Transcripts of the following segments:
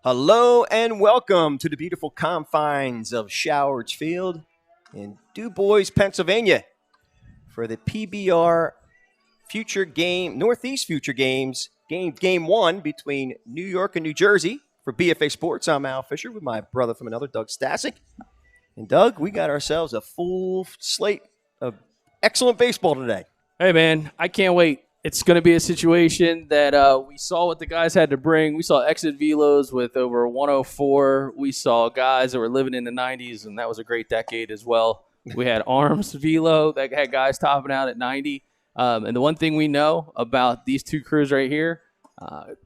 Hello and welcome to the beautiful confines of Showards Field in Du Bois, Pennsylvania for the PBR Northeast Future Games, game one between New York and New Jersey for BFA Sports. I'm Al Fisher with my brother from another, Doug Stasic. And Doug, we got ourselves a full slate of excellent baseball today. Hey, man, I can't wait. It's going to be a situation that we saw what the guys had to bring. We saw exit velos with over 104. We saw guys that were living in the 90s, and that was a great decade as well. We had arms velo that had guys topping out at 90. And the one thing we know about these two crews right here,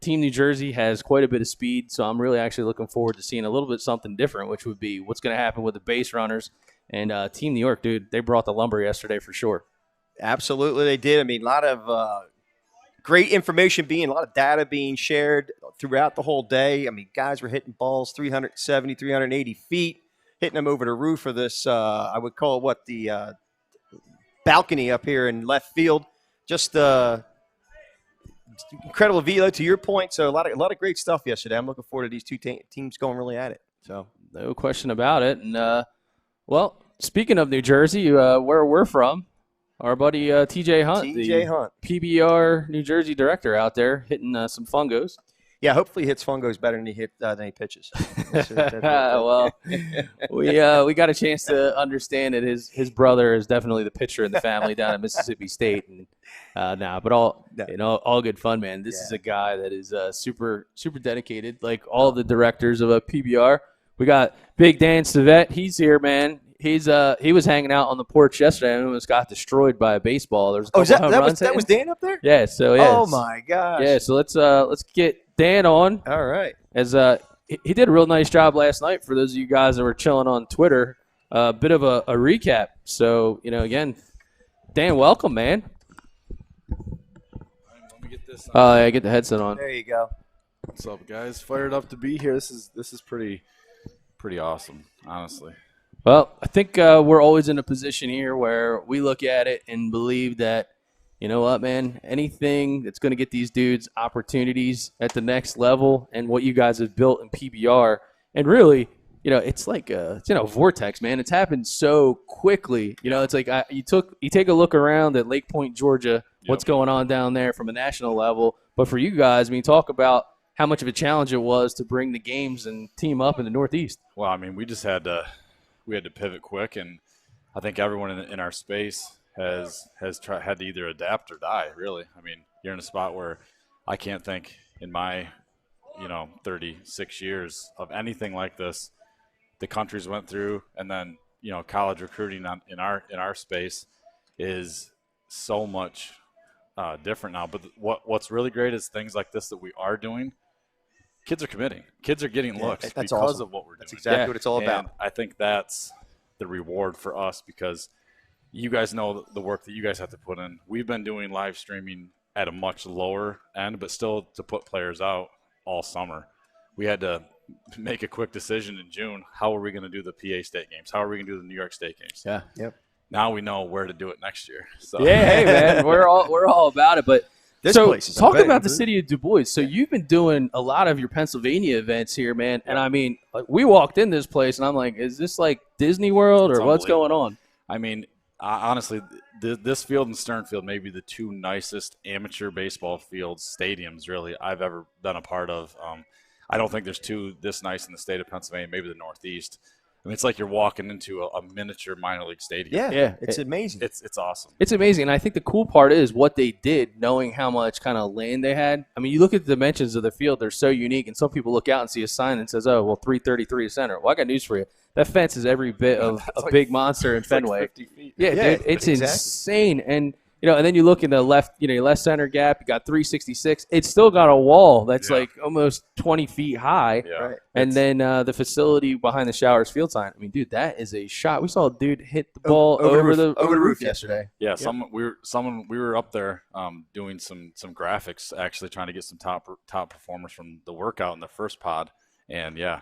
Team New Jersey has quite a bit of speed, so I'm really actually looking forward to seeing a little bit something different, which would be what's going to happen with the base runners. And Team New York, dude, they brought the lumber yesterday for sure. Absolutely, they did. I mean, a lot of great information a lot of data being shared throughout the whole day. I mean, guys were hitting balls 370, 380 feet, hitting them over the roof of this, I would call it the balcony up here in left field. Just incredible velo to your point. So a lot of great stuff yesterday. I'm looking forward to these two teams going really at it. So no question about it. And, well, speaking of New Jersey, where we're from, our buddy TJ Hunt, PBR New Jersey director out there hitting some fungos. Yeah, hopefully he hits fungos better than he pitches. Well, we got a chance to understand that his brother is definitely the pitcher in the family down at Mississippi State. And but all good fun, man. This is a guy that is super dedicated, like all the directors of a PBR. We got Big Dan Savette. He's here, man. He was hanging out on the porch yesterday and almost got destroyed by a baseball. There was a couple home runs. That was Dan up there? Yeah. So yeah. Oh my gosh. Yeah. So let's get Dan on. All right. As he did a real nice job last night. For those of you guys that were chilling on Twitter, a bit of a recap. So again, Dan, welcome, man. Let me get this. Yeah, get the headset on. There you go. What's up, guys? Fired up to be here. This is pretty awesome, honestly. Well, I think we're always in a position here where we look at it and believe that, you know what, man, anything that's going to get these dudes opportunities at the next level and what you guys have built in PBR, and really, it's like a vortex, man. It's happened so quickly. It's like you take a look around at Lake Point, Georgia, what's going on down there from a national level. But for you guys, talk about how much of a challenge it was to bring the games and team up in the Northeast. Well, we just had to pivot quick, and I think everyone in our space had to either adapt or die, really. You're in a spot where I can't think in my 36 years of anything like this the countries went through. And then college recruiting in our space is so much different now. But what's really great is things like this that we are doing. Kids are committing. Kids are getting looks because awesome. of what we're doing. That's exactly what it's all about. And I think that's the reward for us, because you guys know the work that you guys have to put in. We've been doing live streaming at a much lower end, but still to put players out all summer. We had to make a quick decision in June. How are we going to do the PA State games? How are we going to do the New York State games? Yeah. Yep. Now we know where to do it next year. So. Yeah, hey, man, we're all about it, but. Talk about the city of Du Bois. So you've been doing a lot of your Pennsylvania events here, man. And we walked in this place, and I'm like, is this like Disney World or what's going on? Honestly, this field and Stern Field may be the two nicest amateur baseball fields, stadiums, really, I've ever been a part of. I don't think there's two this nice in the state of Pennsylvania, maybe the Northeast. It's like you're walking into a miniature minor league stadium. Yeah, it's amazing. It's awesome. It's amazing. And I think the cool part is what they did, knowing how much kind of land they had. You look at the dimensions of the field, they're so unique, and some people look out and see a sign that says, 333 to center. Well, I got news for you. That fence is every bit of a big monster in Fenway. Like 50 feet. Yeah, dude, it's insane. And and then you look in the left, your left center gap, you got 366. It's still got a wall that's like almost 20 feet high. Yeah. Right. And then the facility behind the Showers field sign. Dude, that is a shot. We saw a dude hit the ball over the roof yesterday. Yeah, we were up there doing some graphics, actually trying to get some top performers from the workout in the first pod. And yeah,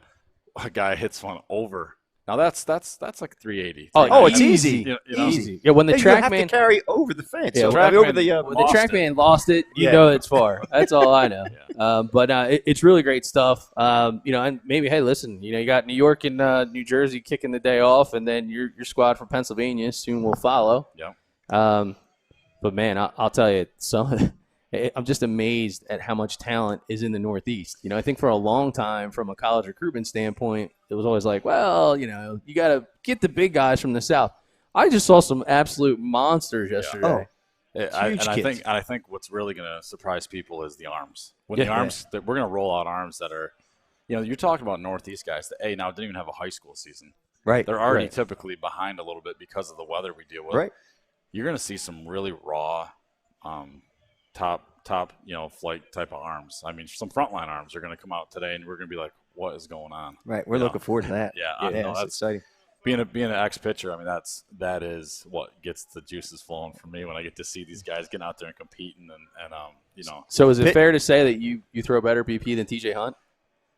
a guy hits one over Now that's like 380. Oh, it's easy. You know? Easy. Yeah, when the You have to TrackMan carry over the fence. Yeah, So, I mean, over the when the TrackMan lost it, you Yeah. know it's far. That's all I know. But it's really great stuff. And maybe, hey, listen, you got New York and New Jersey kicking the day off, and then your squad from Pennsylvania soon will follow. Yeah. But man, I'll tell you, I'm just amazed at how much talent is in the Northeast. I think for a long time, from a college recruitment standpoint, it was always like, well, you got to get the big guys from the South. I just saw some absolute monsters yesterday. I think what's really going to surprise people is the arms. When the arms, we're going to roll out arms that are, you're talking about Northeast guys that now didn't even have a high school season. Right. They're already typically behind a little bit because of the weather we deal with. Right. You're going to see some really raw, top flight type of arms. I mean, some frontline arms are going to come out today, and we're going to be like, what is going on? Right. We're looking forward to that. Yeah, that's exciting. Being an ex-pitcher, I mean, that is what gets the juices flowing for me when I get to see these guys getting out there and competing and. So is it fair to say that you throw better BP than TJ Hunt?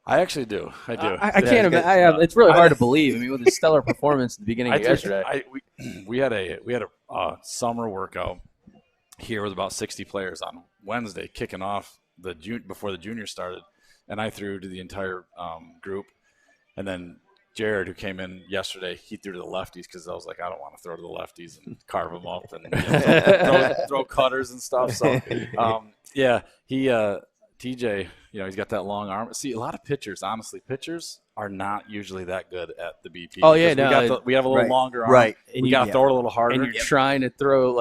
I actually do. I do. I can't imagine. It's really hard to believe. I mean, with his stellar performance at the beginning of yesterday. We had a summer workout here with about 60 players on Wednesday, kicking off before the juniors started, and I threw to the entire group, and then Jared, who came in yesterday, he threw to the lefties because I was like, I don't want to throw to the lefties and carve them up and throw cutters and stuff. So, TJ, he's got that long arm. See, a lot of pitchers are not usually that good at the BP. Oh, yeah, we have a little longer arm. Right. And we got to throw it a little harder. And you're trying to throw,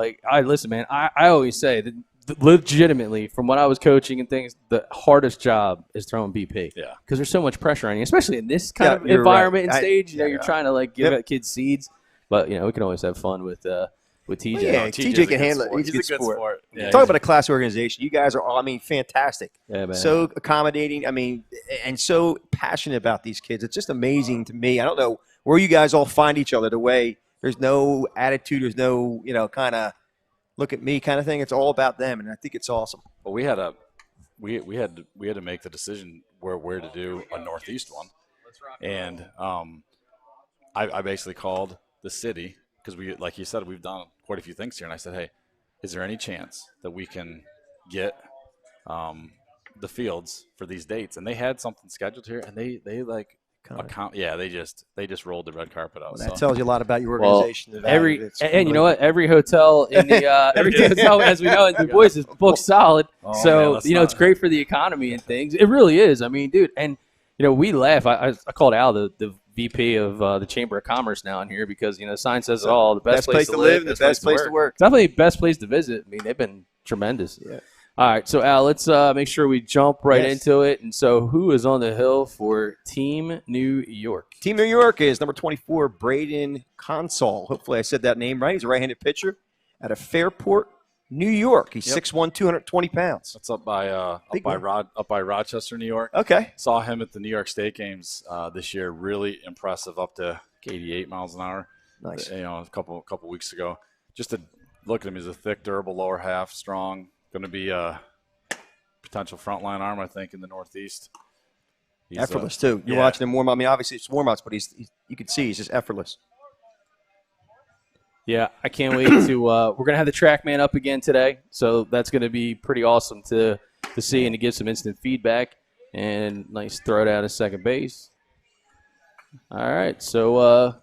listen, man, I always say that legitimately, from what I was coaching and things, the hardest job is throwing BP. Yeah. Because there's so much pressure on you, especially in this kind of environment and stage. You're trying to, give kids seeds. But, we can always have fun with TJ. Well, yeah, TJ can handle it. He's a good sport. Yeah, talk about a class organization. You guys are all, fantastic. Yeah, man. So accommodating, and so passionate about these kids. It's just amazing to me. I don't know where you guys all find each other the way there's no attitude, there's no, kind of look at me kind of thing. It's all about them, and I think it's awesome. Well, we had to make the decision where to do a Northeast one. And I basically called the city because we, like you said, we've done quite a few things here. And I said, hey, is there any chance that we can get the fields for these dates? And they had something scheduled here, and they just rolled the red carpet out. Well, that tells you a lot about your organization. Well, you know what? Every hotel in the every hotel, as we know in Du Bois, is booked solid. It's great for the economy and things. It really is. Dude, and we laugh. I called Al, the VP of the Chamber of Commerce down here, because the sign says it all. The best place to live, the best place to work. Definitely the best place to visit. They've been tremendous. Yeah. All right, so Al, let's make sure we jump right into it. And so, who is on the hill for Team New York? Team New York is number 24, Braden Consol. Hopefully, I said that name right. He's a right-handed pitcher out of Fairport, New York. He's 6'1", 220 pounds. That's up by Rochester, New York. Okay. Saw him at the New York State games this year. Really impressive, up to 88 miles an hour. Nice. A couple weeks ago. Just to look at him, he's a thick, durable lower half, strong. Going to be a potential frontline arm, I think, in the Northeast. He's effortless, too. You're watching him warm up. Obviously, it's warm-ups, but you can see he's just effortless. Yeah, I can't wait to we're going to have the TrackMan up again today, so that's going to be pretty awesome to see and to give some instant feedback. And nice throw down to second base. All right, so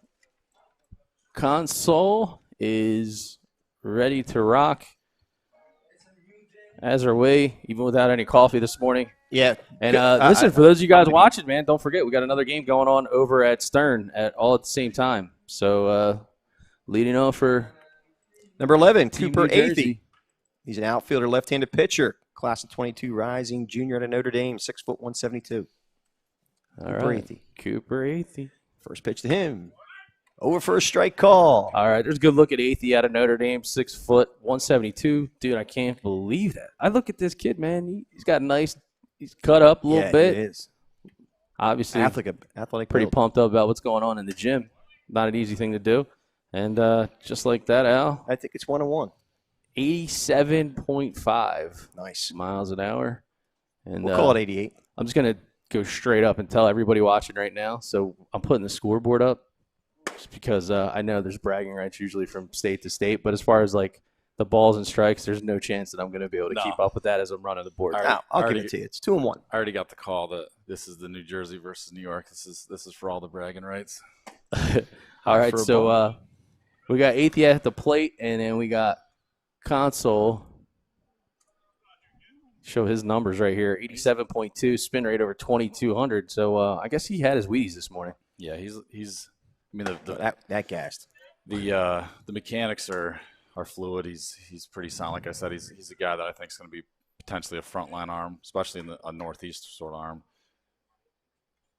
Console is ready to rock. As are we, even without any coffee this morning. Yeah. And listen, for those of you guys watching, man, don't forget we got another game going on over at Stern all at the same time. So leading on for number 11, Cooper Athey. He's an outfielder, left-handed pitcher, class of 22, rising junior out of Notre Dame, 6', 172. Cooper Athey. First pitch to him. Over for a strike call. All right, there's a good look at Athey out of Notre Dame, 6', 172. Dude, I can't believe that. I look at this kid, man. He's got he's cut up a little bit. He is. Obviously, athletic pretty build. pumped up about what's going on in the gym. Not an easy thing to do. And just like that, Al. I think it's 1-1. 87.5 nice miles an hour. And we'll call it 88. I'm just going to go straight up and tell everybody watching right now. So I'm putting the scoreboard up. just because I know there's bragging rights usually from state to state, but as far as like the balls and strikes, there's no chance that I'm going to be able to keep up with that as I'm running the board. No, I'll give it to you. It's 2-1. I already got the call that this is the New Jersey versus New York. This is for all the bragging rights. All right, so we got Athey at the plate, and then we got Console. Show his numbers right here: 87.2 spin rate over 2,200. So I guess he had his Wheaties this morning. Yeah, he's. I mean, that gassed. The mechanics are fluid. He's pretty sound. Like I said, he's a guy that I think is going to be potentially a frontline arm, especially in a northeast sort of arm.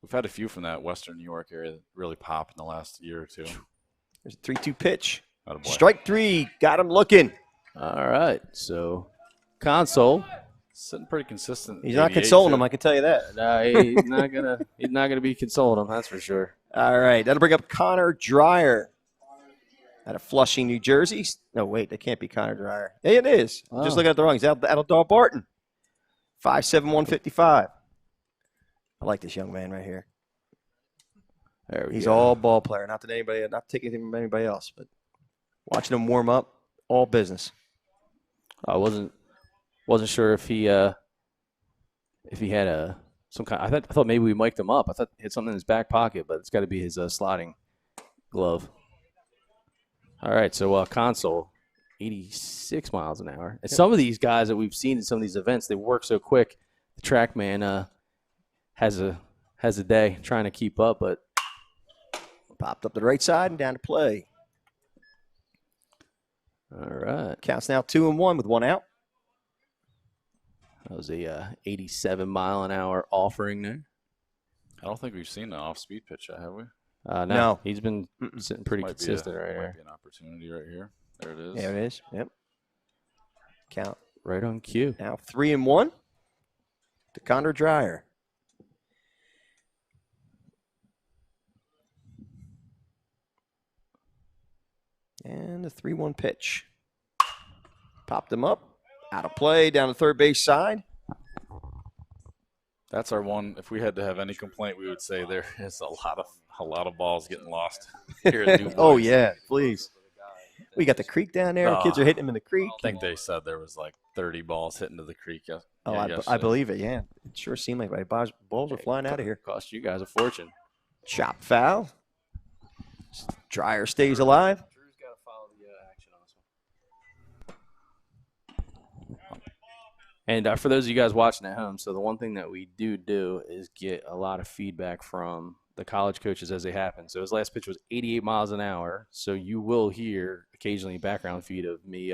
We've had a few from that Western New York area that really pop in the last year or two. There's a 3-2 pitch. Attaboy. Strike 3. Got him looking. All right, so Console. Sitting pretty consistent. He's not consoling him, I can tell you that. He's not gonna be consoling him, that's for sure. All right, that'll bring up Connor Dreyer out of Flushing, New Jersey. No, wait, that can't be Connor Dreyer. Yeah, it is. Oh. Just looking at the wrong. He's out of Dal Barton. 5'7", 155. I like this young man right here. He's all ball player. Not taking anything from anybody else, but watching him warm up, all business. I wasn't sure if he had some kind. I thought maybe we mic'd him up. I thought he had something in his back pocket, but it's got to be his sliding glove. All right, so Console, 86 miles an hour. And some of these guys that we've seen in some of these events, they work so quick. The TrackMan has a day trying to keep up, but popped up the right side and down to play. All right, counts now 2-1 with 1 out. That was a 87 mile an hour offering there. I don't think we've seen an off-speed pitch yet, have we? No. He's been sitting pretty consistent right here. Might be an opportunity right here. There it is. There it is. Yep. Count right on cue. Now 3-1 to Connor Dreyer. And the 3-1 pitch. Popped him up. Out of play, down the third base side. That's our one. If we had to have any complaint, we would say there is a lot of balls getting lost here at New Oh, yeah, please. We got the creek down there. Kids are hitting them in the creek. I think they said there was like 30 balls hitting to the creek. I believe it, yeah. It sure seemed like balls are flying out of here. Cost you guys a fortune. Chop foul. Dreyer stays alive. Drew's got to follow the action on this one. And for those of you guys watching at home, so the one thing that we do is get a lot of feedback from the college coaches as they happen. So his last pitch was 88 miles an hour. So you will hear occasionally a background feed of me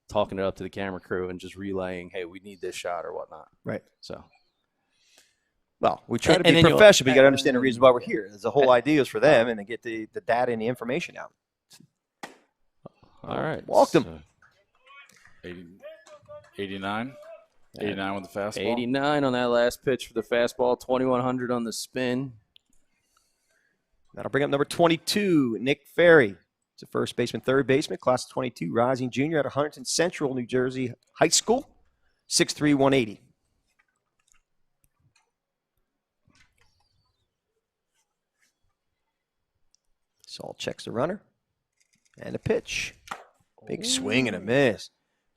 talking it up to the camera crew and just relaying, hey, we need this shot or whatnot. Right. So. Well, we try to be professional, but you got to understand the reason why we're here. The whole idea is for them and to get the data and the information out. All right. Walked him. 89. 89 with the fastball. 89 on that last pitch for the fastball. 2,100 on the spin. That'll bring up number 22, Nick Ferry. He's a first baseman, third baseman, class of 22, rising junior out of Huntington Central, New Jersey High School, 6'3", 180. Saul checks the runner. And a pitch. Big swing and a miss.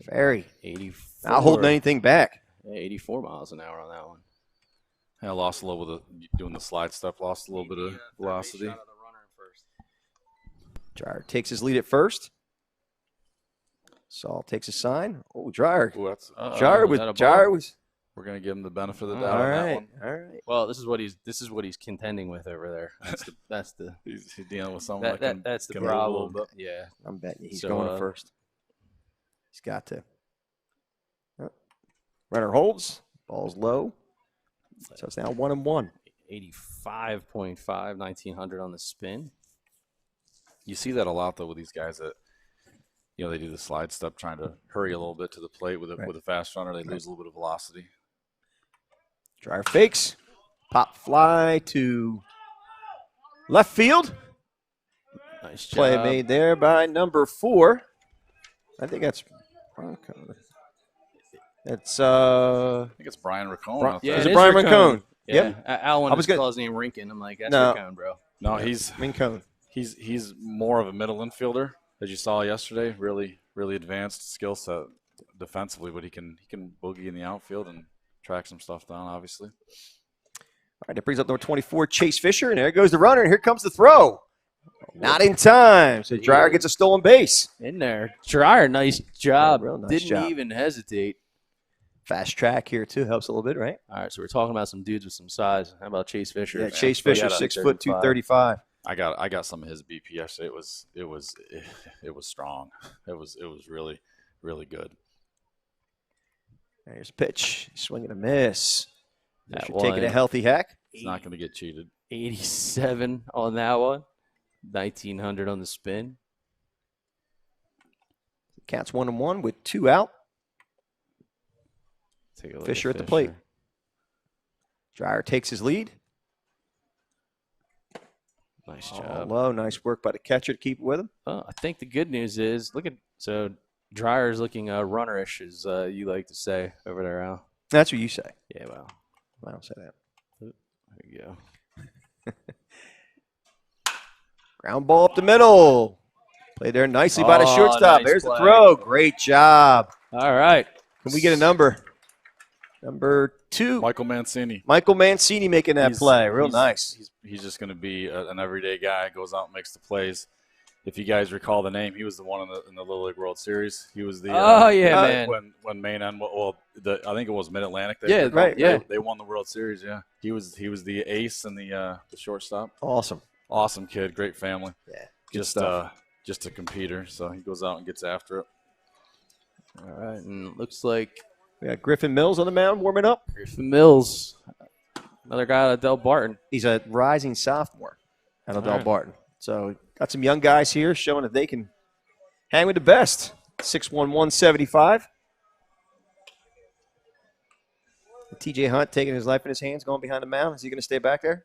Ferry. 84. Not holding anything back. Yeah, 84 miles an hour on that one. I lost a little bit of doing the slide stuff, lost a little bit of velocity. Dreyer takes his lead at first. Saul takes a sign. Oh, Dreyer. Dreyer was. We're gonna give him the benefit of the doubt. All right, on that one. all right. Well, this is what he's contending with over there. That's the He's dealing with something. that's the problem. Yeah, I'm betting you he's going to first. He's got to. Oh. Runner holds. Ball's low. So it's now 1-1. 85.5, 1,900 on the spin. you see that a lot though with these guys that they do the slide step, trying to hurry a little bit to the plate with a fast runner. They lose a little bit of velocity. Dreyer fakes. Pop fly to left field. Nice job. Play made there by number 4. I think that's I think it's Brian Racone. Yeah, is it Brian Racone? Yeah. Yep. Al wanted to call his name Rinkin. I'm like, that's Racone, bro. No, he's Rincon. he's more of a middle infielder, as you saw yesterday. Really, really advanced skill set defensively, but he can boogie in the outfield and track some stuff down, obviously. All right, that brings up number 24, Chase Fisher, and there goes the runner, and here comes the throw. Not in time, so Dreyer gets a stolen base. In there. Dreyer, nice job. Real nice Didn't job. even hesitate. Fast track here, too. Helps a little bit, right? All right, so we're talking about some dudes with some size. How about Chase Fisher? Yeah, Chase Fisher, 6 foot 235. I got some of his BP yesterday. It was strong. It was really, really good. There's a pitch. Swinging a miss. That Fisher taking a one. healthy hack. It's not going to get cheated. 87 on that one. 1,900 on the spin. Counts 1-1 with 2 out. Take a look Fisher at the plate. Dreyer takes his lead. Nice Oh, job. low. Nice work by the catcher to keep it with him. Oh, I think the good news is, so Dreyer's looking runnerish, as you like to say over there, Al. That's what you say. Yeah, well, I don't say that. there you go. Ground ball up the middle. Played there nicely by the Oh, shortstop. nice There's the play. throw. Great job. All right. Can we get a number? Number 2. Michael Mancini. Michael Mancini making that play. Real nice. He's just going to be an everyday guy. Goes out and makes the plays. If you guys recall the name, he was the one in the Little League World Series. He was the man. when Maine and I think it was Mid Atlantic. Yeah, right. Yeah, they won the World Series. Yeah, he was the ace and the shortstop. Awesome Kid, great family. Yeah, just a competitor. So he goes out and gets after it. All right, and it looks like We got Griffin Mills on the mound warming up. Griffin Mills, another guy out of Del Barton. He's a rising sophomore out of All Del right. Barton. So got some young guys here showing that they can hang with the best. 6'1", 175. TJ Hunt taking his life in his hands, going behind the mound. Is he going to stay back there?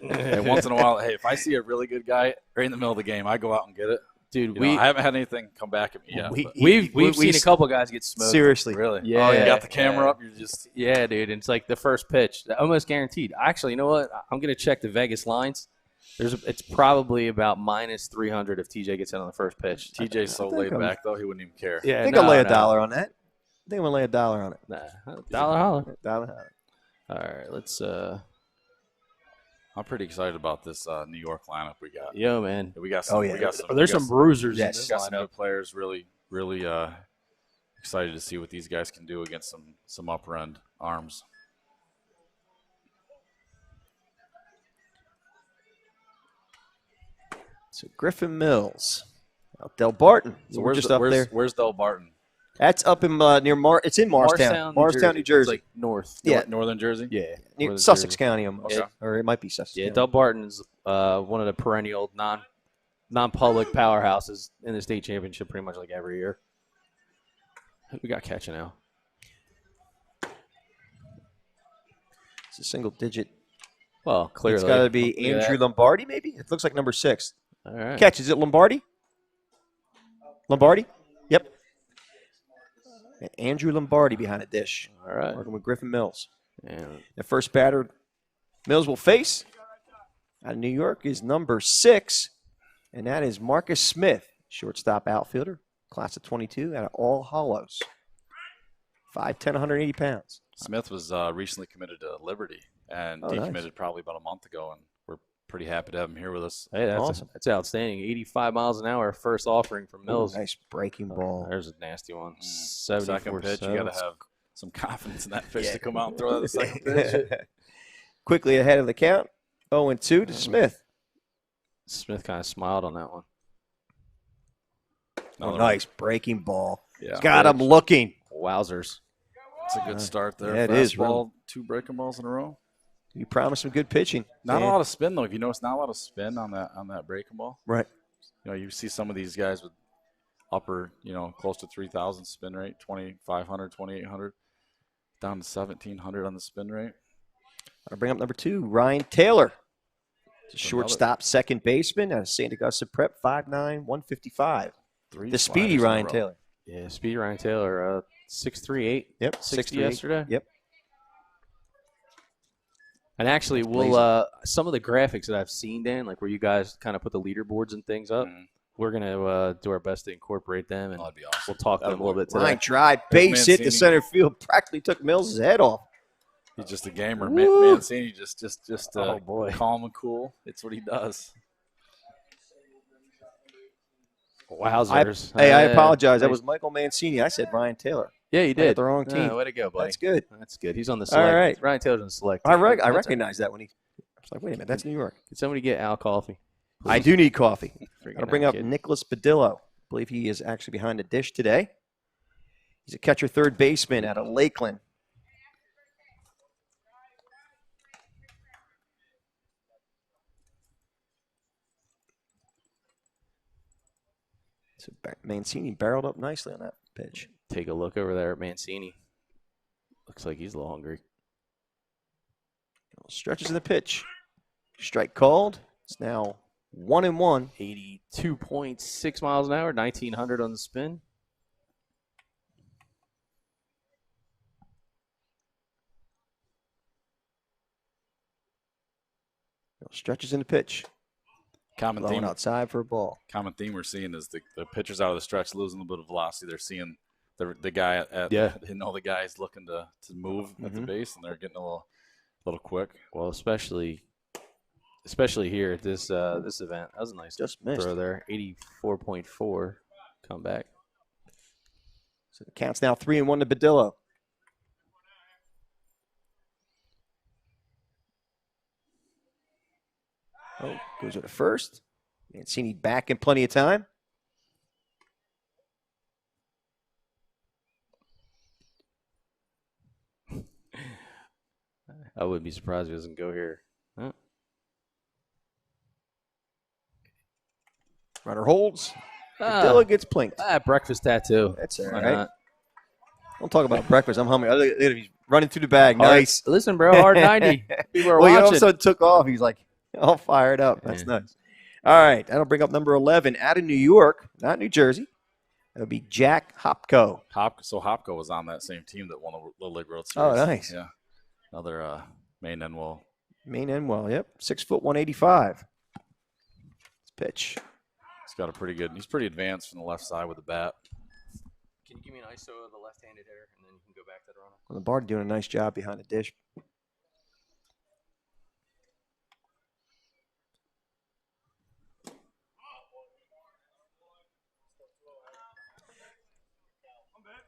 Hey, once in a while, if I see a really good guy right in the middle of the game, I go out and get it. Dude, I haven't had anything come back at me yet. We've seen a couple guys get smoked. Seriously. Really? Yeah. Oh, you got the camera up. You're just Yeah, dude. It's like the first pitch, almost guaranteed. Actually, you know what? I'm gonna check the Vegas lines. It's probably about minus 300 if TJ gets in on the first pitch. TJ's so laid back though, he wouldn't even care. Yeah, I think I'll lay a dollar on that. I think I'm going to lay a dollar on it. Nah, dollar holler. Dollar. All right, let's. I'm pretty excited about this New York lineup we got. Yo, man. We got some. yeah. We got some. There's we got some bruisers in Yes. this got some lineup. good players. Really excited to see what these guys can do against some upper end arms. So Griffin Mills. Del Barton. So We're just up there. Where's Del Barton? That's up in near it's in Morristown. Morristown, New Jersey. It's like north. Yeah. Northern Jersey. Yeah. Near Northern Sussex Jersey. County almost. Okay. Or it might be Sussex Yeah, County. Del Barton is one of the perennial non-public powerhouses in the state championship pretty much like every year. We got catching now. It's a single digit. Well, clearly. It's got to be Look at Andrew that. Lombardi, maybe? It looks like number 6. All right. Catch, is it Lombardi? Lombardi? Yep. And Andrew Lombardi behind a dish. All right. Working with Griffin Mills. And The first batter Mills will face out of New York is number 6, and that is Marcus Smith, shortstop outfielder, class of 22 out of All Hollows. 5'10", 180 pounds. Smith was recently committed to Liberty and Oh, decommitted nice. probably about a month ago, and we're pretty happy to have him here with us. hey, that's Awesome. that's outstanding. 85 miles an hour, first offering from Mills. Nice breaking ball. There's a nasty one. Second pitch, you got to have some confidence in that pitch to come out and throw that the second pitch. Quickly ahead of the count. 0-2 to Smith. Smith kind of smiled on that one. Another Nice breaking ball. Yeah. Got him looking. Wowzers. It's a good start there. Yeah, it is, Fastball, 2 breaking balls in a row. You promised some good pitching. Not Yeah. a lot of spin though. If you notice, not a lot of spin on that breaking ball. Right. You know, you see some of these guys with upper, close to 3,000 spin rate, 2,500, 2,800, down to 1,700 on the spin rate. I'll bring up number 2, Ryan Taylor. Shortstop, second baseman out of St. Augusta Prep, 5'9", 155. Three The speedy sliders in a Ryan row. Taylor. Yeah, Speedy Ryan Taylor, 6'3", 8. Yep, 60 6'3". yesterday. Yep. And actually, we'll some of the graphics that I've seen, Dan, like where you guys kind of put the leaderboards and things up, we're going to do our best to incorporate them, and that'd be awesome. we'll talk to them a little bit today. Line drive, base hit to center field, practically took Mills' head off. He's just a gamer. Mancini just oh boy, calm and cool. It's what he does. Wowzers. I apologize. That was Michael Mancini. I said Ryan Taylor. Yeah, you did. I got the wrong team. Way to go, buddy. That's good. That's good. He's on the select. All right. Ryan Taylor's on the select. I recognize that when I was like, wait a minute, that's New York. Can somebody get Al coffee? Please? I do need coffee. I'll bring up kid. Nicholas Badillo. I believe he is actually behind the dish today. He's a catcher third baseman out of Lakeland. So Mancini barreled up nicely on that pitch. Take a look over there at Mancini. Looks like he's a little hungry. Stretches in the pitch. Strike called. It's now 1-1. 82.6 miles an hour, 1900 on the spin. Stretches in the pitch. Common Blowing theme outside for a ball. Common theme we're seeing is the pitchers out of the stretch losing a little bit of velocity. They're seeing the guy at they know the guy's looking to move at the base, and they're getting a little quick. Well, especially here at this event. That was a nice throw there. 84.4 comeback. So the count's now 3-1 to Badillo. Oh, goes to the first. Mancini back in plenty of time. I wouldn't be surprised if he doesn't go here. Huh? Runner holds. Badillo gets plinked. Breakfast tattoo. That's all right. Don't talk about breakfast. I'm hungry. He's running through the bag. Nice. Listen, bro, hard 90. People are well, watching. He also took off. He's like, all fired up. That's nice. All right. That'll bring up number 11 out of New York, not New Jersey. That'll be Jack Hopko. Hopko was on that same team that won the Little League World Oh, Series. nice. Yeah. Another Maine Enwell. Maine Enwell, yep. 6 foot 185. Pitch. He's pretty advanced from the left side with the bat. Can you give me an ISO of the left-handed hitter, and then you can go back to the runner? Well, the Bard doing a nice job behind the dish.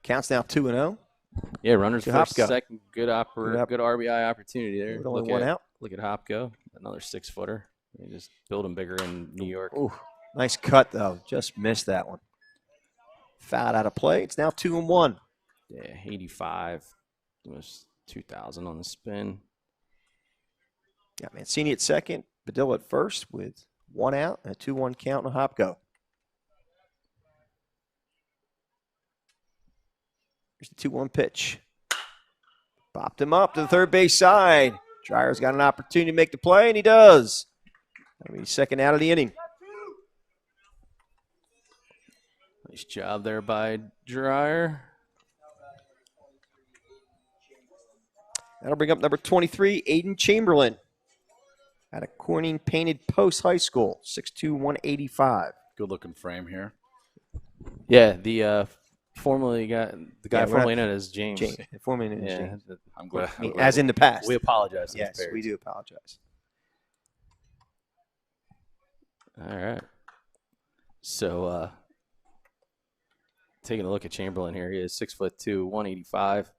Counts now 2-0. Yeah, runners first, Hopko. second, good RBI opportunity there. With only one out. Look at Hopko, another 6-footer. They just build him bigger in New York. Ooh, nice cut though. Just missed that one. Fouled out of play. It's now 2-1. Yeah, 85, almost 2,000 on the spin. Got Mancini at second, Badillo at first with one out and a 2-1 count on Hopko. Here's the 2-1 pitch. Popped him up to the third base side. Dreyer's got an opportunity to make the play, and he does. That'll be second out of the inning. Nice job there by Dreyer. That'll bring up number 23, Aiden Chamberlain. Out of Corning Painted Post High School, 6'2", 185. Good-looking frame here. Yeah, the formerly formerly known as James. Formerly known as James. I'm glad. As in the past. We apologize. Yes, we do apologize. All right. So, taking a look at Chamberlain here, he is 6'2", 185.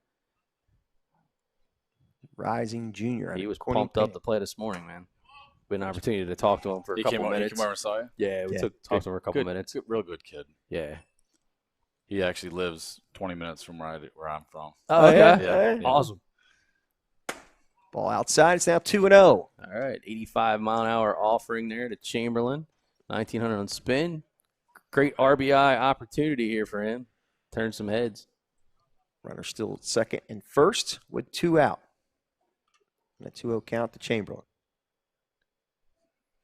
Rising junior. He was pumped up to play this morning, man. We had an opportunity to talk to him for a couple minutes. He came over and saw you? Yeah, we talked to him for a couple minutes. Real good kid. Yeah. He actually lives 20 minutes from where I'm from. Oh, okay. Yeah. Awesome. Ball outside. It's now 2-0. All right. 85-mile-an-hour offering there to Chamberlain. 1,900 on spin. Great RBI opportunity here for him. Turn some heads. Runner still at second and first with 2 out. And a 2-0 count to Chamberlain.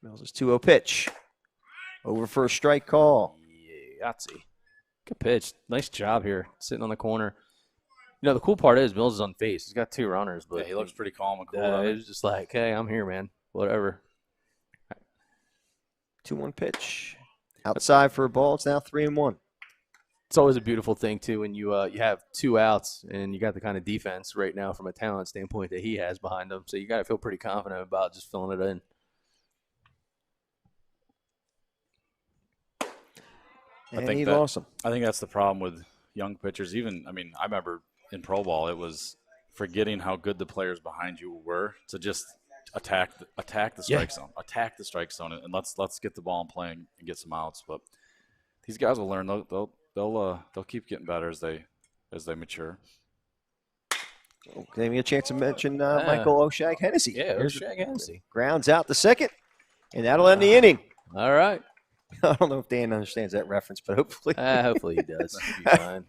Mills' 2-0 pitch. Over for a strike call. Yeah, Yahtzee. Good pitch. Nice job here, sitting on the corner. The cool part is Mills is unfazed. He's got 2 runners, but Yeah, he looks pretty calm and cool. I mean, it's just like, hey, I'm here, man. Whatever. 2-1 pitch. Outside for a ball. It's now 3-1. It's always a beautiful thing, too, when you have 2 outs and you got the kind of defense right now from a talent standpoint that he has behind him. So you got to feel pretty confident about just filling it in. And he lost him. I think that's the problem with young pitchers. Even, I mean, I remember in pro ball, it was forgetting how good the players behind you were to just attack the strike zone, and let's get the ball in play and get some outs. But these guys will learn. They'll keep getting better as they mature. Gave me a chance to mention Michael Oshag Hennessy. Yeah, Oshag Hennessy. Grounds out the second, and that'll end the inning. All right. I don't know if Dan understands that reference, but hopefully. Hopefully he does. He'll be fine.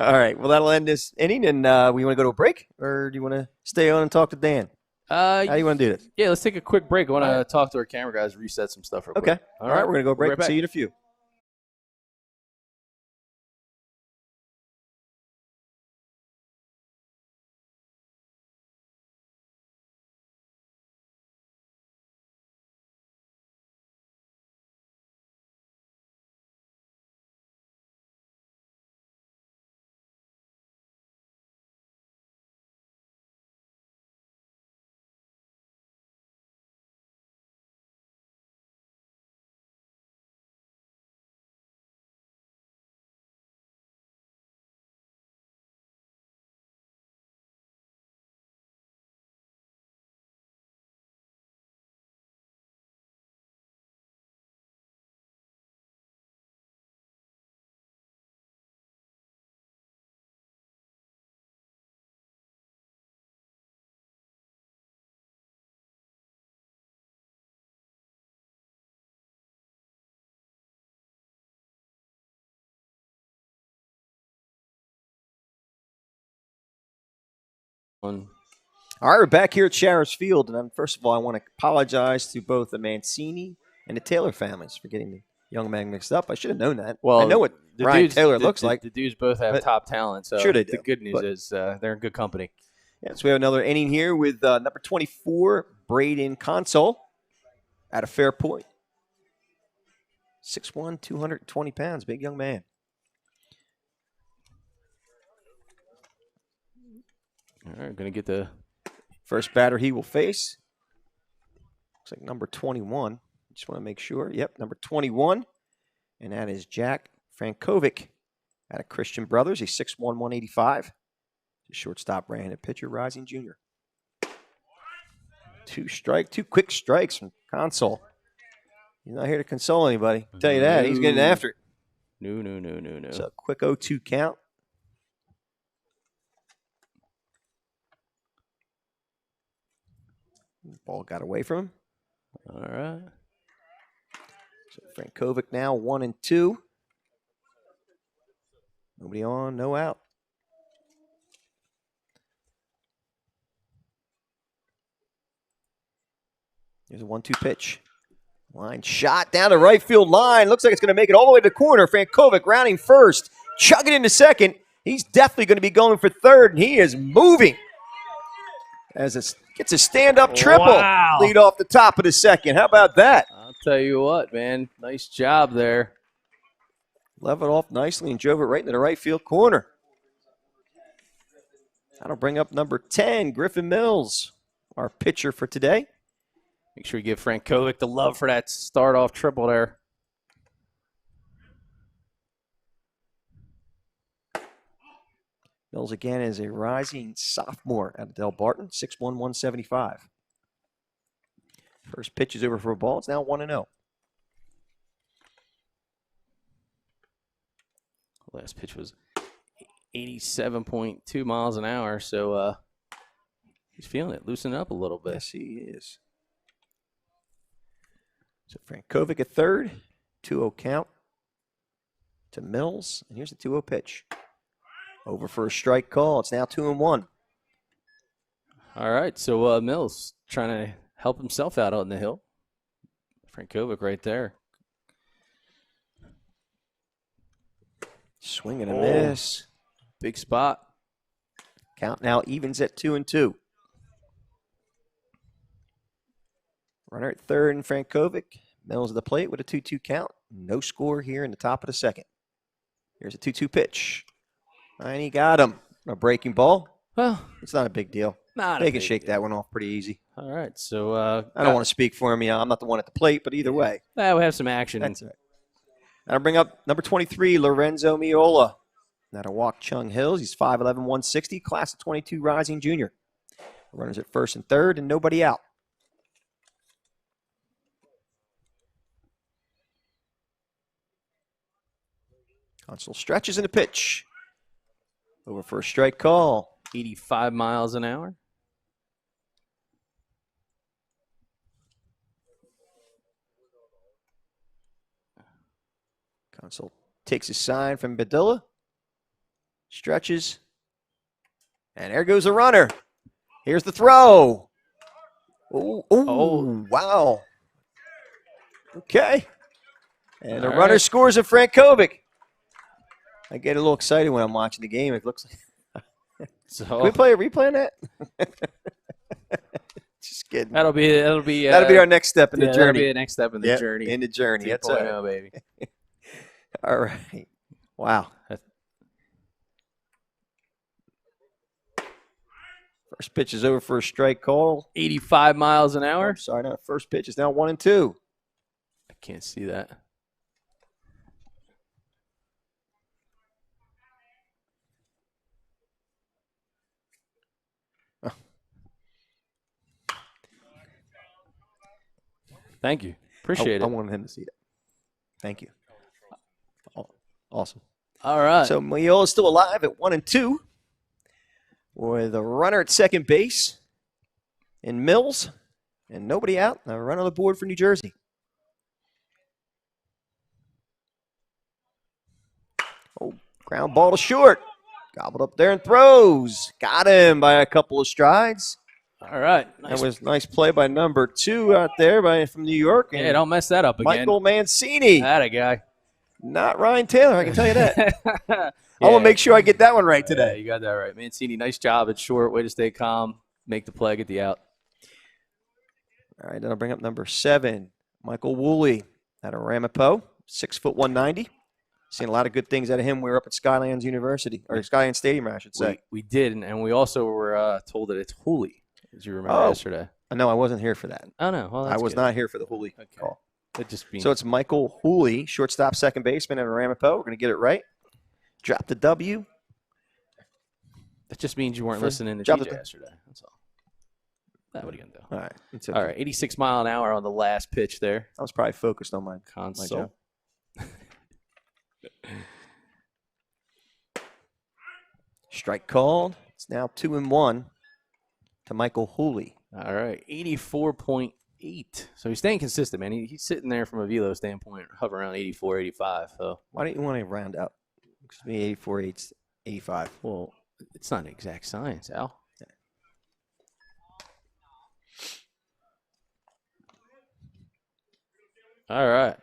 All right. Well, that'll end this inning, and we want to go to a break, or do you want to stay on and talk to Dan? How do you want to do this? Yeah, let's take a quick break. I want to talk to our camera guys, reset some stuff real quick. Okay. All right. We're going to go break. Right back. See you in a few. All right, we're back here at Showers Field, and first of all, I want to apologize to both the Mancini and the Taylor families for getting the young man mixed up. I should have known that. Well, I know what Ryan Taylor looks like. The dudes both have top talent, so sure they do, the good news is they're in good company. Yeah, so we have another inning here with number 24, Braden Console, at a fair point. 6'1", 220 pounds, big young man. All right, going to get the first batter he will face. Looks like number 21. Just want to make sure. Yep, number 21. And that is Jack Frankovic out of Christian Brothers. He's 6'1", 185. Shortstop, right-handed pitcher, rising junior. 2 quick strikes from Console. He's not here to console anybody. I'll tell you that. He's getting after it. No. So a quick 0-2 count. Ball got away from him. All right. So Frankovic now 1-2. Nobody on, no out. Here's a 1-2 pitch. Line shot down the right field line. Looks like it's going to make it all the way to the corner. Frankovic rounding first, chugging into second. He's definitely going to be going for third, and he is moving. As it gets a stand-up triple. Wow. Lead off the top of the second. How about that? I'll tell you what, man. Nice job there. Leveled off nicely and drove it right into the right field corner. That'll bring up number 10, Griffin Mills, our pitcher for today. Make sure you give Frankovic the love for that start-off triple there. Mills again is a rising sophomore out of Del Barton, 6'1", 175. First pitch is over for a ball. It's now 1-0. Last pitch was 87.2 miles an hour, so he's feeling it, loosening up a little bit. Yes, he is. So Frankovic at third, 2-0 count to Mills. And here's the 2-0 pitch. Over for a strike call. It's now 2-1. All right, so Mills trying to help himself out on the hill. Frankovic right there. Swing and a miss. Big spot. Count now evens at 2-2. Runner at third and Frankovic. Mills at the plate with a 2-2 count. No score here in the top of the second. Here's a 2-2 pitch. And he got him. A breaking ball. Well, it's not a big deal. They can shake that one off pretty easy. All right, so I don't want to speak for him. I'm not the one at the plate, but either way. We have some action. That's right. I'll bring up number 23, Lorenzo Miola. That'll walk Chung Hills. He's 5'11", 160, class of 22 rising junior. Runners at first and third, and nobody out. Consul stretches in the pitch. Over for a strike call. 85 miles an hour. Consul takes his sign from Badilla. Stretches. And there goes the runner. Here's the throw. Oh, wow. Okay. And the runner scores at Frankovic. I get a little excited when I'm watching the game. It looks like. Can we play a replay on that? Just kidding. That'll be our next step in the journey. That'll be the next step in the journey. In the journey. That's all right. Baby. All right. Wow. First pitch is over for a strike call. 85 miles an hour. Oh, sorry, no. First pitch is now 1-2. I can't see that. Oh. Thank you. Appreciate it. I wanted him to see that. Thank you. Awesome. All right. So Miola is still alive at 1-2 with a runner at second base in Mills and nobody out. A run on the board for New Jersey. Oh, ground ball to short. Gobbled up there and throws. Got him by a couple of strides. All right. Nice. That was nice play by number 2 out there from New York. Yeah, don't mess that up again. Michael Mancini. That a guy. Not Ryan Taylor, I can tell you that. I want to make sure I get that one right today. Yeah, you got that right. Mancini, nice job at short. Way to stay calm. Make the play, get the out. All right, then I'll bring up number 7, Michael Woolley out of Ramapo, 6', 190. Seen a lot of good things out of him. We were up at Skylands University, or Skylands Stadium, I should say. We did, and we also were told that it's Hooley, as you remember yesterday. No, I wasn't here for that. Oh, no. Well, I was not here for the Hooley call. So it's Michael Hooley, shortstop, second baseman at Ramapo. We're going to get it right. Drop the W. That just means you weren't listening to DJ yesterday. That's all. That what are you going to do? All right. Okay. All right. 86 mile an hour on the last pitch there. I was probably focused on my console. Strike called. It's now 2-1 to Michael Hooley. All right. 84.8. So he's staying consistent, man. He's sitting there from a velo standpoint, hovering around 84, 85. So why don't you want to round out? Excuse me, 84, 85. Well, it's not an exact science, Al. Yeah. All right.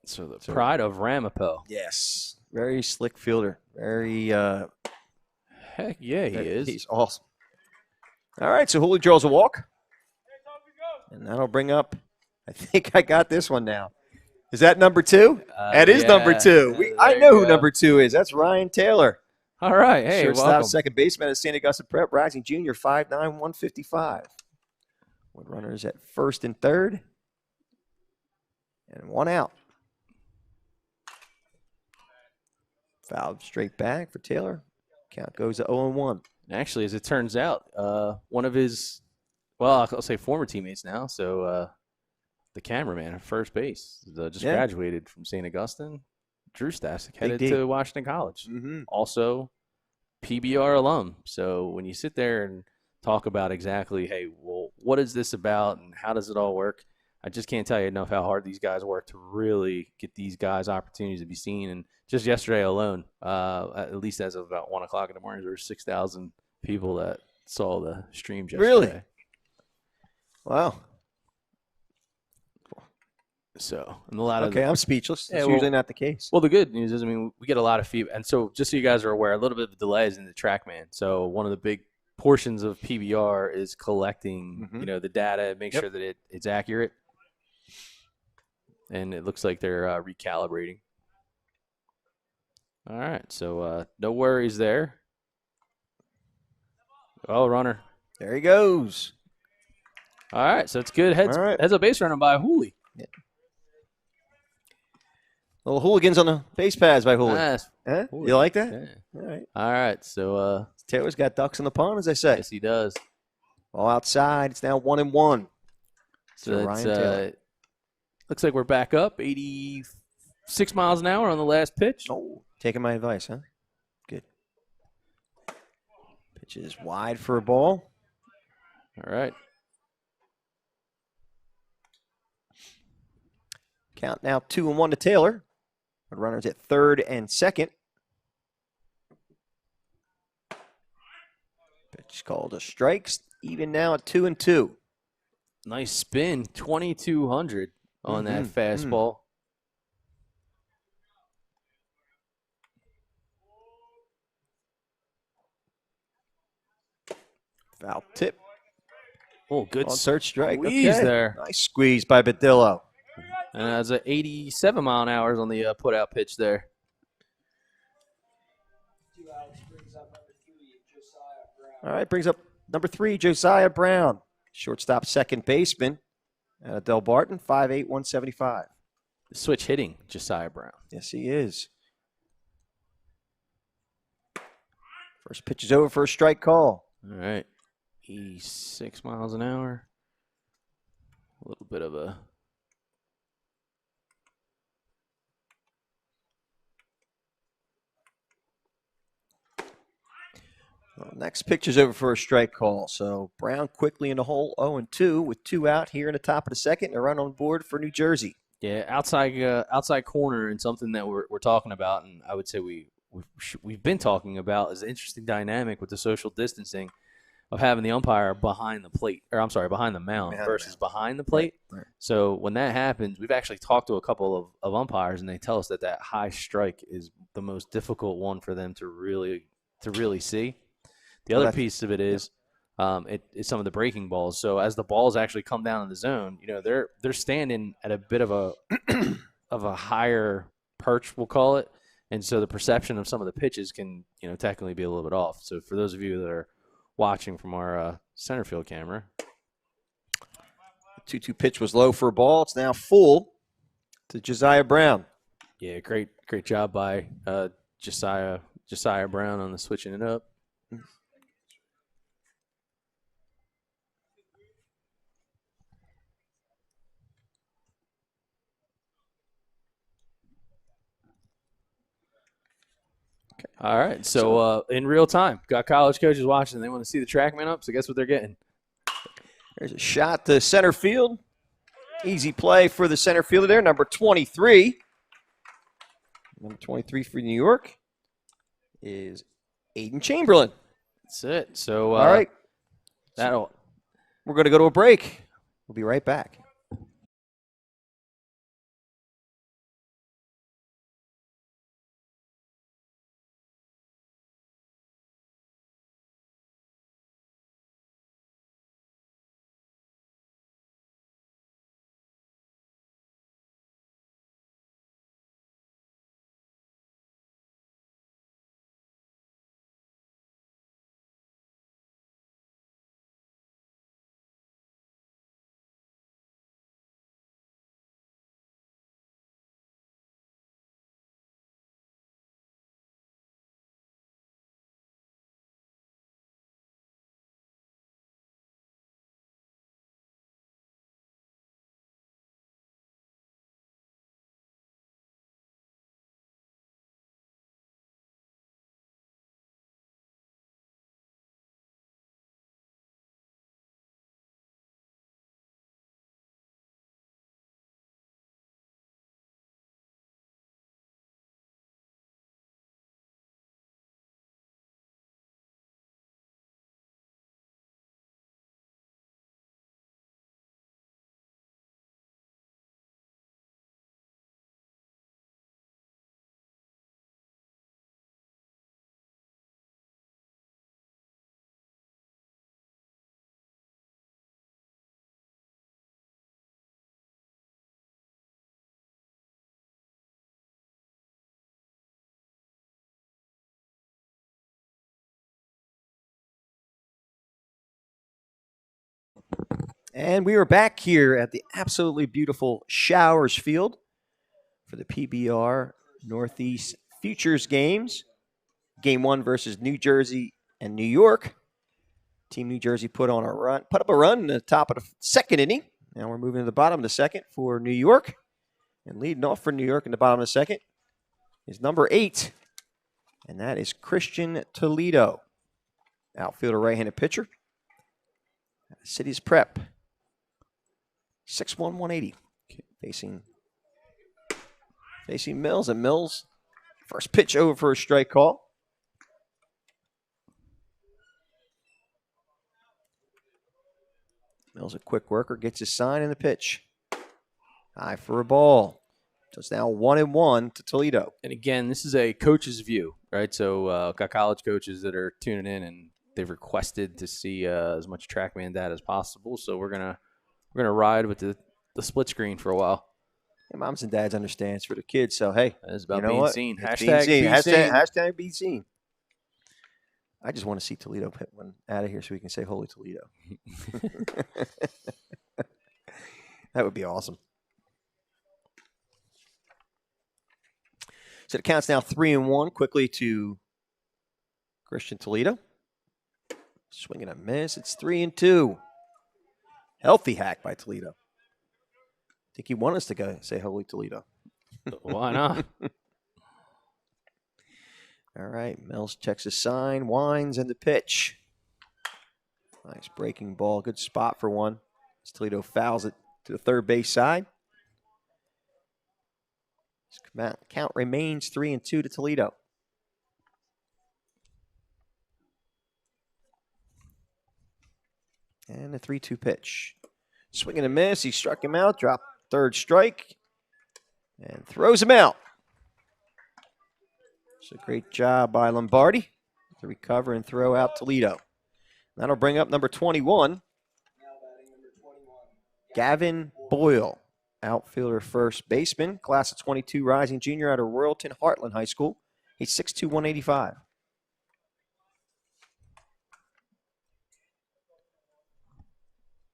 So the pride of Ramapo. Yes. Very slick fielder. Very heck yeah, he is. He's awesome. All right, so Hooley draws a walk. And that'll bring up, I think I got this one now. Is that number 2? That is number 2. I know who number 2 is. That's Ryan Taylor. All right. Hey, shortstop, welcome. Second baseman at St. Augusta Prep, rising junior, 5'9", 155. With runners at first and third. And 1 out. Fouled straight back for Taylor. Count goes to 0-1. Actually, as it turns out, one of his, well, I'll say former teammates now. So the cameraman at first base just graduated from St. Augustine. Drew Stasek headed to Washington College. Mm-hmm. Also, PBR alum. So when you sit there and talk about exactly, hey, well, what is this about and how does it all work? I just can't tell you enough how hard these guys work to really get these guys opportunities to be seen. And just yesterday alone, at least as of about 1 o'clock in the morning, there were 6,000 people that saw the stream yesterday. Really? Wow. So, and a lot of Okay, I'm speechless. Yeah, That's well- usually not the case. well, the good news is, I mean, we get a lot of feedback, and so just so you guys are aware, a little bit of delay is in the TrackMan. So one of the big portions of PBR is collecting, Mhm. the data, make Yep. sure that it's accurate, and it looks like they're recalibrating. All right, so no worries there. Oh, runner. There he goes. All right, so it's good. Heads All right. up base running by Hooley. Little hooligans on the base pads by Hooli. Nice. Huh? Hooli. You like that? Yeah. All right. All right, so Taylor's got ducks in the pond, as I say. yes, he does. All outside. It's now 1-1. So To that's, Ryan Taylor. looks like we're back up 86 miles an hour on the last pitch. Oh, taking my advice, huh? Good. Pitch is wide for a ball. All right. Count now 2-1 to Taylor. Runners at third and second. Pitch called a strike. Even now at 2-2. Nice spin, 2,200 on that Mhm, fastball. Foul tip Oh, good on third strike. squeeze Okay. there. Nice squeeze by Badillo. And that's at 87 mile an hour on the put-out pitch there. All right, brings up number 3, Josiah Brown. Shortstop, second baseman. Del Barton, 5'8", 175. Switch hitting, Josiah Brown. Yes, he is. First pitch is over for a strike call. All right. 86 miles an hour. A little bit of a... Well, next pitch is over for a strike call. So Brown quickly in the hole, 0-2 with 2 out here in the top of the second and a run on board for New Jersey. Yeah, outside corner and something that we're talking about, and I would say we've been talking about is an interesting dynamic with the social distancing of having the umpire behind the plate, or I'm sorry, behind the mound versus behind the plate. Right. So when that happens, we've actually talked to a couple of umpires, and they tell us that high strike is the most difficult one for them to really see. The other piece of it is it's some of the breaking balls. So as the balls actually come down in the zone, they're standing at a bit of a higher perch, we'll call it, and so the perception of some of the pitches can technically be a little bit off. So for those of you that are watching from our center field camera, The 2-2 pitch was low for a ball. It's now full to Josiah Brown. yeah, great job by Josiah Brown on the switching it up. All right, so in real time, got college coaches watching. They want to see the TrackMan up, so guess what they're getting? There's a shot to center field. Easy play for the center fielder there, number 23. Number 23 for New York is Aiden Chamberlain. That's it. So All right, we're going to go to a break. We'll be right back. And we are back here at the absolutely beautiful Showers Field for the PBR Northeast Futures games. Game 1 versus New Jersey and New York. Team New Jersey put up a run in the top of the second inning. Now we're moving to the bottom of the second for New York. And leading off for New York in the bottom of the second is number 8. And that is Christian Toledo. Outfielder, right-handed pitcher. City's Prep. 6'1", 180. Facing Mills. And Mills, first pitch over for a strike call. Mills, a quick worker, gets his sign in the pitch. High for a ball. So it's now 1-1 to Toledo. And again, this is a coach's view, right? So got college coaches that are tuning in, and they've requested to see as much TrackMan data as possible. So we're gonna ride with the split screen for a while. And moms and dads understand it's for the kids. So hey, it's about you know being what? seen. It's Hashtag being be seen. Hashtag be seen. I just want to see Toledo put one out of here so we can say Holy Toledo. That would be awesome. So the count's now 3-1 quickly to Christian Toledo. Swing and a miss. It's 3-2. Healthy hack by Toledo. I think he wanted us to go say Holy Toledo. Why not? All right, Mills checks his sign, winds, and the pitch. Nice breaking ball, good spot for one. As Toledo fouls it to the third base side. Count remains 3-2 to Toledo. And the 3-2 pitch. Swing and a miss. He struck him out, dropped third strike, and throws him out. It's a great job by Lombardi to recover and throw out Toledo. That'll bring up number 21, Gavin Boyle, outfielder, first baseman, class of 22, rising junior out of Royalton Heartland High School. He's 6'2", 185.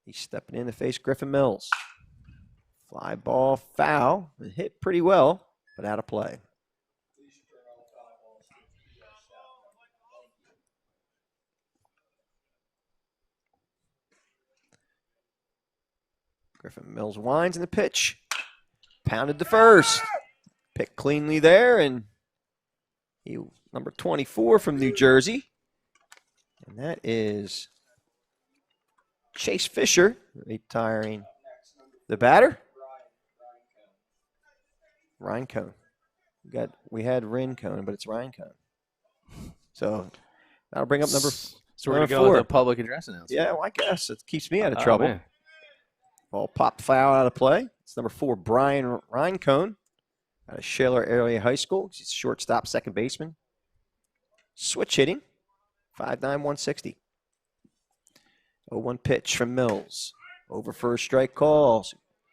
He's stepping in to face Griffin Mills. Fly ball, foul. It hit pretty well, but out of play. Griffin Mills winds in the pitch. Pounded to first. Picked cleanly there, and he number 24 from New Jersey. And that is Chase Fisher, retiring the batter. Ryan Cone. We had Rin Cone, but it's Ryan Cone. So that'll bring up number 4. So we're going to go with a public address announcement. Yeah, well, I guess it keeps me out of trouble. Man. Ball popped foul out of play. It's number 4, Brian Rincone, out of Shaler Area High School. He's a shortstop, second baseman. Switch hitting, 5'9", 160. 0-1 pitch from Mills. Over for a strike call.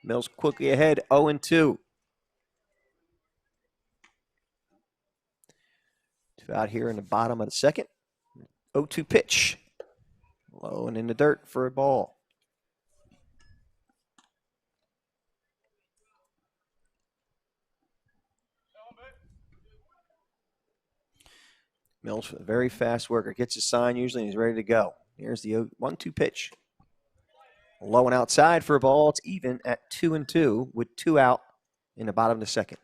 Mills quickly ahead, 0-2. 2 out here in the bottom of the second. 0-2 pitch. Low and in the dirt for a ball. Mills, a very fast worker, gets his sign usually and he's ready to go. Here's the 1-2 pitch. Low and outside for a ball. It's even at 2-2 with 2 out in the bottom of the second.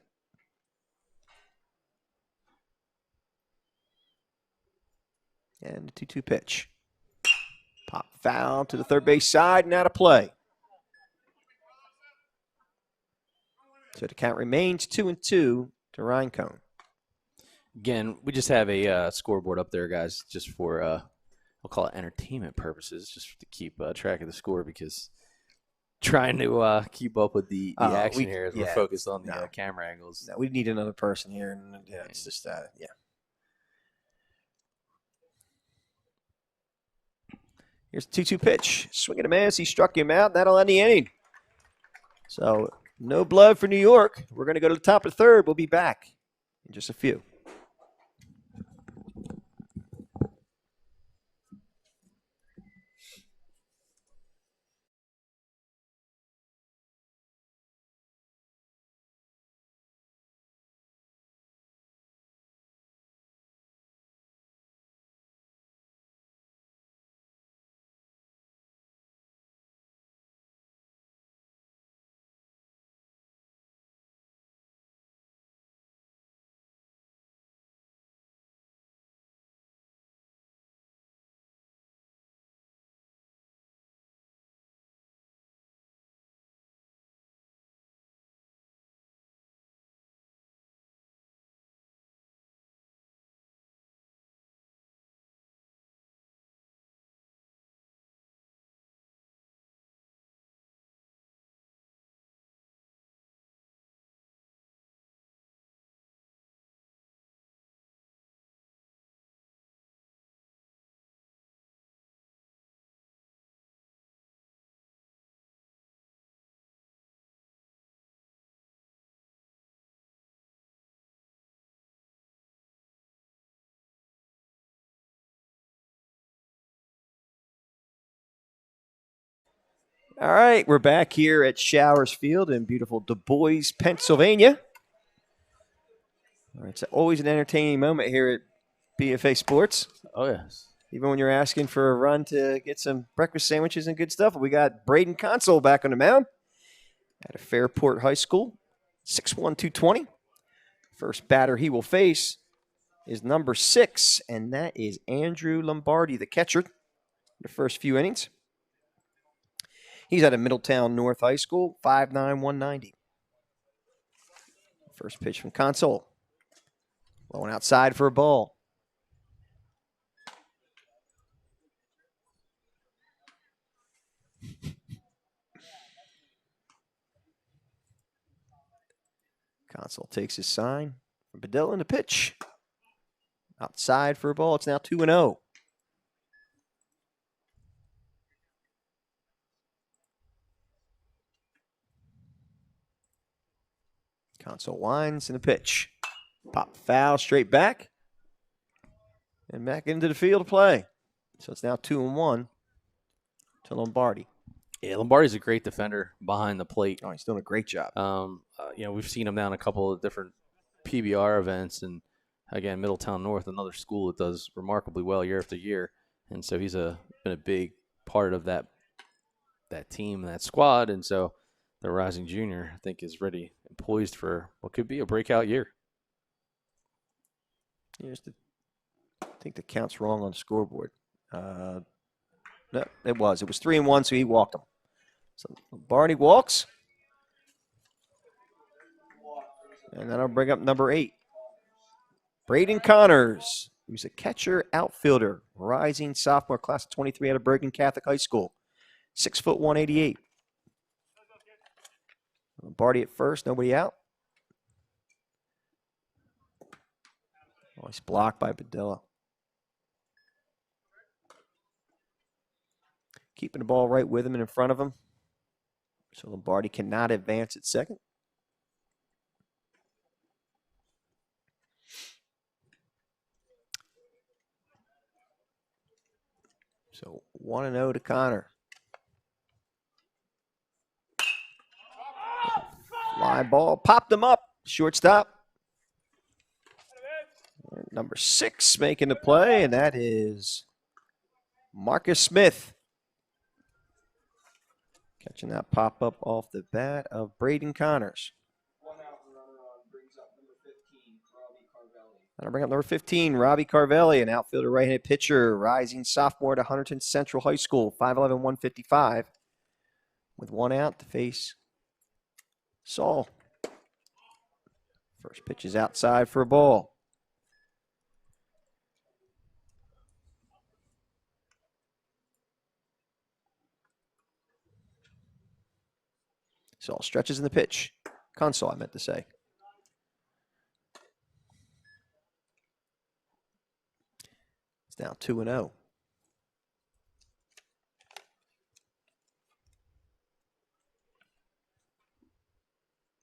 And the 2-2 pitch. Pop foul to the third base side and out of play. So the count remains 2-2 to Rincone. Again, we just have a scoreboard up there, guys, just for, we'll call it entertainment purposes, just to keep track of the score, because trying to keep up with the action here as we're focused on the camera angles. No, we need another person here, and it's just, Here's the 2-2 pitch. Swing and a miss. He struck him out. That'll end the inning. So no blood for New York. We're going to go to the top of the third. We'll be back in just a few. All right, we're back here at Showers Field in beautiful Du Bois, Pennsylvania. It's always an entertaining moment here at BFA Sports. Oh, yes. Even when you're asking for a run to get some breakfast sandwiches and good stuff. We got Braden Console back on the mound at a Fairport High School, 6'1", 220. First batter he will face is number 6, and that is Andrew Lombardi, the catcher, the first few innings. He's out of Middletown North High School, 5'9", 190. First pitch from Console. Going outside for a ball. Console takes his sign from Bedell in the pitch. Outside for a ball. It's now 2-0. Console winds in the pitch. Pop foul straight back. And back into the field to play. So it's now 2-1 to Lombardi. Yeah, Lombardi's a great defender behind the plate. Oh, he's doing a great job. We've seen him down a couple of different PBR events, and again, Middletown North, another school that does remarkably well year after year, and so he's been a big part of that team, that squad, and so the rising junior, I think, is ready and poised for what could be a breakout year. I think the count's wrong on the scoreboard. No, it was 3-1, so he walked him. So Barney walks. And then I'll bring up number 8. Braden Connors, who's a catcher outfielder, rising sophomore class of 23 out of Bergen Catholic High School. 6', 188. Barty at first, nobody out. Oh, he's blocked by Padilla. Keeping the ball right with him and in front of him. So Lombardi cannot advance at second. So 1-0 to Connor. Fly ball, popped him up. Shortstop. Number 6 making the play, and that is Marcus Smith. Catching that pop-up off the bat of Braden Connors. That'll bring up number 15, Robbie Carvelli, an outfielder right-handed pitcher, rising sophomore at Hunterton Central High School, 5'11", 155. With 1 out to face Saul. First pitch is outside for a ball. Saul stretches in the pitch. Console, I meant to say. It's now 2-0.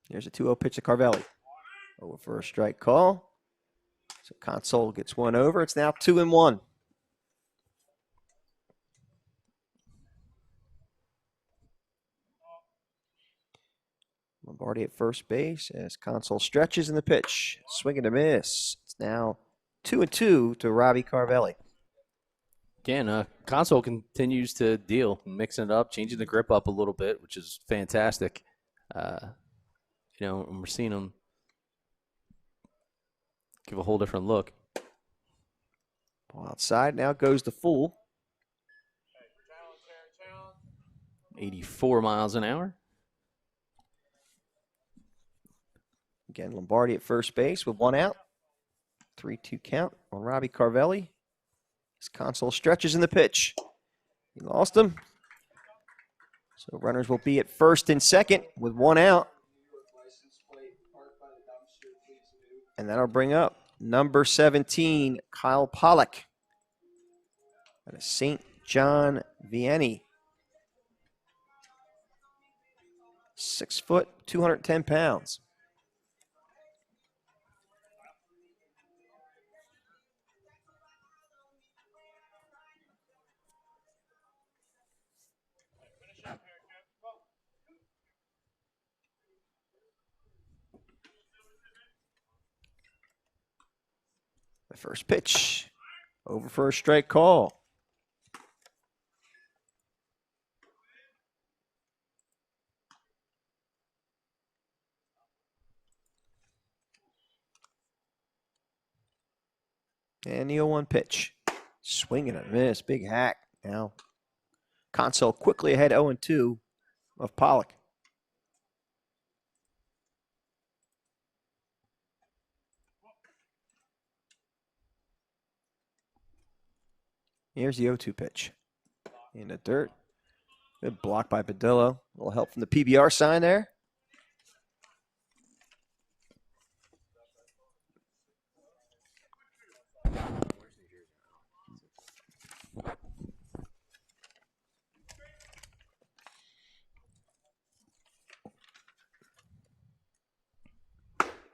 Here's a 2-0 pitch to Carvelli. Over for a strike call. So Console gets one over. It's now 2-1. Lombardi at first base as Console stretches in the pitch. Swing and a miss. It's now 2-2 to Robbie Carvelli. Again, Console continues to deal, mixing it up, changing the grip up a little bit, which is fantastic. And we're seeing him give a whole different look. Ball outside, now goes the full. 84 miles an hour. Again, Lombardi at first base with 1 out. 3-2 count on Robbie Carvelli. His Console stretches in the pitch. He lost him. So runners will be at first and second with 1 out. And that'll bring up number 17, Kyle Pollock. Out of St. John Vianney. 6 foot, 210 pounds. The first pitch. Over for a strike call. And the 0-1 pitch. Swing and a miss. Big hack. Now, Console quickly ahead 0-2 of Pollock. Here's the 0-2 pitch. In the dirt. Good block by Padillo. A little help from the PBR sign there.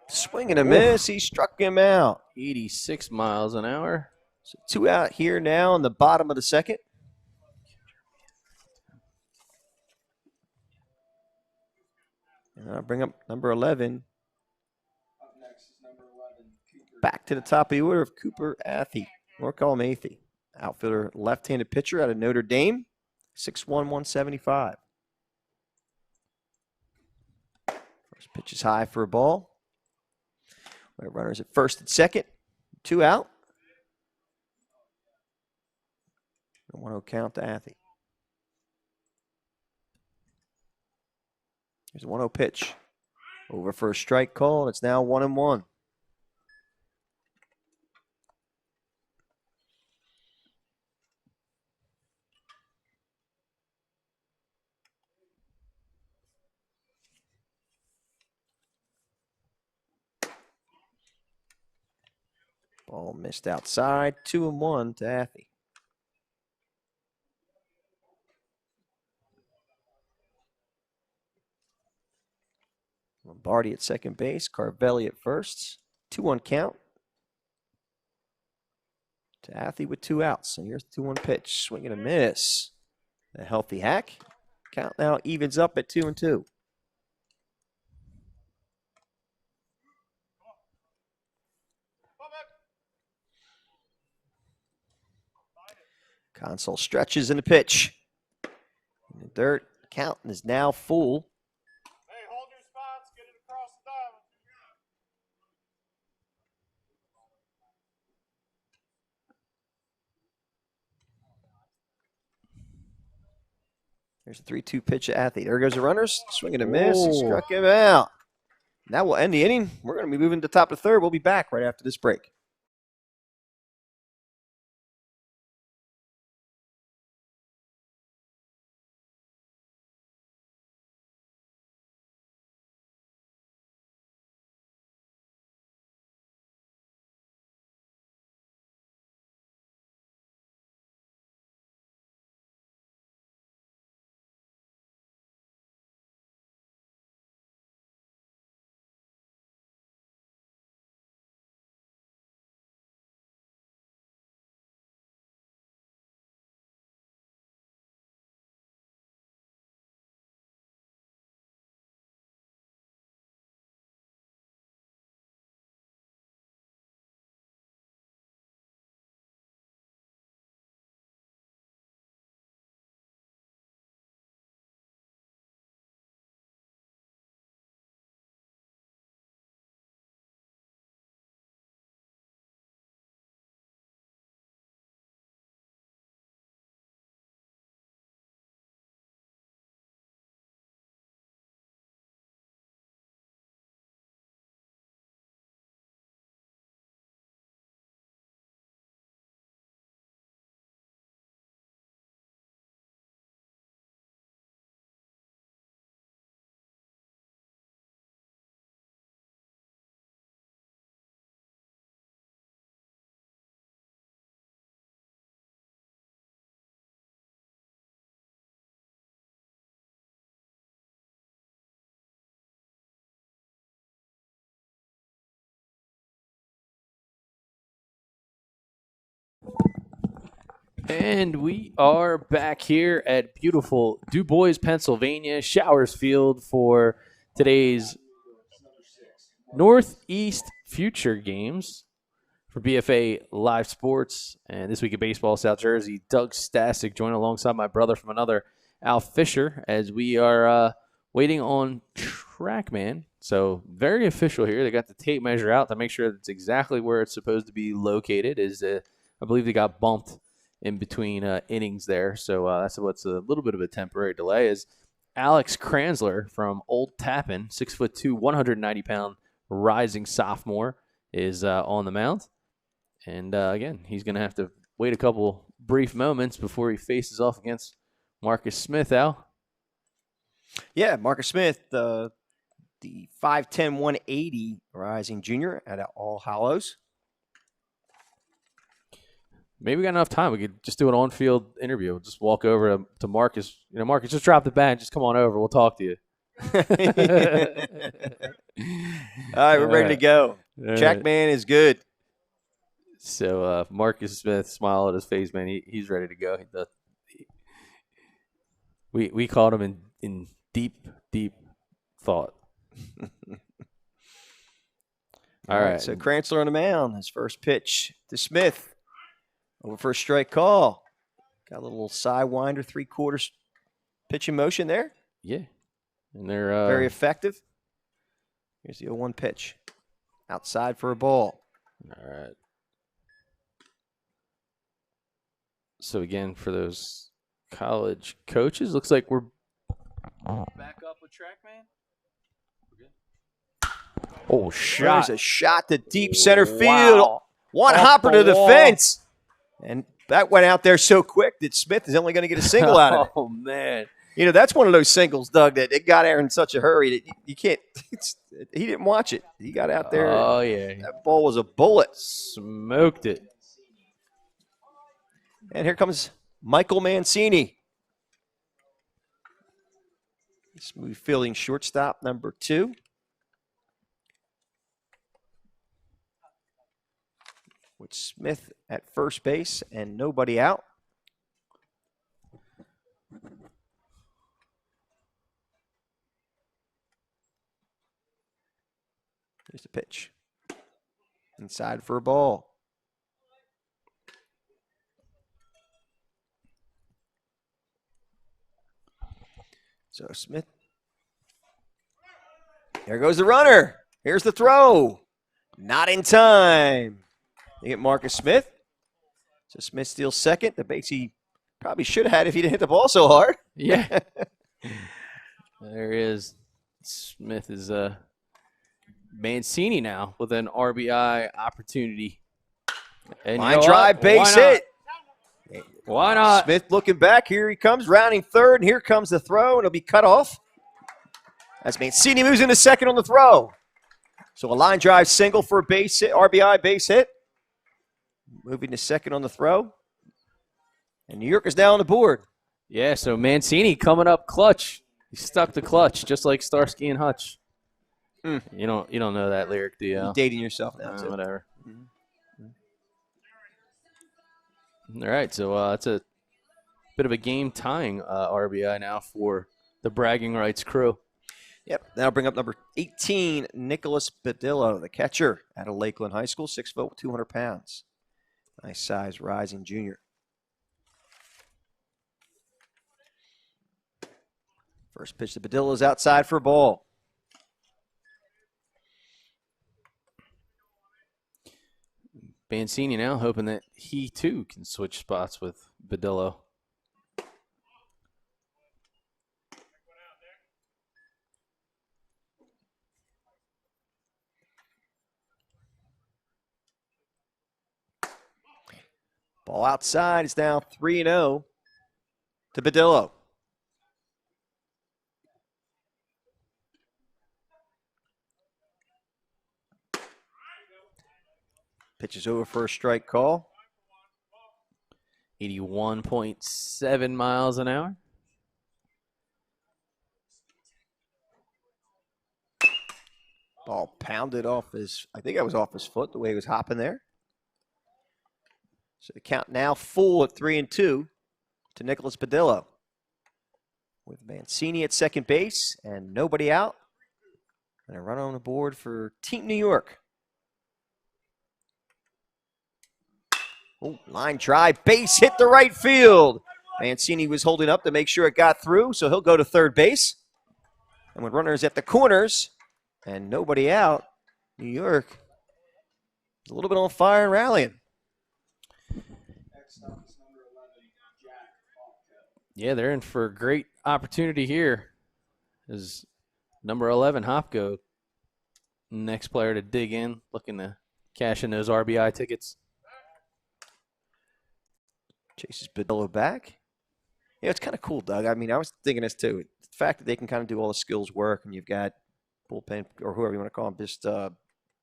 Swing and a miss. He struck him out. 86 miles an hour. So 2 out here now in the bottom of the second. And I'll bring up number 11. Back to the top of the order of Cooper Athey. Norcall Mathy. Outfielder, left-handed pitcher out of Notre Dame. 6'1", 175. First pitch is high for a ball. Runners at first and second. 2 out. 1-0 count to Athey. Here's a 1-0 pitch. Over for a strike call, and it's now 1-1. Ball missed outside. 2-1 to Athey. Lombardi at second base. Carvelli at first. 2-1 count to Athey with 2 outs. And here's the 2-1 pitch. Swing and a miss. A healthy hack. Count now evens up at 2-2. Console stretches in the pitch. In the dirt. Count is now full. Hey, hold your spots. Get it across the diamond. There's a 3-2 pitch at Athey. There goes the runners. Swing and a miss. He struck him out. That will end the inning. We're going to be moving to the top of the third. We'll be back right after this break. And we are back here at beautiful Du Bois, Pennsylvania, Showers Field for today's Northeast Future games For BFA Live Sports and This Week of Baseball South Jersey, Doug Stasic joined alongside my brother from another, Al Fisher, as we are waiting on TrackMan. So very official here. They got the tape measure out to make sure it's exactly where it's supposed to be located. I believe they got bumped in between innings there. So that's what's a little bit of a temporary delay is Alex Kranzler from Old Tappan, 6'2", 190-pound rising sophomore, is on the mound. And, again, he's going to have to wait a couple brief moments before he faces off against Marcus Smith, Al. Yeah, Marcus Smith, the 5'10", 180 rising junior at All Hallows. Maybe we got enough time. We could just do an on-field interview. We'll just walk over to Marcus. You know, Marcus, just drop the bat. Just come on over. We'll talk to you. All right, we're ready to go. TrackMan is good. So Marcus Smith, smile at his face, man. He's ready to go. We caught him in deep thought. All right. So Kranzler on the mound. His first pitch to Smith. Over for a strike call. Got a little sidewinder, 3/4 pitch in motion there. Yeah. And they're very effective. Here's the 0-1 pitch. Outside for a ball. All right. So, again, for those college coaches, looks like we're back up with TrackMan. Oh, shot. There's a shot to deep center field. Wow. One Off hopper the to the wall. fence. And that went out there so quick that Smith is only going to get a single out of it. Oh, man. You know, that's one of those singles, Doug, that it got there in such a hurry that you can't – he didn't watch it. He got out there. Oh, yeah. That ball was a bullet. Smoked it. And here comes Michael Mancini. Smooth fielding shortstop, number 2. With Smith at first base and nobody out. Here's the pitch. Inside for a ball. So Smith. There goes the runner. Here's the throw. Not in time. They get Marcus Smith. So Smith steals second. The base he probably should have had if he didn't hit the ball so hard. Yeah. There he is. Smith is Mancini now with an RBI opportunity. And Line drive, base hit. Why not? Smith looking back. Here he comes, rounding third, and here comes the throw, and it'll be cut off. As Mancini moves into second on the throw. So a line drive single for a base hit, RBI base hit. Moving to second on the throw. And New York is now on the board. Yeah, so Mancini coming up clutch. He stuck the clutch, just like Starsky and Hutch. You don't know that lyric, do you? You're dating yourself now. Whatever. All right, so it's a bit of a game-tying RBI now for the bragging rights crew. Yep, that'll bring up number 18, Nicholas Badillo, the catcher out of Lakeland High School, 6 foot, 200 pounds. Nice size, rising junior. First pitch to Badillo is outside for a ball. Mancini now hoping that he, too, can switch spots with Badillo. Ball outside is now 3-0 to Badillo. Pitch is over for a strike call. 81.7 miles an hour. Ball pounded off his, I think that was off his foot, the way he was hopping there. So the count now full at 3-2 to Nicholas Badillo. With Mancini at second base and nobody out. And a run on the board for Team New York. Oh, line drive, base hit the right field. Mancini was holding up to make sure it got through, so he'll go to third base. And with runners at the corners and nobody out, New York is a little bit on fire and rallying. Yeah, they're in for a great opportunity here. Is number 11, Hopko, next player to dig in, looking to cash in those RBI tickets. Chases Badillo back. Yeah, it's kind of cool, Doug. I mean, I was thinking this too. The fact that they can kind of do all the skills work, and you've got bullpen or whoever you want to call them, just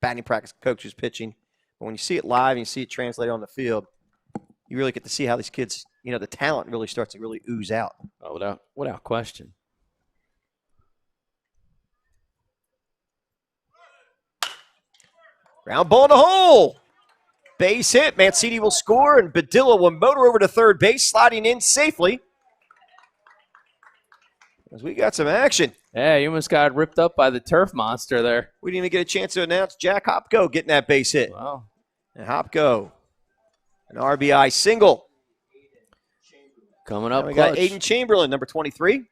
batting practice coaches pitching. But when you see it live and you see it translated on the field, you really get to see how these kids, the talent really starts to really ooze out. Oh, without question. Ground ball in the hole. Base hit. Mancini will score, and Badillo will motor over to third base, sliding in safely. As we got some action. Yeah, you almost got ripped up by the turf monster there. We didn't even get a chance to announce Jack Hopko getting that base hit. Wow. And Hopko, an RBI single. Coming up, we clutch. got Aiden Chamberlain, number 23.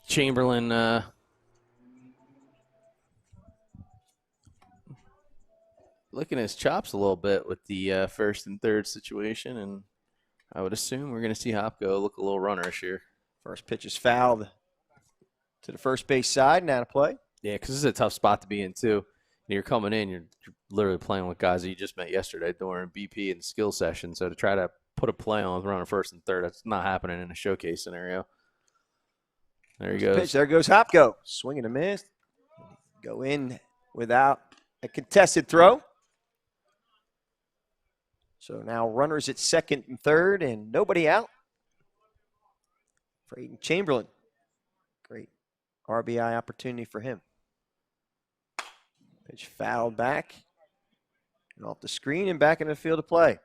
Chamberlain licking his chops a little bit with the first and third situation, and I would assume we're going to see Hopko look a little runnerish here. First pitch is fouled to the first base side, and out of play. Yeah, because this is a tough spot to be in, too. You're coming in, you're literally playing with guys that you just met yesterday during BP and skill session, so to try to put a play on with running first and third, that's not happening in a showcase scenario. There he goes. Pitch. There goes Hopko. Swing and a miss. Go in without a contested throw. So now runners at second and third and nobody out for Aiden Chamberlain. Great RBI opportunity for him. Pitch fouled back and off the screen and back in the field of play.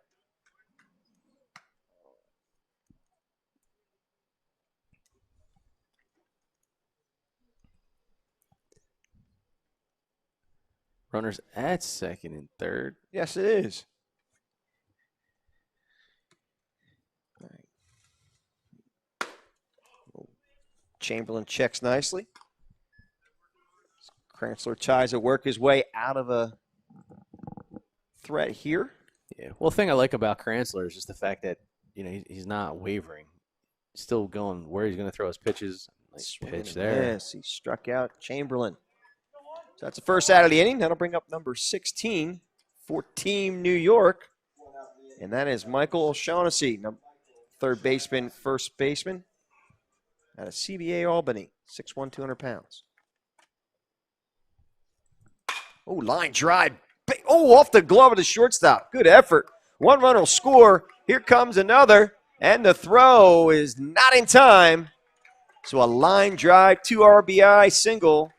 Runners at second and third. Yes, it is. All right. Chamberlain checks nicely. Kranzler tries to work his way out of a threat here. Yeah. Well, the thing I like about Kranzler is just the fact that, he's not wavering. He's still going where he's going to throw his pitches. Nice pitch there. Yes, he struck out Chamberlain. So that's the first out of the inning. That'll bring up number 16 for Team New York. And that is Michael O'Shaughnessy, third baseman, first baseman out of CBA Albany, 6'1", 200 pounds. Oh, line drive. Oh, off the glove of the shortstop. Good effort. One run will score. Here comes another. And the throw is not in time. So a line drive, 2 RBI single.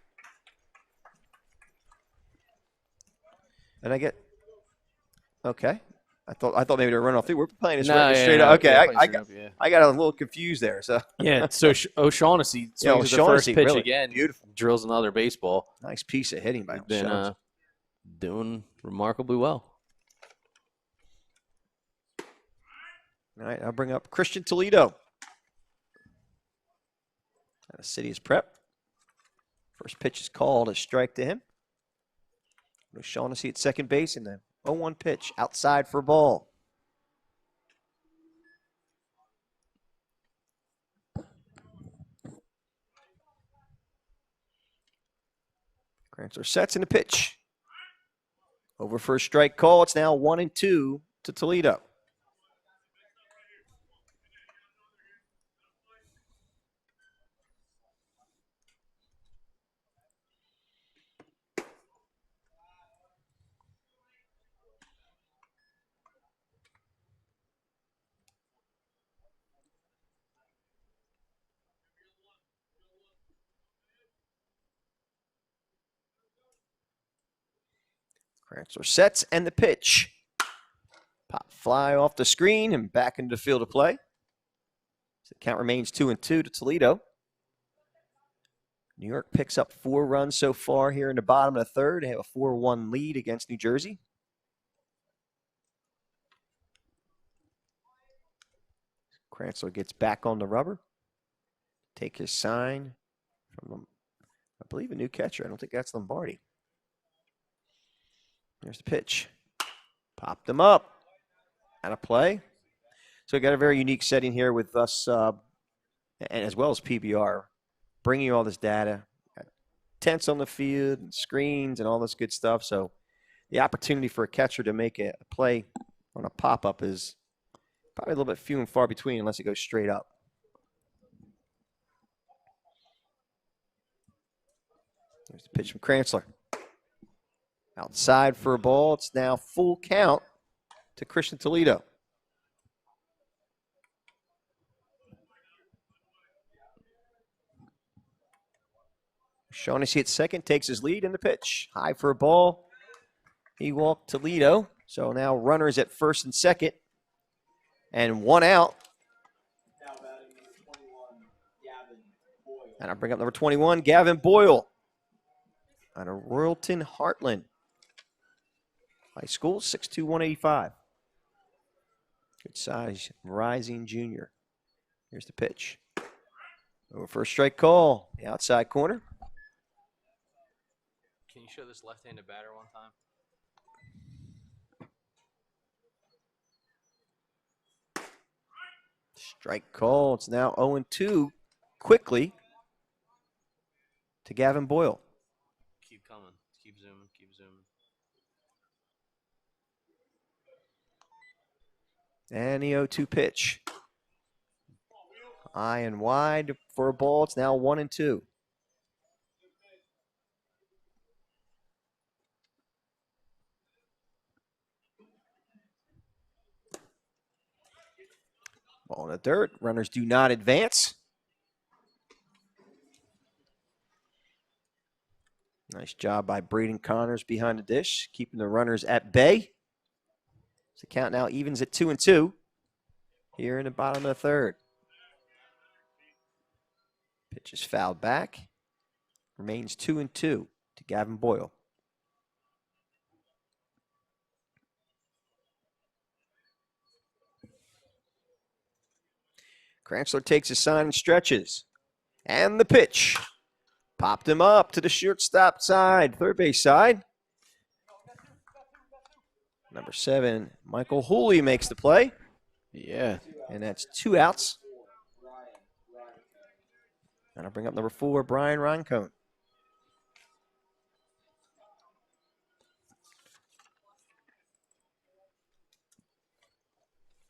And I get, okay. I thought maybe they were running off. We're playing this straight up. Okay, I got a little confused there. So yeah, so O'Shaughnessy swings the first pitch really again. Beautiful. Drills another baseball. Nice piece of hitting by O'Shaughnessy. Been doing remarkably well. All right, I'll bring up Christian Toledo. Out of City's Prep. First pitch is called a strike to him. O'Shaughnessy at second base in the 0-1 pitch outside for ball. Kranzler sets in the pitch. Over for a strike call. It's now 1-2 to Toledo. Kranzler sets and the pitch. Pop fly off the screen and back into the field of play. So the count remains 2-2 to Toledo. New York picks up 4 runs so far here in the bottom of the third. They have a 4-1 lead against New Jersey. Krantzler gets back on the rubber. Take his sign from, I believe, a new catcher. I don't think that's Lombardi. There's the pitch. Popped him up. Out of play. So we got a very unique setting here with us, and as well as PBR, bringing you all this data. Got tents on the field, and screens, and all this good stuff. So the opportunity for a catcher to make a play on a pop-up is probably a little bit few and far between unless it goes straight up. There's the pitch from Krantzler. Outside for a ball. It's now full count to Christian Toledo. Shaughnessy at second takes his lead in the pitch. High for a ball. He walked Toledo. So now runners at first and second. And 1 out. And I bring up number 21, Gavin Boyle. Out of Royalton Heartland High School, 6'2", 185. Good size, rising junior. Here's the pitch. Over for a strike call. The outside corner. Can you show this left-handed batter one time? Strike call. It's now 0-2 quickly to Gavin Boyle. Keep coming. Keep zooming. Keep zooming. And the 0-2 pitch. High and wide for a ball. It's now 1-2. Ball in the dirt. Runners do not advance. Nice job by Braden Connors behind the dish, keeping the runners at bay. The count now evens at 2-2 here in the bottom of the third. Pitch is fouled back. Remains 2-2 to Gavin Boyle. Krantzler takes his sign and stretches. And the pitch. Popped him up to the shortstop side, third base side. Number 7, Michael Hooley makes the play. Yeah. And that's 2 outs. And I'll bring up number 4, Brian Roncone.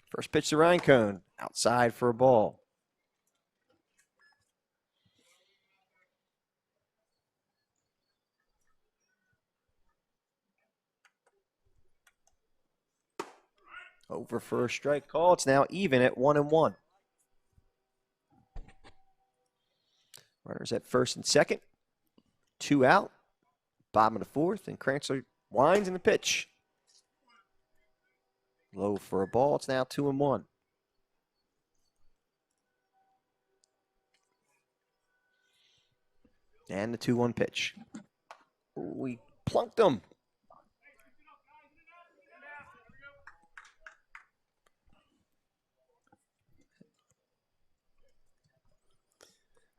First pitch to Roncone, outside for a ball. Over for a strike call. It's now even at 1-1. Runners at first and second. 2 out. Bottom of the fourth. And Krantzler winds in the pitch. Low for a ball. It's now 2-1. And the 2-1 pitch. We plunked him.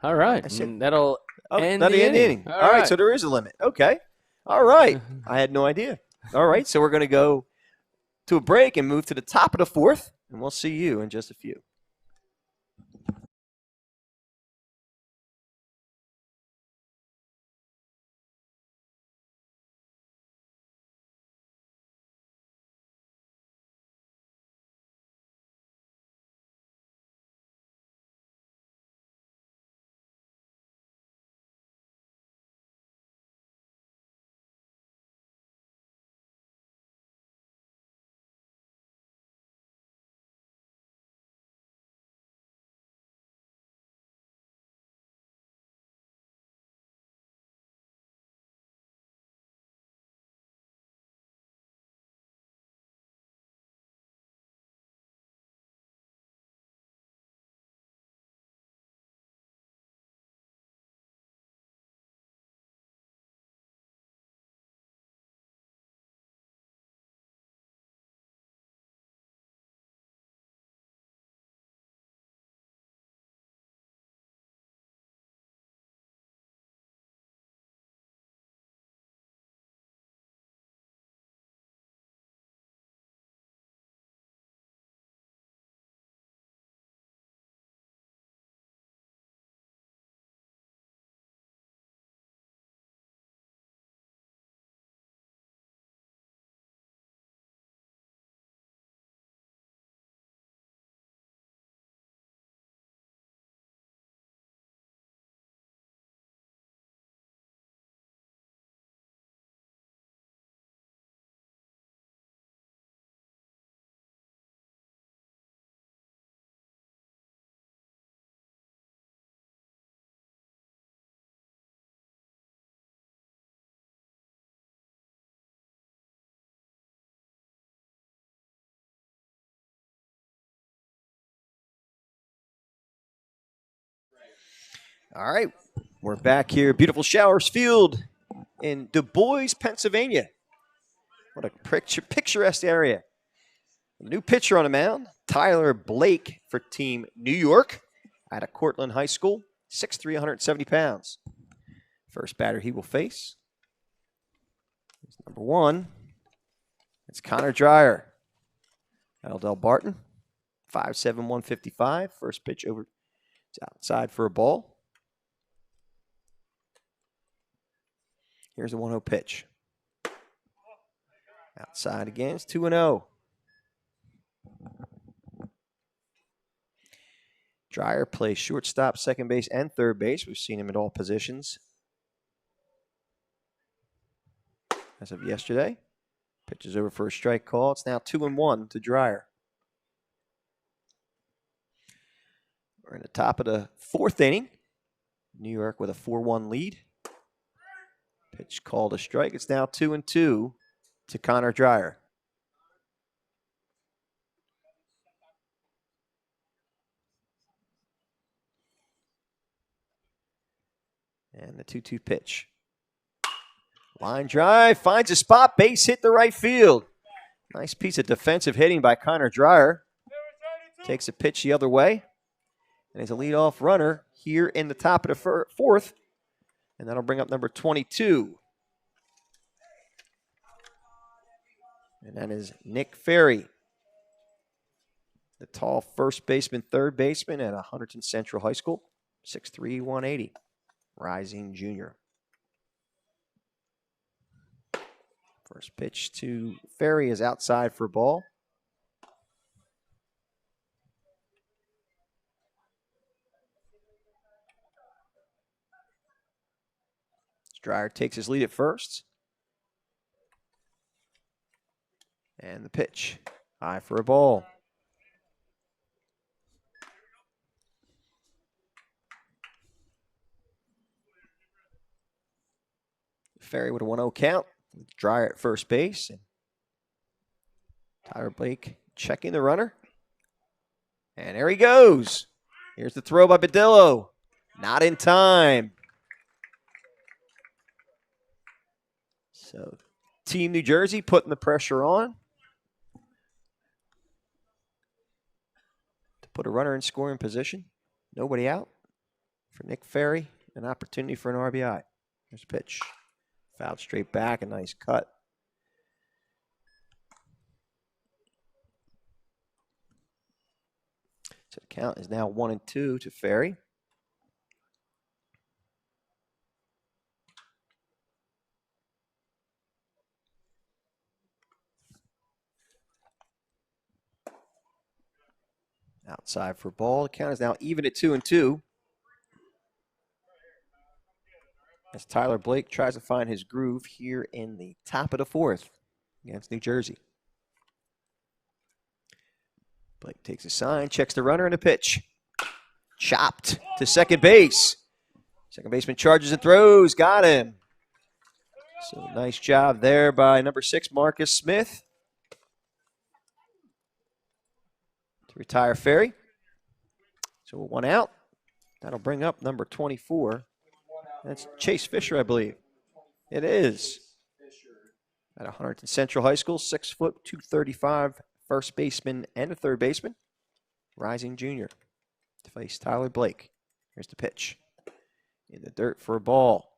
All right. That'll end the inning. All right, so there is a limit. Okay. All right. I had no idea. All right, so we're going to go to a break and move to the top of the fourth, and we'll see you in just a few. All right, we're back here. Beautiful Showers Field in Du Bois, Pennsylvania. What a picturesque area. A new pitcher on the mound, Tyler Blake for Team New York out of Cortland High School, 6'3", 170 pounds. First batter he will face is number 1. It's Connor Dreyer. Del Barton, 5'7", 155. First pitch over. It's outside for a ball. Here's the 1-0 pitch. Outside again. It's 2-0. Dreyer plays shortstop, second base, and third base. We've seen him at all positions as of yesterday. Pitches over for a strike call. It's now 2-1 to Dreyer. We're in the top of the 4th inning. New York with a 4-1 lead. Pitch called a strike. It's now 2-2 to Connor Dreyer. And the 2-2 pitch. Line drive, finds a spot, base hit to right field. Nice piece of defensive hitting by Connor Dreyer. Takes a pitch the other way. And he's a leadoff runner here in the top of the 4th. And that'll bring up number 22. And that is Nick Ferry, the tall first baseman, third baseman at Hunterdon Central High School, 6'3", 180, rising junior. First pitch to Ferry is outside for ball. Dreyer takes his lead at first. And the pitch, high for a ball. Ferry with a 1-0 count. Dreyer at first base. And Tyler Blake checking the runner. And there he goes. Here's the throw by Badillo. Not in time. So Team New Jersey putting the pressure on to put a runner in scoring position. Nobody out for Nick Ferry. An opportunity for an RBI. Here's a pitch. Fouled straight back. A nice cut. So the count is now 1-2 to Ferry. Outside for ball. The count is now even at 2-2. As Tyler Blake tries to find his groove here in the top of the 4th against New Jersey. Blake takes a sign, checks the runner, and a pitch. Chopped to second base. Second baseman charges and throws. Got him. So nice job there by number 6, Marcus Smith, to retire Ferry. So 1 out. That'll bring up number 24. That's Chase Fisher, I believe. It is. At Hunterdon Central High School, 6 foot, 235, first baseman and a third baseman. Rising junior to face Tyler Blake. Here's the pitch. In the dirt for a ball.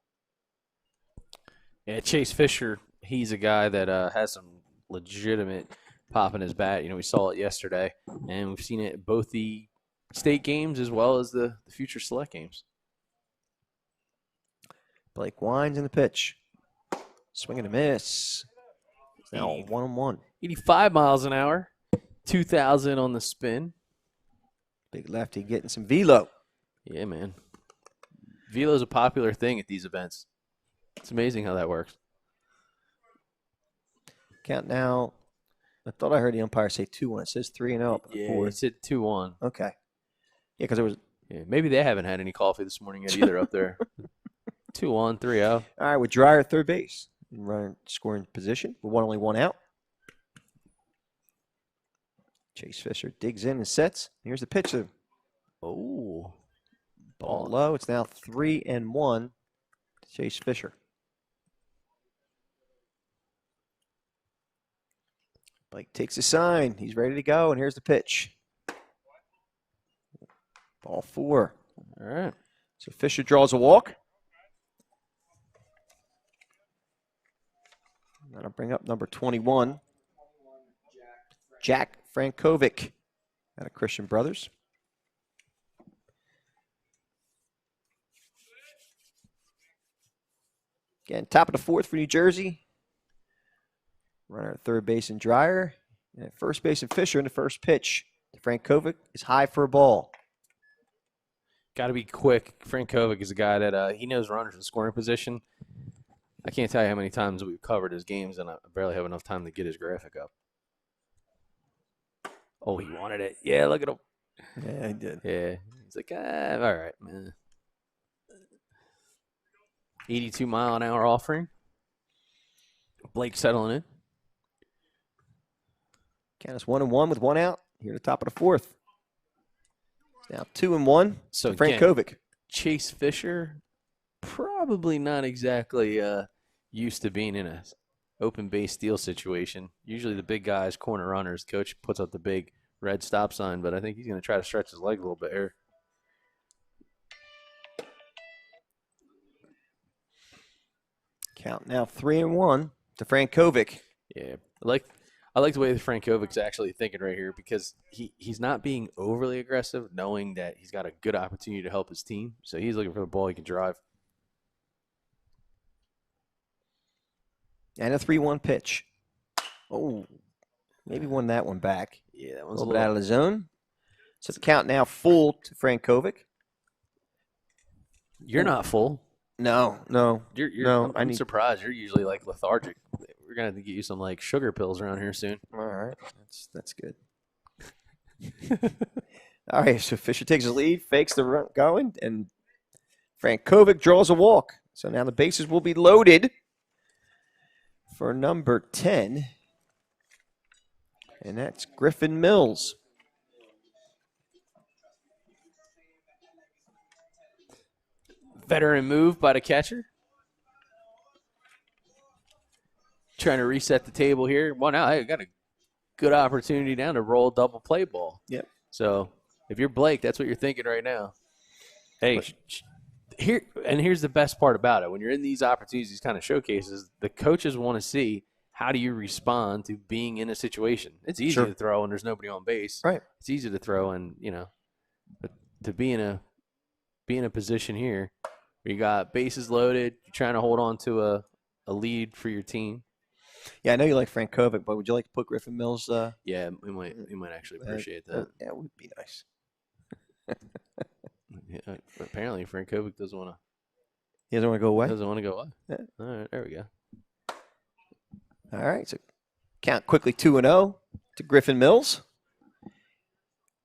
Yeah, Chase Fisher, he's a guy that has some legitimate pop in his bat. You know, we saw it yesterday, and we've seen it at both the state games as well as the future select games. Blake winds in the pitch. Swing and a miss. It's now 1-1. 85 miles an hour, 2,000 on the spin. Big lefty getting some velo. Yeah, man. Velo's a popular thing at these events. It's amazing how that works. Count now. I thought I heard the umpire say 2-1. It says 3-0. Yeah, it said 2-1. Okay. Yeah, because it was. Yeah, maybe they haven't had any coffee this morning yet either up there. 2-1, 3-0. All right, with Dreyer at third base. Runner scoring position with only 1 out. Chase Fisher digs in and sets. Here's the pitch. Oh. Ball low. It's now 3-1 to Chase Fisher. Blake takes a sign. He's ready to go, and here's the pitch. Ball 4. All right. So Fisher draws a walk. That'll bring up number 21, Jack Frankovic out of Christian Brothers. Again, top of the 4th for New Jersey. Runner at third base and Dreyer. And at first base and Fisher in the first pitch. Frankovic is high for a ball. Got to be quick. Frankovic is a guy that he knows runners in scoring position. I can't tell you how many times we've covered his games, and I barely have enough time to get his graphic up. Oh, he wanted it. Yeah, look at him. Yeah, he did. Yeah. He's like, all right, man. 82-mile-an-hour offering. Blake settling in. Count is 1-1 with 1 out. Here at the top of the 4th. Now 2-1. So Frankovic. Chase Fisher, probably not exactly used to being in a open base steal situation. Usually the big guys, corner runners, coach puts up the big red stop sign, but I think he's going to try to stretch his leg a little bit here. Count now 3-1 to Frankovic. Yeah, I like the way that Frankovic's actually thinking right here because he's not being overly aggressive, knowing that he's got a good opportunity to help his team. So he's looking for the ball he can drive. And a 3-1 pitch. Oh, maybe won that one back. Yeah, that A one's little bit out of the zone. So the count now full to Frankovic. You're not full. No. You're No, I'm surprised. You're usually like lethargic. We're gonna have to get you some like sugar pills around here soon. All right. That's good. All right, so Fisher takes his lead, fakes the run going, and Frankovic draws a walk. So now the bases will be loaded for number 10. And that's Griffin Mills. Veteran move by the catcher. Trying to reset the table here. Well, now I got a good opportunity now to roll a double play ball. Yep. So if you're Blake, that's what you're thinking right now. Hey, here's the best part about it. When you're in these opportunities, these kind of showcases, the coaches want to see how do you respond to being in a situation. It's easy to throw and there's nobody on base. Right. It's easy to throw and, but to be in a position here where you got bases loaded, you're trying to hold on to a lead for your team. Yeah, I know you like Frankovic, but would you like to put Griffin Mills? Yeah, we might actually appreciate that. Yeah, it would be nice. Yeah, apparently, Frankovic doesn't want to. He doesn't want to go away? Doesn't want to go away. Yeah. All right, there we go. All right, so count quickly 2-0 to Griffin Mills.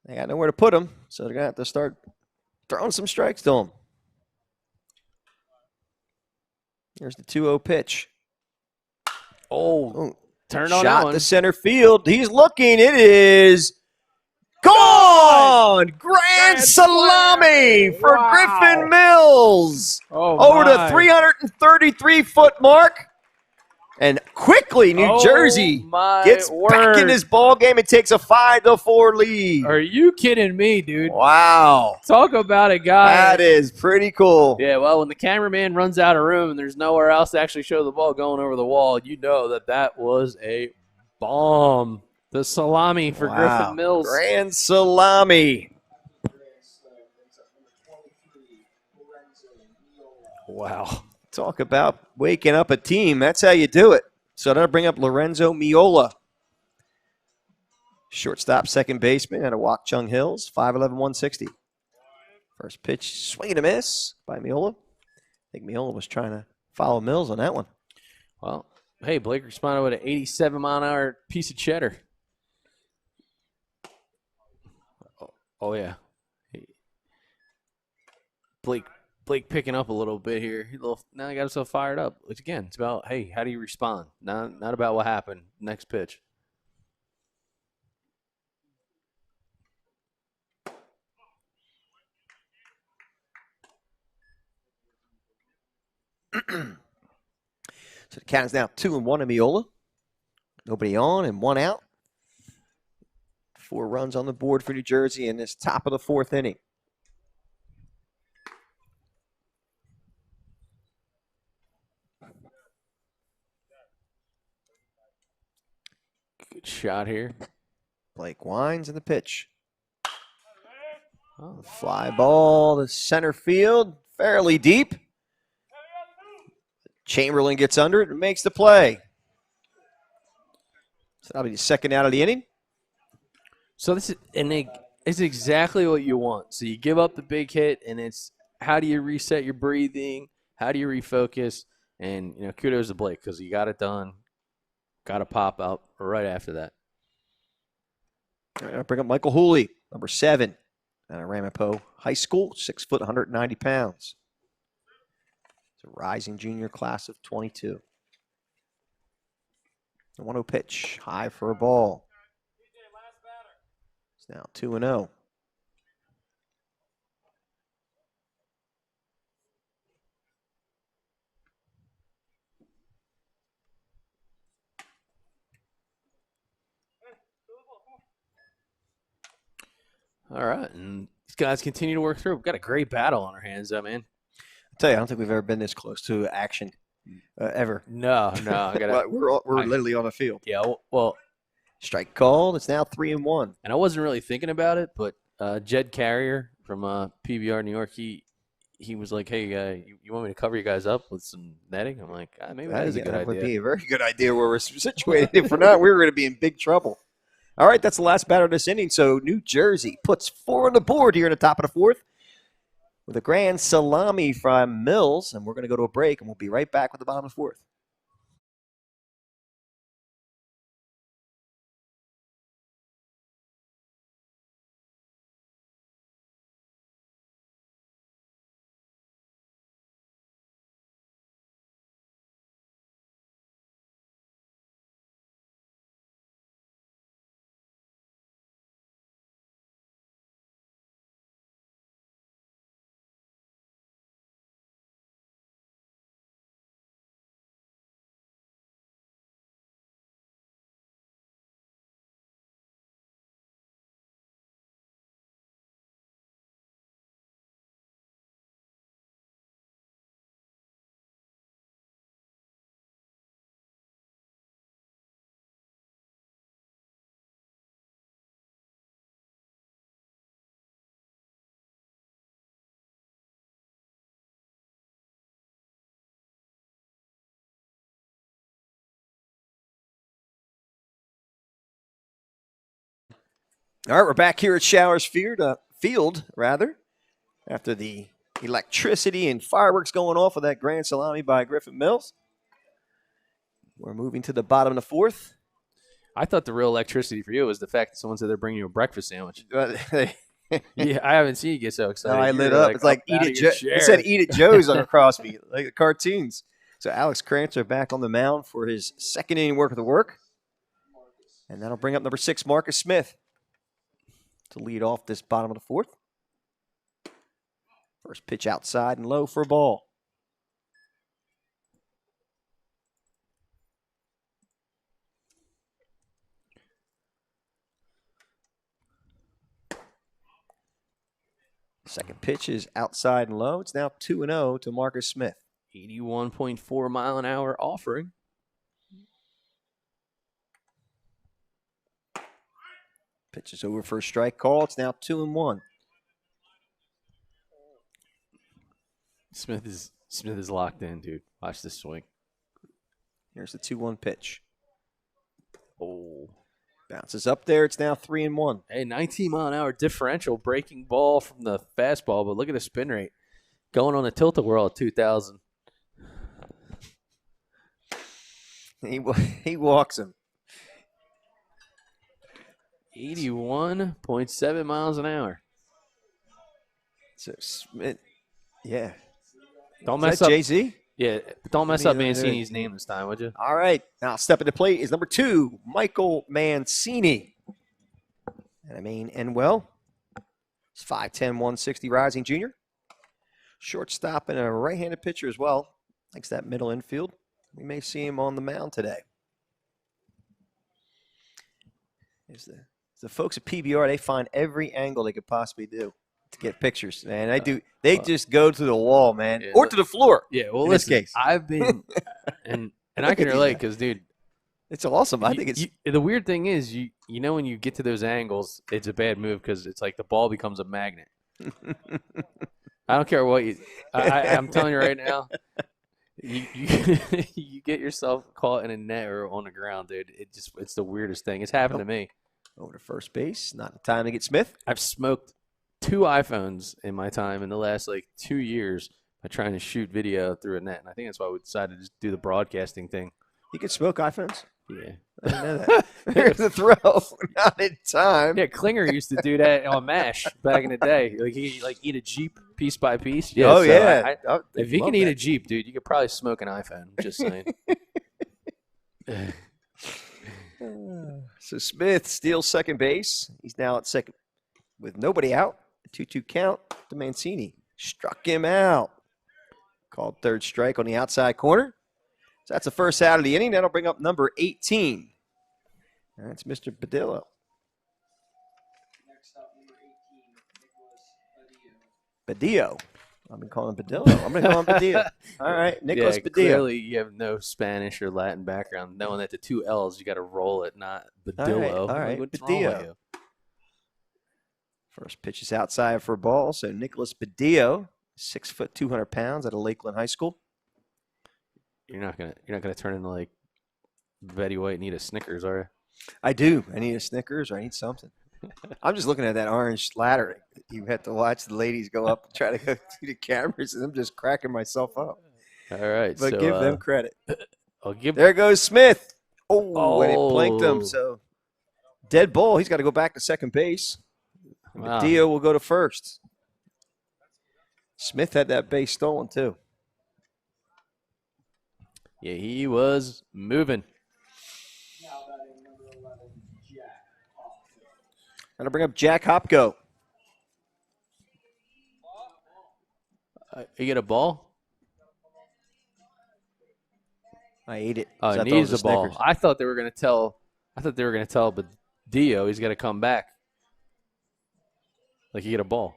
They got nowhere to put him, so they're going to have to start throwing some strikes to him. Here's the 2-0 pitch. Oh, turn on that shot one. to center field. He's looking. It is gone. Grand salami for Griffin Mills. Over the 333-foot mark. And quickly, New Jersey gets back in this ball game and takes a 5-4 lead. Are you kidding me, dude? Wow. Talk about a guy. That is pretty cool. Yeah, well, when the cameraman runs out of room and there's nowhere else to actually show the ball going over the wall, you know that was a bomb. The salami for Griffin Mills. Grand salami. Wow. Talk about waking up a team. That's how you do it. So that'll bring up Lorenzo Miola. Shortstop, second baseman out of Wak Chung Hills, 5'11", 160. First pitch, swing and a miss by Miola. I think Miola was trying to follow Mills on that one. Well, hey, Blake responded with an 87-mile-an-hour piece of cheddar. Oh yeah. Blake picking up a little bit here. Now he got himself fired up. Again, it's about, hey, how do you respond? Not about what happened. Next pitch. So the count is now 2-1 in Miola. Nobody on and one out. 4 runs on the board for New Jersey in this top of the 4th inning. Good shot here. Blake winds in the pitch. Oh, fly ball to center field, fairly deep. Chamberlain gets under it and makes the play. So that'll be the second out of the inning. So this is exactly what you want. So you give up the big hit, and it's how do you reset your breathing? How do you refocus? And kudos to Blake because he got it done. Got a pop out right after that. All right, I'll bring up Michael Hooley, number 7, out of Ramapo High School, 6 foot, 190 pounds. It's a rising junior class of 22. The 1-0 pitch, high for a ball. It's now 2-0. All right, and these guys continue to work through. We've got a great battle on our hands, though, man. I'll tell you, I don't think we've ever been this close to action ever. No. I gotta. we're literally on the field. Yeah, well, Strike called. It's now 3-1. and I wasn't really thinking about it, but Jed Carrier from PBR New York, he was like, "Hey, you want me to cover you guys up with some netting?" I'm like, maybe that is a good That would idea. be a very good idea where we're situated. If we're not, we're going to be in big trouble. All right, that's the last batter of this inning. So New Jersey puts 4 on the board here in the top of the 4th with a grand salami from Mills. And we're going to go to a break, and we'll be right back with the bottom of the 4th. All right, we're back here at Showers Field, after the electricity and fireworks going off with that grand salami by Griffin Mills. We're moving to the bottom of the 4th. I thought the real electricity for you was the fact that someone said they're bringing you a breakfast sandwich. Yeah, Yeah, I haven't seen you get so excited. I You lit were, up. It's like out Eat of It your Joe. It chair. said Eat It Joe's across me, like the cartoons. So Alex Krantzer back on the mound for his second inning work of the work. And that'll bring up number 6, Marcus Smith, to lead off this bottom of the 4th. First pitch outside and low for a ball. Second pitch is outside and low. It's now 2-0 to Marcus Smith. 81.4 mile an hour offering. Pitch is over for a strike call. It's now 2-1. Smith is locked in, dude. Watch this swing. Here's the 2-1 pitch. Oh. Bounces up there. It's now 3-1. Hey, 19 mile an hour differential breaking ball from the fastball, but look at the spin rate. Going on the tilt-a-whirl at 2,000. He walks him. 81.7 miles an hour. So Smith, yeah. Don't Is mess that up. Jay-Z? Yeah, don't mess up Mancini's name this time, would you? All right. Now stepping to plate is number 2, Michael Mancini. And I mean, Enwell. It's 5'10", 160 rising junior. Shortstop and a right-handed pitcher as well. Likes that middle infield. We may see him on the mound today. The folks at PBR, they find every angle they could possibly do to get pictures, man. They just go to the wall, man, or to the floor. Yeah, well, in listen, this case. I've been, and I can relate because, dude, it's awesome. I think it's the weird thing is, you know, when you get to those angles, it's a bad move because it's like the ball becomes a magnet. I don't care what I'm telling you right now. You you get yourself caught in a net or on the ground, dude. It's the weirdest thing. It's happened to me. over to first base. Not the time to get Smith. I've smoked 2 iPhones in my time in the last 2 years by trying to shoot video through a net, and I think that's why we decided to just do the broadcasting thing. You can smoke iPhones? Yeah. I didn't know that. Here's the throw. Not in time. Yeah, Klinger used to do that on MASH back in the day. He'd eat a Jeep piece by piece. Yeah, oh, yeah. If you can eat a Jeep, dude, you could probably smoke an iPhone. Just saying. So Smith steals second base. He's now at second with nobody out. A 2-2 count to Mancini. Struck him out. Called third strike on the outside corner. So that's the first out of the inning. That'll bring up number 18. That's Mr. Badillo. Next up, number 18, Nicholas Badillo. Badillo. I've been calling him Badillo. I'm going to call him Badillo. All right, Nicholas Badillo. Clearly you have no Spanish or Latin background. Knowing that the 2 L's, you got to roll it, not Badillo. All right, What's wrong Badillo. with you? First pitch is outside for a ball. So Nicholas Badillo, 6 foot 200 pounds out of Lakeland High School. You're not gonna turn into Betty White and eat a Snickers, are you? I do. I need a Snickers or I need something. I'm just looking at that orange ladder. You have to watch the ladies go up and try to go through the cameras, and I'm just cracking myself up. All right, But so, give them credit. I'll give. There goes Smith. Oh, and it blanked him. Oh. So dead ball. He's got to go back to second base. Wow. Dio will go to first. Smith had that base stolen too. Yeah, he was moving. Now batting number 11, Jack Hoffman. Gonna bring up Jack Hopko. You get a ball? I ate it. Oh, 'cause I he thought it needs was the a ball. Snickers. I thought they were gonna tell. But Dio, he's got to come back. You get a ball.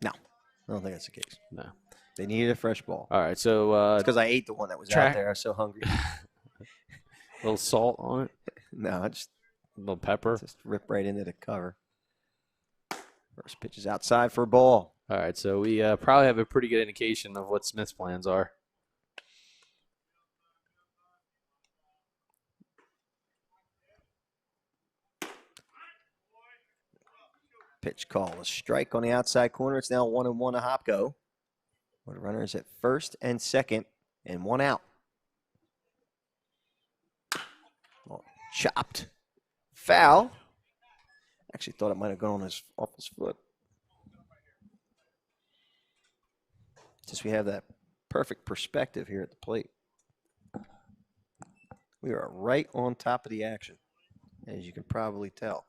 No, I don't think that's the case. No. They needed a fresh ball. All right, so Because I ate the one that was track- out there. I was so hungry. a little salt on it, No, I just a little pepper. rip right into the cover. First pitch is outside for a ball. All right, so we probably have a pretty good indication of what Smith's plans are. Pitch call. A strike on the outside corner. It's now 1-1 to Hopko. With runners at first and second and 1 out. Oh, chopped. Foul. Actually thought it might have gone off his foot. Just we have that perfect perspective here at the plate. We are right on top of the action, as you can probably tell.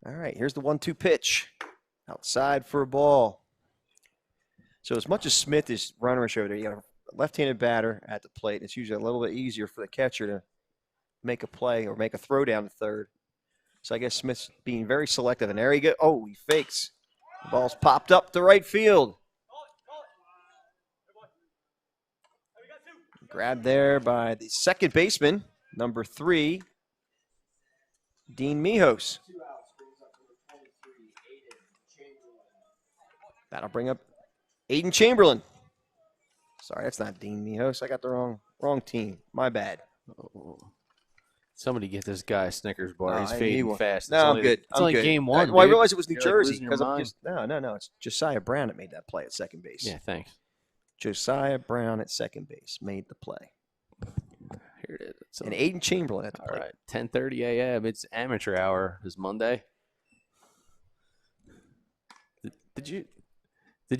All right, here's the 1-2 pitch. Outside for a ball. So as much as Smith is runnerish over there, you got a left-handed batter at the plate. It's usually a little bit easier for the catcher to make a play or make a throw down to third. So I guess Smith's being very selective. And there he goes. Oh, he fakes. The ball's popped up to right field. Grabbed there by the second baseman, number 3, Dean Mijos. 2 outs brings up number 23, Aiden Chamberlain. That'll bring up Aiden Chamberlain. Sorry, that's not Dean Mijos. I got the wrong team. My bad. Somebody get this guy a Snickers bar. No, He's I need fading one. fast. No, I'm only, good. It's I'm only good. game 1. Well, I dude. realized it was New You're, Jersey losing your because mind. no, it's Josiah Brown that made that play at second base. Yeah, thanks. Josiah Brown at second base made the play, Here it is. It's and Aiden Chamberlain at the all plate. right, 10:30 a.m. It's amateur hour. This Monday. Did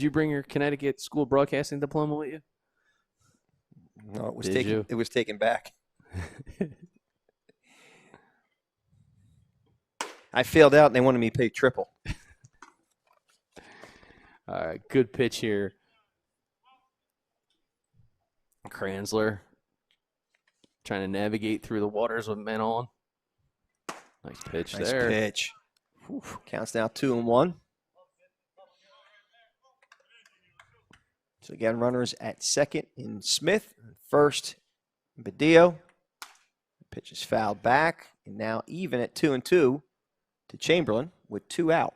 you bring your Connecticut school broadcasting diploma with you? No, it was Did taken. you? It was taken back. I failed out, and they wanted me to pay triple. All right, good pitch here. Kranzler trying to navigate through the waters with men on. Nice pitch Nice there. pitch. Whew. Counts now 2-1. So again, runners at second in Smith, first Badillo. Pitch is fouled back, and now even at 2-2 to Chamberlain with 2 out.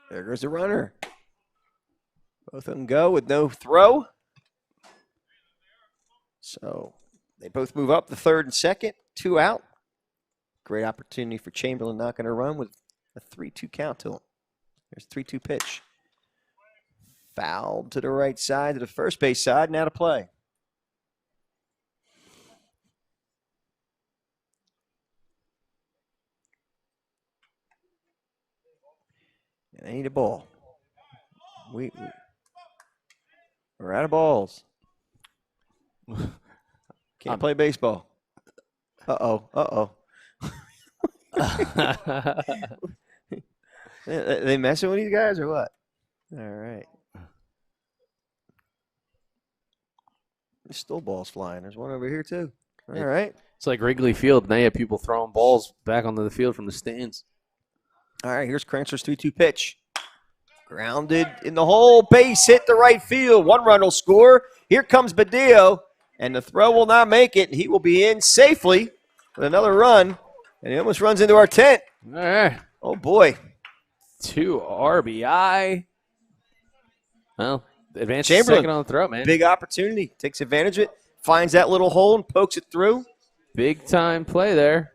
There goes the runner. Both of them go with no throw. So they both move up the third and second, 2 out. Great opportunity for Chamberlain, not going to run with a 3-2 count to him. There's a 3-2 pitch. Fouled to the right side, to the first base side, now to play. And they need a ball. We're out of balls. Can't play baseball. Uh-oh. They messing with these guys or what? All right. There's still balls flying. There's one over here too. All right. It's like Wrigley Field. Now you have people throwing balls back onto the field from the stands. All right, here's Kranzler's 3-2 pitch. Grounded in the hole. Base hit the right field. 1 run will score. Here comes Badillo, and the throw will not make it. He will be in safely with another run, and he almost runs into our tent. All right. Oh, boy. 2 RBI. Well, advance Chamberlain, second on the throw, man. Big opportunity. Takes advantage of it. Finds that little hole and pokes it through. Big time play there.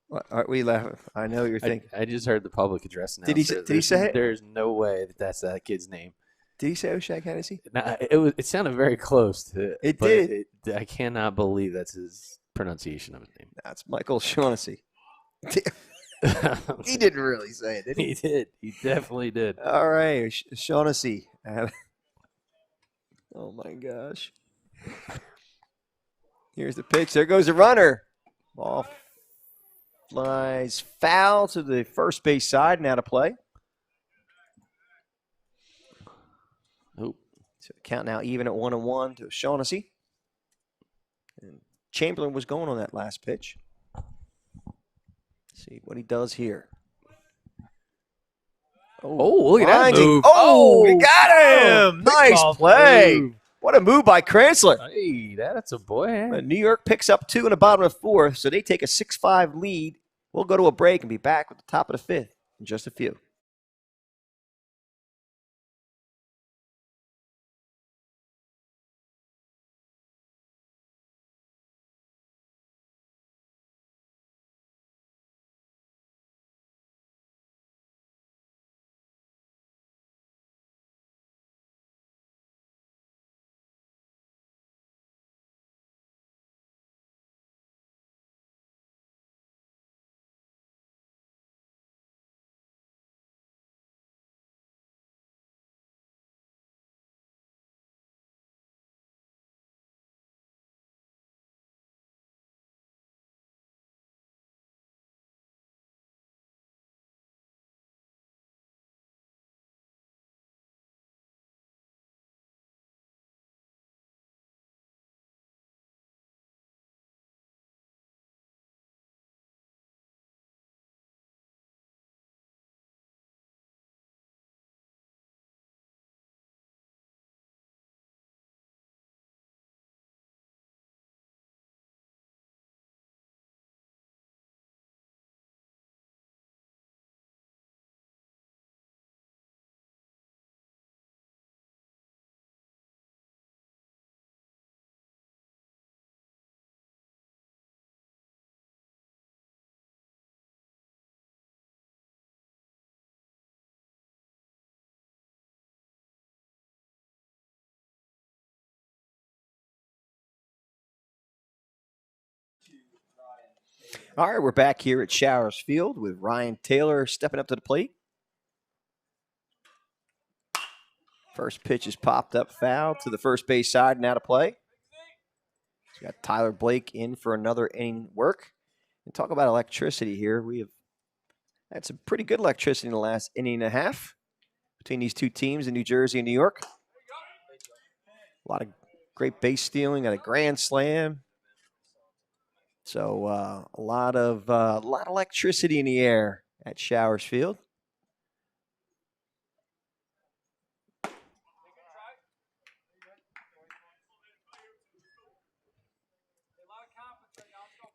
What, aren't we laughing? I know what you're thinking. I just heard the public address now. Did he say it? There's no way that's that kid's name. Did he say O'Shea Hennessy? Now, it sounded very close to It but did. I cannot believe that's his pronunciation of his name. That's Michael Shaughnessy. He didn't really say it, did he? He did. He definitely did. All right, Shaughnessy. Oh, my gosh. Here's the pitch. There goes the runner. Ball flies foul to the first base side. Now to play. Oh. So count now even at 1-1 to Shaughnessy. And Chamberlain was going on that last pitch. See what he does here. Oh, look at that Grinding. move. Oh, you got him. Nice ball play. move. What a move by Kranzler. Hey, that's a boy. New York picks up 2 in the bottom of the 4th, so they take a 6-5 lead. We'll go to a break and be back with the top of the 5th in just a few. All right, we're back here at Showers Field with Ryan Taylor stepping up to the plate. First pitch is popped up, foul to the first base side, and out of play. So we got Tyler Blake in for another inning work. And talk about electricity here. We have had some pretty good electricity in the last inning and a half between these two teams in New Jersey and New York. A lot of great base stealing and a grand slam. So a lot of electricity in the air at Showers Field.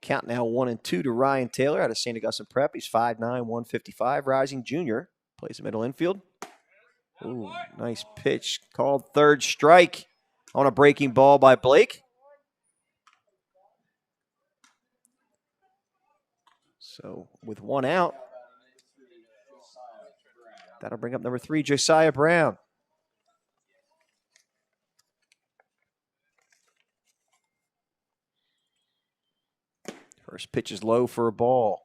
Count now 1-2 to Ryan Taylor out of St. Augustine Prep. He's 5'9", 155, rising junior. Plays the middle infield. Ooh, nice pitch. Called third strike on a breaking ball by Blake. So with one out, that'll bring up number 3, Josiah Brown. First pitch is low for a ball.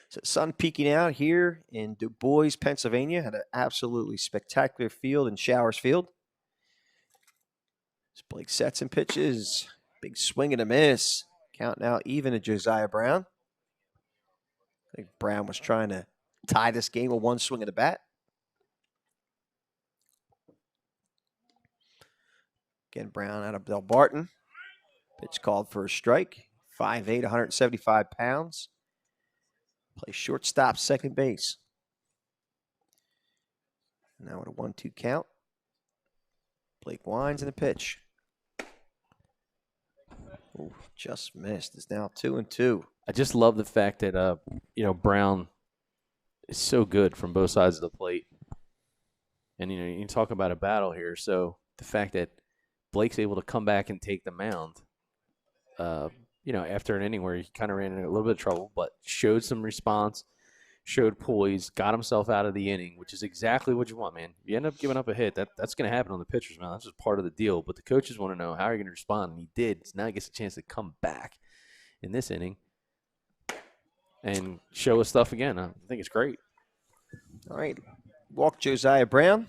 So sun peeking out here in Du Bois, Pennsylvania. Had an absolutely spectacular field in Showers Field. As Blake sets and pitches. Big swing and a miss. Count now even to Josiah Brown. I think Brown was trying to tie this game with one swing of the bat. Again, Brown out of Del Barton. Pitch called for a strike. 5'8", 175 pounds. Plays shortstop, second base. Now with a 1-2 count. Blake winds in the pitch. Ooh, just missed. It's now 2-2. I just love the fact that Brown is so good from both sides of the plate. And you can talk about a battle here. So the fact that Blake's able to come back and take the mound, after an inning where he kind of ran into a little bit of trouble, but showed some response, showed poise, got himself out of the inning, which is exactly what you want, man. If you end up giving up a hit, that's going to happen on the pitcher's mound. That's just part of the deal. But the coaches want to know how you're going to respond, and he did. So now he gets a chance to come back in this inning and show his stuff again. I think it's great. All right, walk Josiah Brown.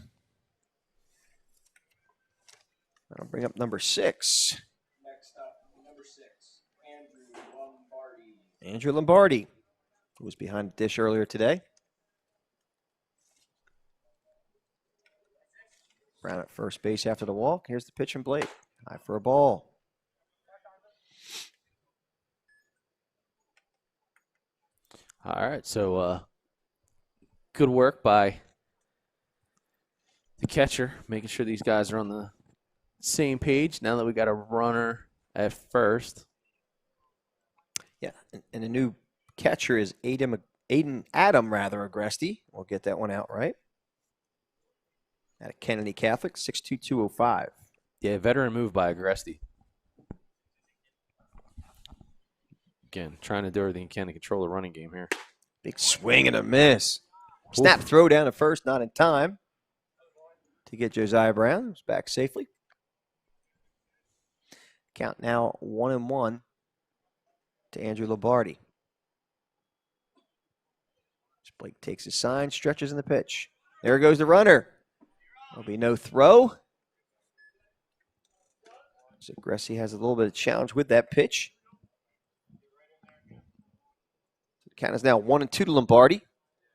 That'll bring up number 6. Next up, number 6, Andrew Lombardi. Andrew Lombardi, who was behind the dish earlier today. Brown at first base after the walk. Here's the pitch from Blake. High for a ball. All right, so good work by the catcher, making sure these guys are on the same page now that we got a runner at first. Yeah, and the new catcher is Adam Agresti. We'll get that one out right. At a Kennedy Catholic, 6'2", 205. Yeah, veteran move by Agresti. Again, trying to do everything he can to control the running game here. Big swing and a miss. Snap throw down to first, not in time to get Josiah Brown. He's back safely. Count now 1-1 to Andrew Lombardi. Blake takes his sign, stretches in the pitch. There goes the runner. There'll be no throw. So Agresti has a little bit of challenge with that pitch. The count is now 1-2 to Lombardi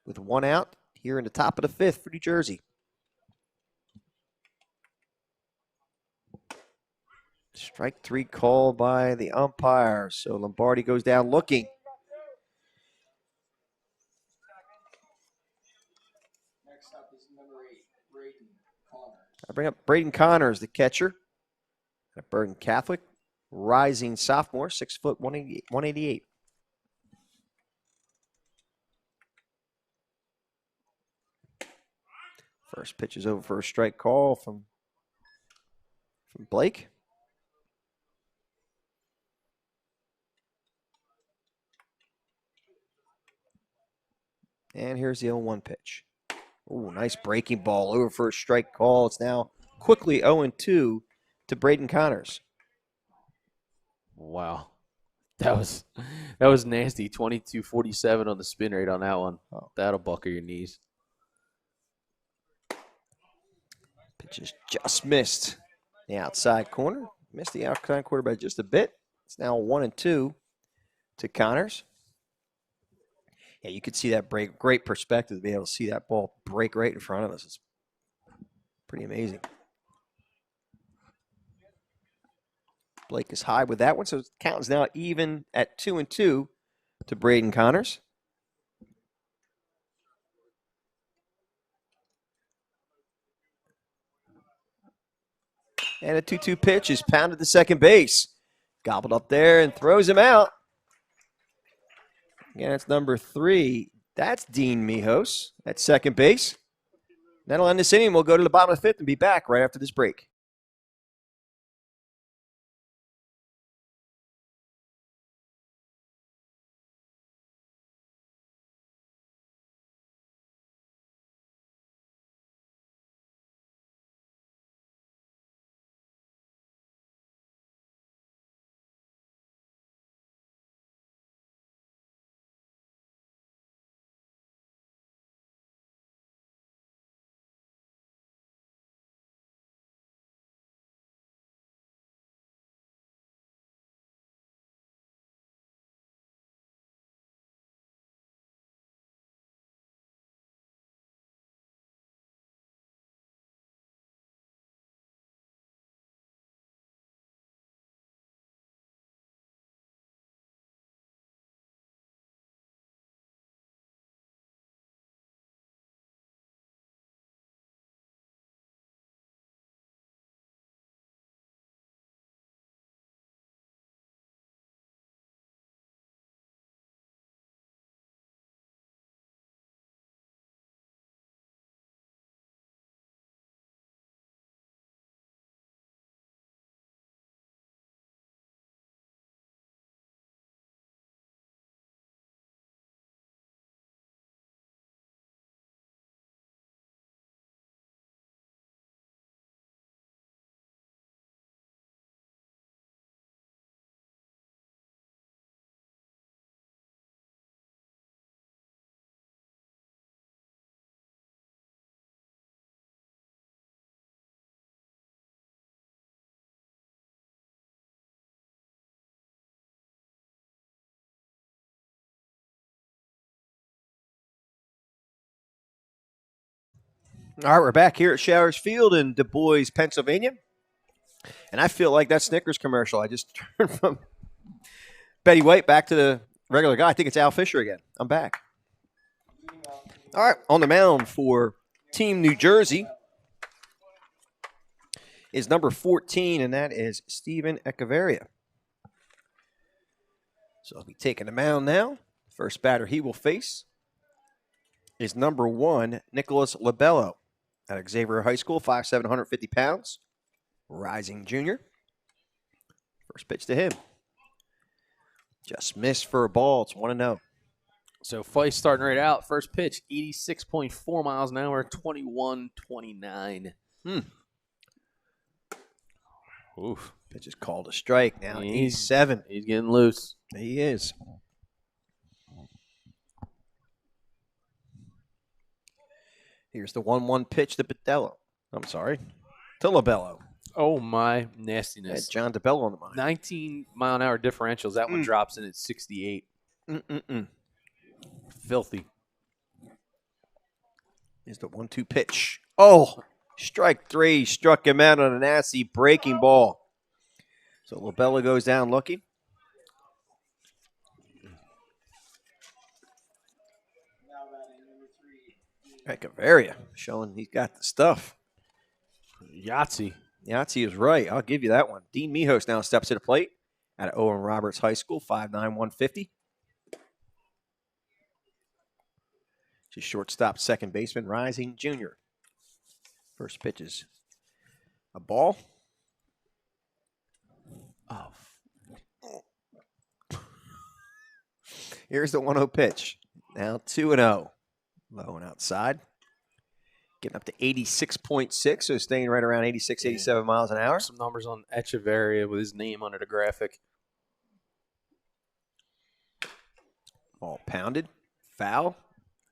with one out here in the top of the 5th for New Jersey. Strike 3 call by the umpire. So Lombardi goes down looking. Next up is number 8, Braden Connors. I bring up Braden Connors, the catcher at Bergen Catholic, rising sophomore, 6 foot 188. First pitch is over for a strike call from Blake. And here's the 0-1 pitch. Ooh, nice breaking ball over for a strike call. It's now quickly 0-2 to Braden Connors. Wow. That was nasty. 22.47 on the spin rate on that one. Oh. That'll buckle your knees. Pitch is just missed the outside corner. Missed the outside corner by just a bit. It's now 1-2 to Connors. Yeah, you could see that break. Great perspective to be able to see that ball break right in front of us. It's pretty amazing. Blake is high with that one, so the count is now even at 2-2 to Braden Connors. And a 2-2 pitch is pounded to second base. Gobbled up there and throws him out. Again, that's number 3. That's Dean Mijos at second base. That'll end this inning. We'll go to the bottom of the 5th and be back right after this break. All right, we're back here at Showers Field in Du Bois, Pennsylvania. And I feel like that Snickers commercial. I just turned from Betty White back to the regular guy. I think it's Al Fisher again. I'm back. All right, on the mound for Team New Jersey is number 14, and that is Steven Echeverria. So he'll be taking the mound now. First batter he will face is number 1, Nicholas Labello at Xavier High School, 5'7", 150 pounds, rising junior. First pitch to him. Just missed for a ball. It's 1-0. So Feist starting right out. First pitch, 86.4 miles an hour, 21.29. Oof. Pitch is called a strike now. He's 87. He's getting loose. He is. Here's the 1-1 pitch to Labello. To Labello. Oh, my nastiness. Had John DeBello on the mind. 19 mile an hour differentials. That one drops in at 68. Filthy. Here's the 1-2 pitch. Oh, strike 3. Struck him out on a nasty breaking ball. So Labello goes down looking. Echeverria showing he's got the stuff. Yahtzee. Yahtzee is right. I'll give you that one. Dean Mijos now steps to the plate at Owen Roberts High School, 5'9", 150. She's shortstop, second baseman, rising junior. First pitch is a ball. Oh. Here's the 1-0 pitch. Now 2-0. Low and outside. Getting up to 86.6, so staying right around 86, 87 miles an hour. Some numbers on Echeverria with his name under the graphic. Ball pounded. Foul.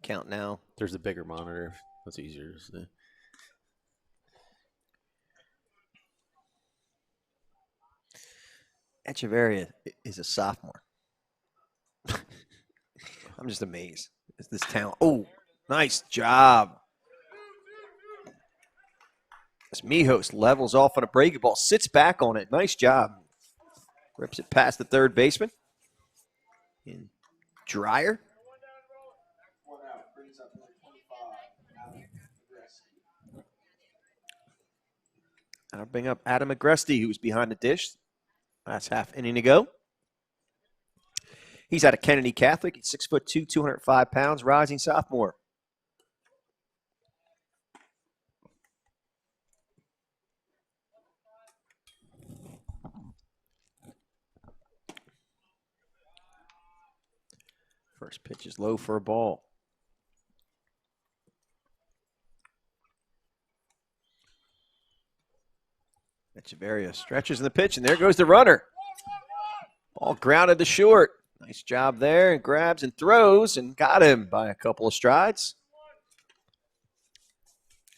Count now. There's a bigger monitor. That's easier to see. Echeverria is a sophomore. I'm just amazed. It's this talent. Oh, nice job. As Mijos levels off on a breaking ball, sits back on it. Nice job. Rips it past the third baseman. In Dryer. One out. Brings up number 25, Adam Agresti. I'll bring up Adam Agresti, who's behind the dish. That's half inning to go. He's out of Kennedy Catholic. He's 6'2", 205 pounds, rising sophomore. First pitch is low for a ball. Echeverria stretches in the pitch, and there goes the runner. Ball grounded to short. Nice job there, and grabs and throws, and got him by a couple of strides.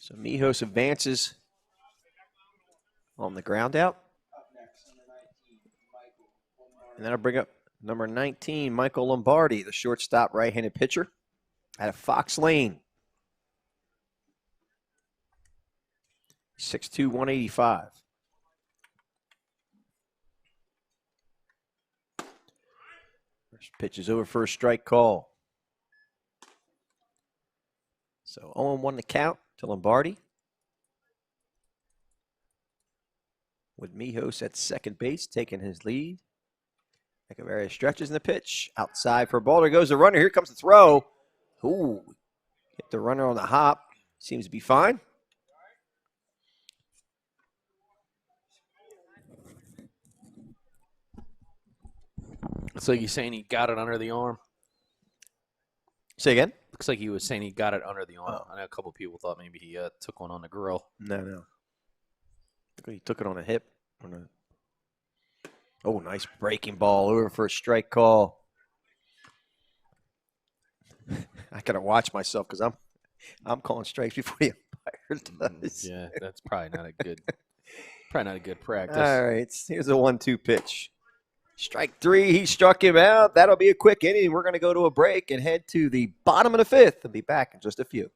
So Mijos advances on the ground out. Up next, number 19, Michael Lombardi. And then I'll bring up number 19, Michael Lombardi, the shortstop right-handed pitcher out of Fox Lane. 6'2", 185. First pitch is over for a strike call. So 0-1 the count to Lombardi. With Mijos at second base, taking his lead. Echeverria stretches in the pitch. Outside for a ball. There goes the runner. Here comes the throw. Ooh. Hit the runner on the hop. Seems to be fine. Looks like he's saying he got it under the arm. Say again? Looks like he was saying he got it under the arm. Oh. I know a couple people thought maybe he took one on the grill. No. He took it on a hip. Oh, nice breaking ball over for a strike call. I gotta watch myself because I'm calling strikes before the umpire does. Yeah, that's probably not a good practice. All right, here's a 1-2 pitch. Strike three, he struck him out. That'll be a quick inning. We're going to go to a break and head to the bottom of the fifth and be back in just a few.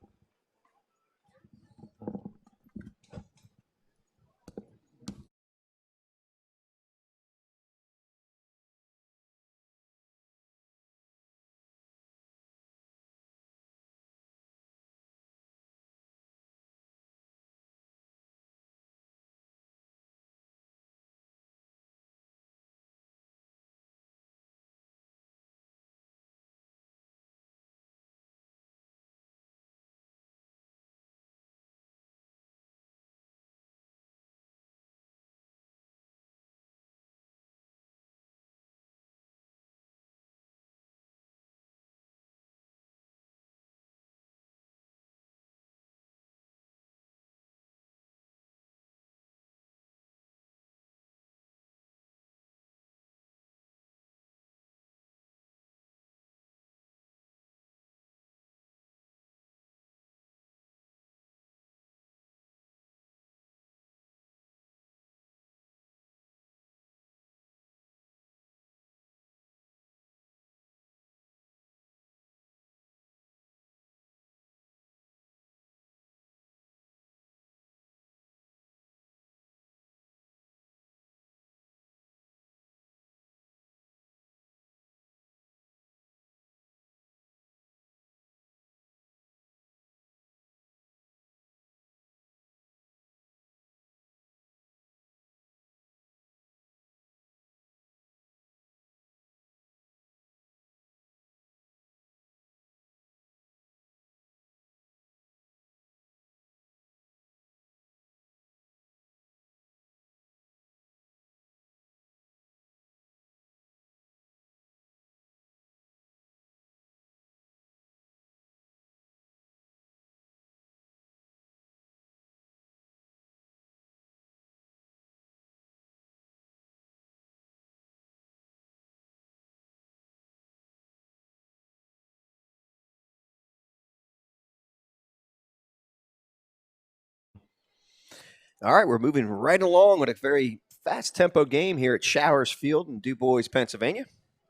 All right, we're moving right along with a very fast tempo game here at Showers Field in DuBois, Pennsylvania.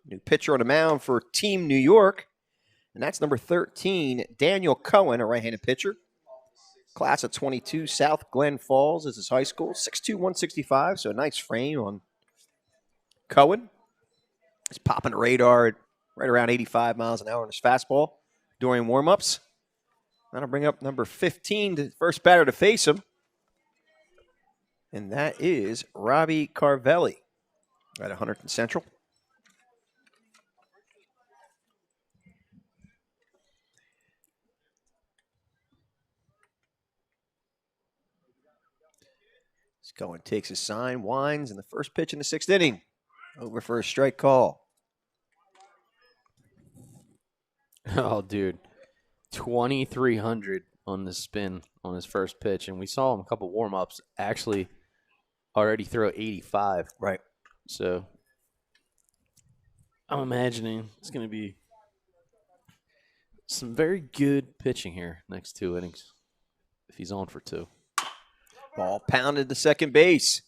New pitcher on the mound for Team New York, and that's number 13, Daniel Cohen, a right-handed pitcher. Class of 22, South Glen Falls is his high school. 6'2", 165, so a nice frame on Cohen. He's popping the radar at right around 85 miles an hour on his fastball during warm-ups. That'll bring up number 15, the first batter to face him. And that is Robbie Carvelli at Huntington Central. Cohen takes his sign, winds, and the first pitch in the 6th inning. Over for a strike call. Oh, dude. 2,300 on the spin on his first pitch. And we saw him a couple warm-ups actually already throw 85. Right. So I'm imagining it's going to be some very good pitching here next 2 innings if he's on for 2. Ball pounded to second base.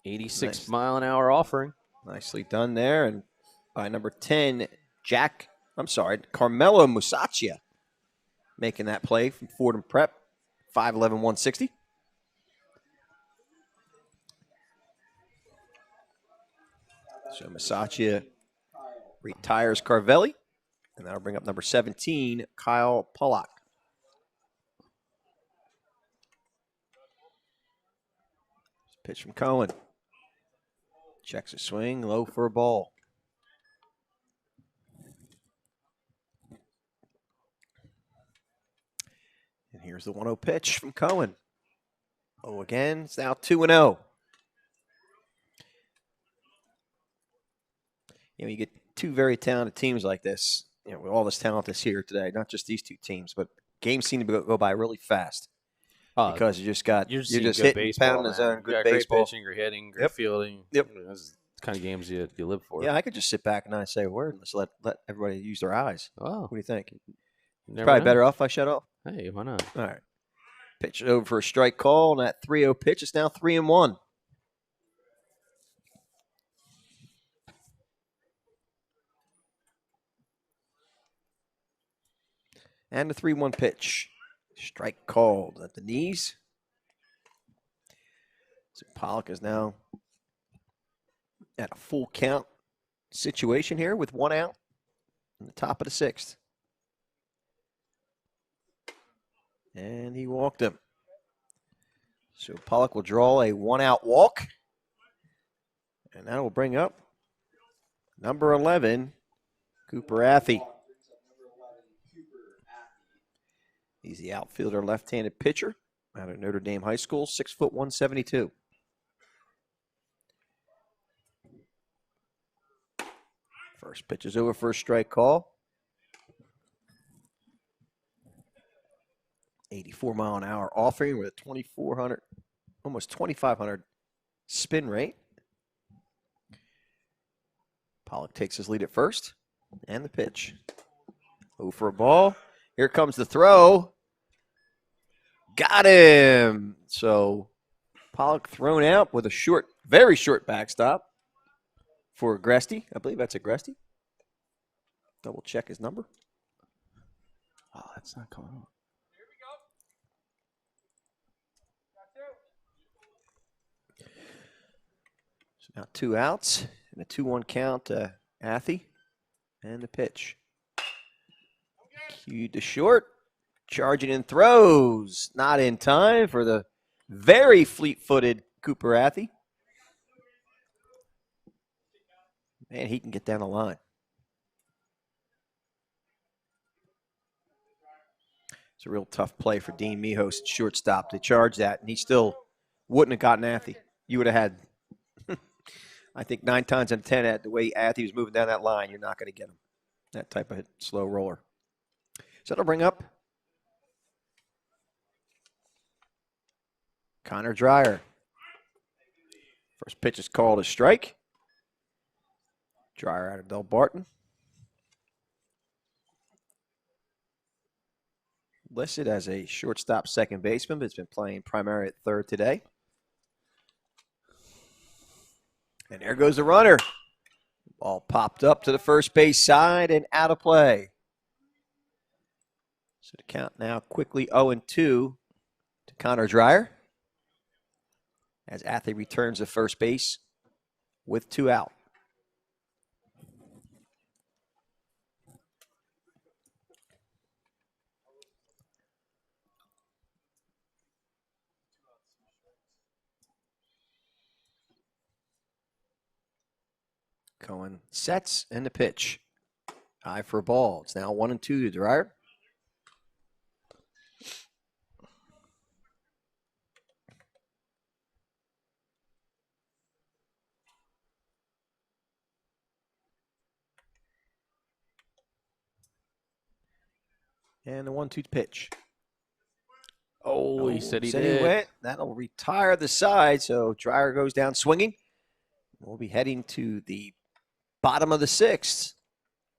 86 mile an hour offering. Nicely done there. And by number 10, Carmelo Musacchia making that play from Fordham Prep. 5'11", 160. So Musacchia retires Carvelli. And that'll bring up number 17, Kyle Pollock. Pitch from Cohen. Checks a swing, low for a ball. And here's the 1-0 pitch from Cohen. Oh, again, it's now 2-0. You get two very talented teams like this, with all this talent that's here today, not just these two teams, but games seem to go by really fast. Because you're just hitting, baseball, pounding the zone, good great baseball. pitching, great hitting, great fielding. Yep. Those the kind of games you live for. Yeah, I could just sit back and not say a word and just let everybody use their eyes. Oh. What do you think? Never Probably know. better off if I shut off. Hey, why not? All right. Pitch it over for a strike call, and that 3-0 pitch is now 3-1. And the 3-1 pitch. Strike called at the knees. So Pollock is now at a full count situation here with 1 out in the top of the 6th. And he walked him. So Pollock will draw a 1-out walk. And that will bring up number 11, Cooper Athey. He's the outfielder, left-handed pitcher out of Notre Dame High School, 6'1", 172. First pitch is over for a strike call. 84 mile an hour offering with a 2,400, almost 2,500 spin rate. Pollock takes his lead at first, and the pitch. Over for a ball. Here comes the throw. Got him. So Pollock thrown out with a very short backstop for Agresti. I believe that's Agresti. Double check his number. Oh, that's not coming on. So now 2 outs and a 2-1 count to Athey. And the pitch. Cued to short. Charging and throws. Not in time for the very fleet-footed Cooper Athey. Man, he can get down the line. It's a real tough play for Dean Mijos at shortstop to charge that, and he still wouldn't have gotten Athey. You would have had, I think, 9 times out of 10 at the way Athey was moving down that line, you're not going to get him. That type of slow roller. So that'll bring up Connor Dreyer. First pitch is called a strike. Dreyer out of Del Barton. listed as a shortstop second baseman, but has been playing primary at third today. And there goes the runner. Ball popped up to the first base side and out of play. So the count now quickly 0-2 to Connor Dreyer as Athlete returns to first base with 2 out. Cohen sets and the pitch. High for a ball. It's now 1-2 to Dreyer. And the 1-2 pitch. Oh, he said he He did. went. That'll retire the side. So Dreyer goes down swinging. We'll be heading to the bottom of the 6th.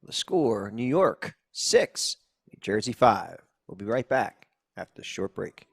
The score, New York 6, New Jersey 5. We'll be right back after the short break.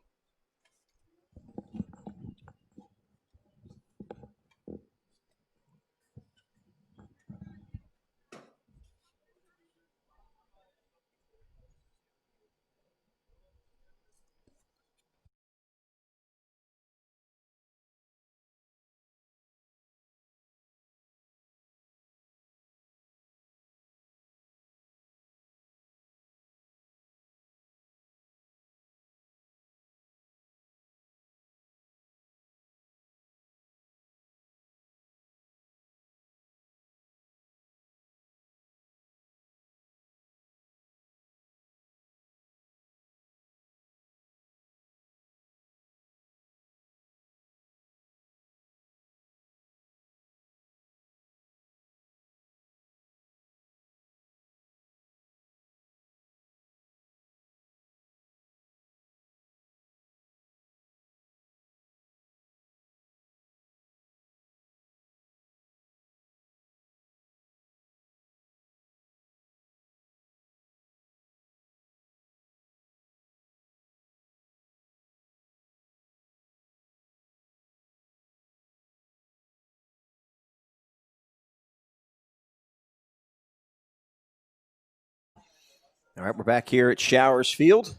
All right, we're back here at Showers Field.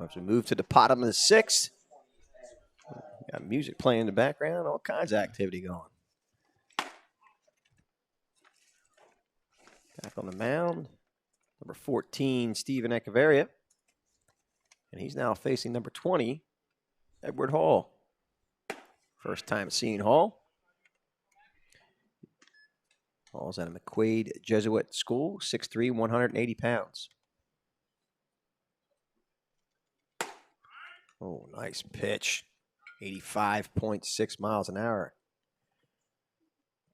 As we move to the bottom of the 6th. Got music playing in the background, all kinds of activity going. Back on the mound, number 14, Steven Echeverria. And he's now facing number 20, Edward Hall. First time seeing Hall. Hall's at a McQuaid Jesuit school, 6'3", 180 pounds. Oh, nice pitch. 85.6 miles an hour.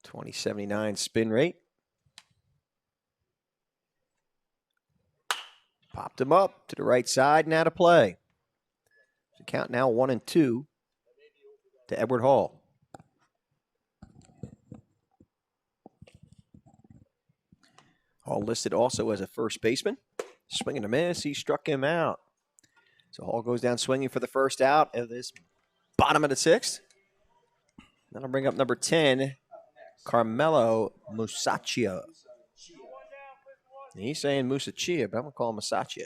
2079 spin rate. Popped him up to the right side and out of play. So count now 1-2 to Edward Hall. Hall listed also as a first baseman. Swing and a miss. He struck him out. So Hall goes down swinging for the first out of this bottom of the 6th. That'll bring up number 10, Carmelo Musacchio. He's saying Musacchio, but I'm going to call him Musacchio.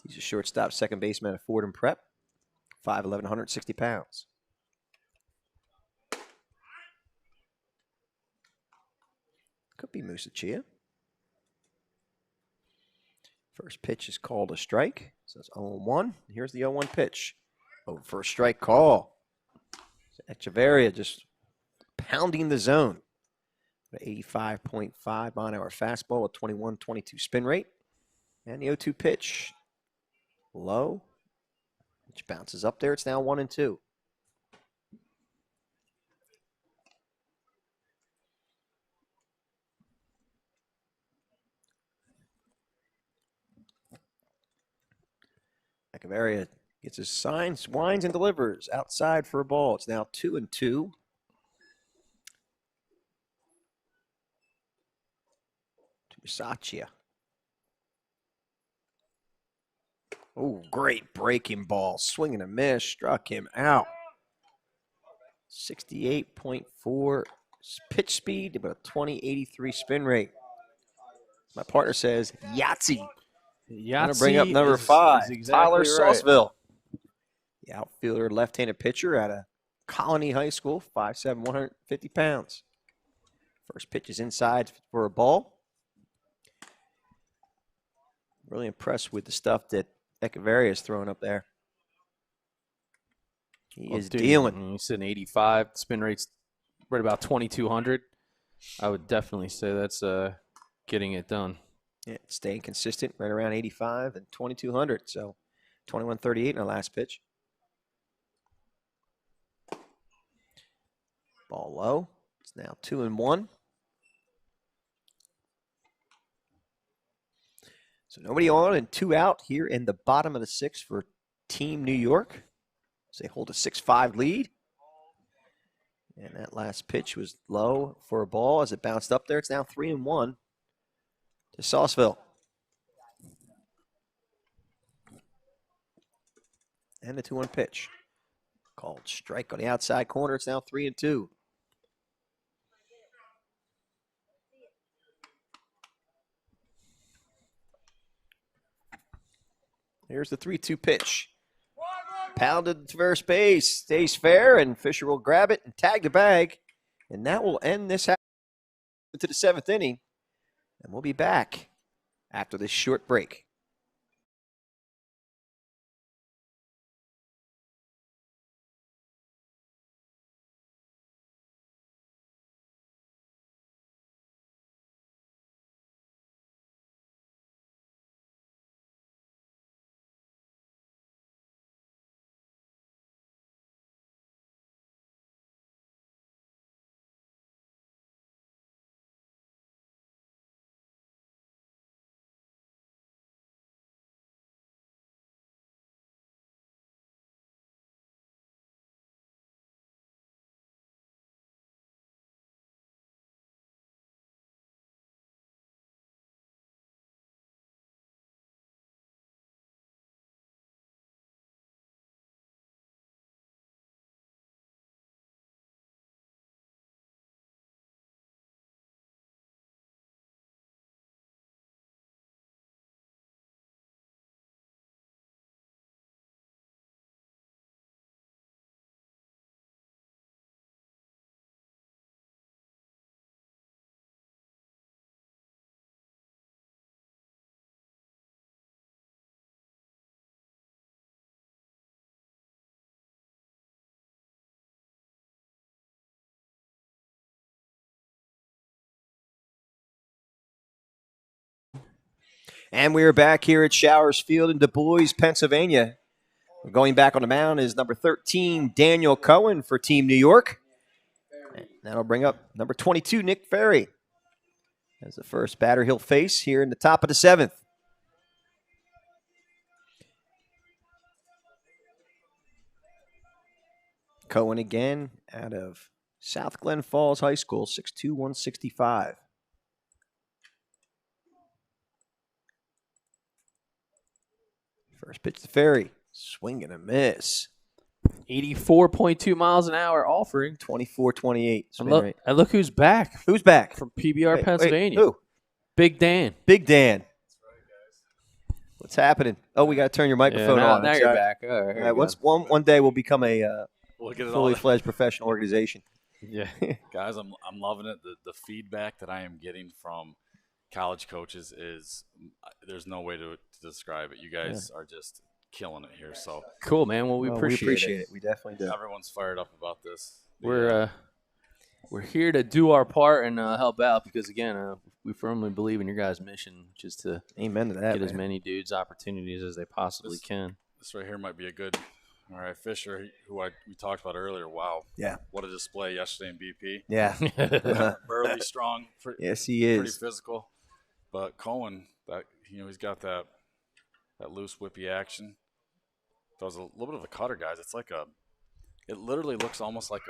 He's a shortstop, second baseman at Fordham Prep, 5'11", 160 pounds. Could be Musacchio. First pitch is called a strike. So it's 0-1. Here's the 0-1 pitch. Oh, first strike call. Echeverria just pounding the zone. 85.5 mile-an-hour fastball with 21-22 spin rate. And the 0-2 pitch. Low. Which bounces up there. It's now 1-2. Echeverria gets his signs, winds, and delivers outside for a ball. It's now 2-2. To Musacchio. Oh, great breaking ball. Swing and a miss. Struck him out. 68.4 pitch speed, about a 20.83 spin rate. My partner says Yahtzee. Going to bring up number 5, is exactly Tyler right. Sauceville. The outfielder, left-handed pitcher out of Colony High School, 5'7", 150 pounds. First pitch is inside for a ball. Really impressed with the stuff that Echeverria is throwing up there. He is dealing. He's sitting 85. Spin rate's right about 2,200. I would definitely say that's getting it done. Yeah, staying consistent right around 85 and 2,200. So 21.38 in our last pitch. Ball low. It's now 2-1. So nobody on and 2 out here in the bottom of the 6th for Team New York. So they hold a 6-5 lead. And that last pitch was low for a ball as it bounced up there. It's now 3-1 to Sauceville. And the 2-1 pitch. Called strike on the outside corner. It's now 3-2. Here's the 3-2 pitch. Pounded to first base. Stays fair, and Fisher will grab it and tag the bag. And that will end this half into the 7th inning. And we'll be back after this short break. And we are back here at Showers Field in Du Bois, Pennsylvania. Going back on the mound is number 13, Daniel Cohen for Team New York. And that'll bring up number 22, Nick Ferry, as the first batter he'll face here in the top of the 7th. Cohen again out of South Glen Falls High School, 6'2", 165. First pitch to Ferry. Swing and a miss. 84.2 miles an hour offering. 24-28. And look who's back. Who's back? From PBR Pennsylvania. Who? Big Dan. Big Dan. What's happening? Oh, we got to turn your microphone on. Now you're back. All right. One day we'll become a fully fledged professional organization. Yeah, guys, I'm loving it. The feedback that I am getting from college coaches is there's no way to describe it. You guys are just killing it here. So cool, man. Well, we appreciate it. We definitely do. Everyone's fired up about this. We're here to do our part and help out because again, we firmly believe in your guys' mission, which is to amen to that. Get as many dudes opportunities as they possibly can. This right here might be a good. All right, Fisher, who we talked about earlier. Wow. Yeah. What a display yesterday in BP. Yeah. Burly, strong. Yes, he is. Pretty physical. But Cohen, he's got that loose, whippy action. Throws a little bit of a cutter, guys. It's it literally looks almost like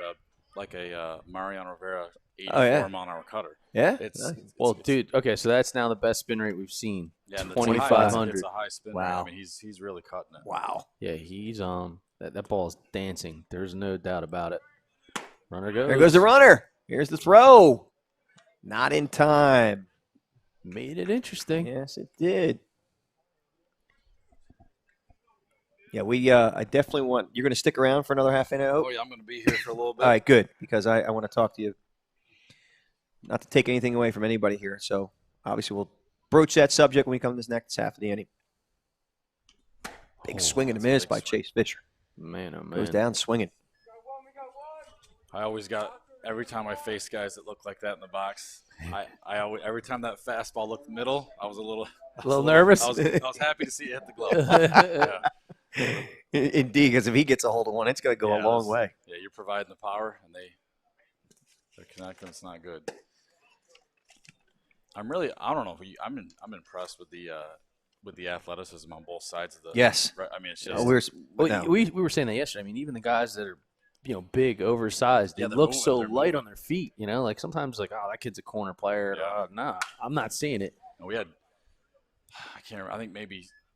Mariano Rivera 84 Oh, yeah. mile an hour cutter. Yeah. It's, Nice. it's Well, it's- dude, okay, so that's now the best spin rate we've seen. yeah, and 2,500. It's a high spin rate. Wow. I mean, he's really cutting it. Wow. Yeah, he's that ball's dancing. There's no doubt about it. Runner goes. There goes the runner. Here's the throw. Not in time. Made it interesting. Yes, it did. Yeah, I definitely want – you're going to stick around for another half inning? Oh, yeah, I'm going to be here for a little bit. All right, good, because I want to talk to you. Not to take anything away from anybody here. So, obviously, we'll broach that subject when we come to this next half of the inning. Big swing and a miss by Chase Fisher. Man, oh, man. Goes down swinging. I always got every time I face guys that look like that in the box. I always every time that fastball looked middle, I was a little nervous? I was happy to see it hit the glove. Yeah. Indeed, because if he gets a hold of one, it's going to go a long way. Yeah, you're providing the power, and they're connecting. It's not good. I don't know if I'm impressed with the athleticism on both sides of the. Yes. I mean, it's just. We were saying that yesterday. I mean, even the guys that are, big, oversized, they Yeah, they're look moving, so they're light moving. on their feet. Like sometimes, like, oh, that kid's a corner player. Yeah. Nah, I'm not seeing it. We had. I can't remember. I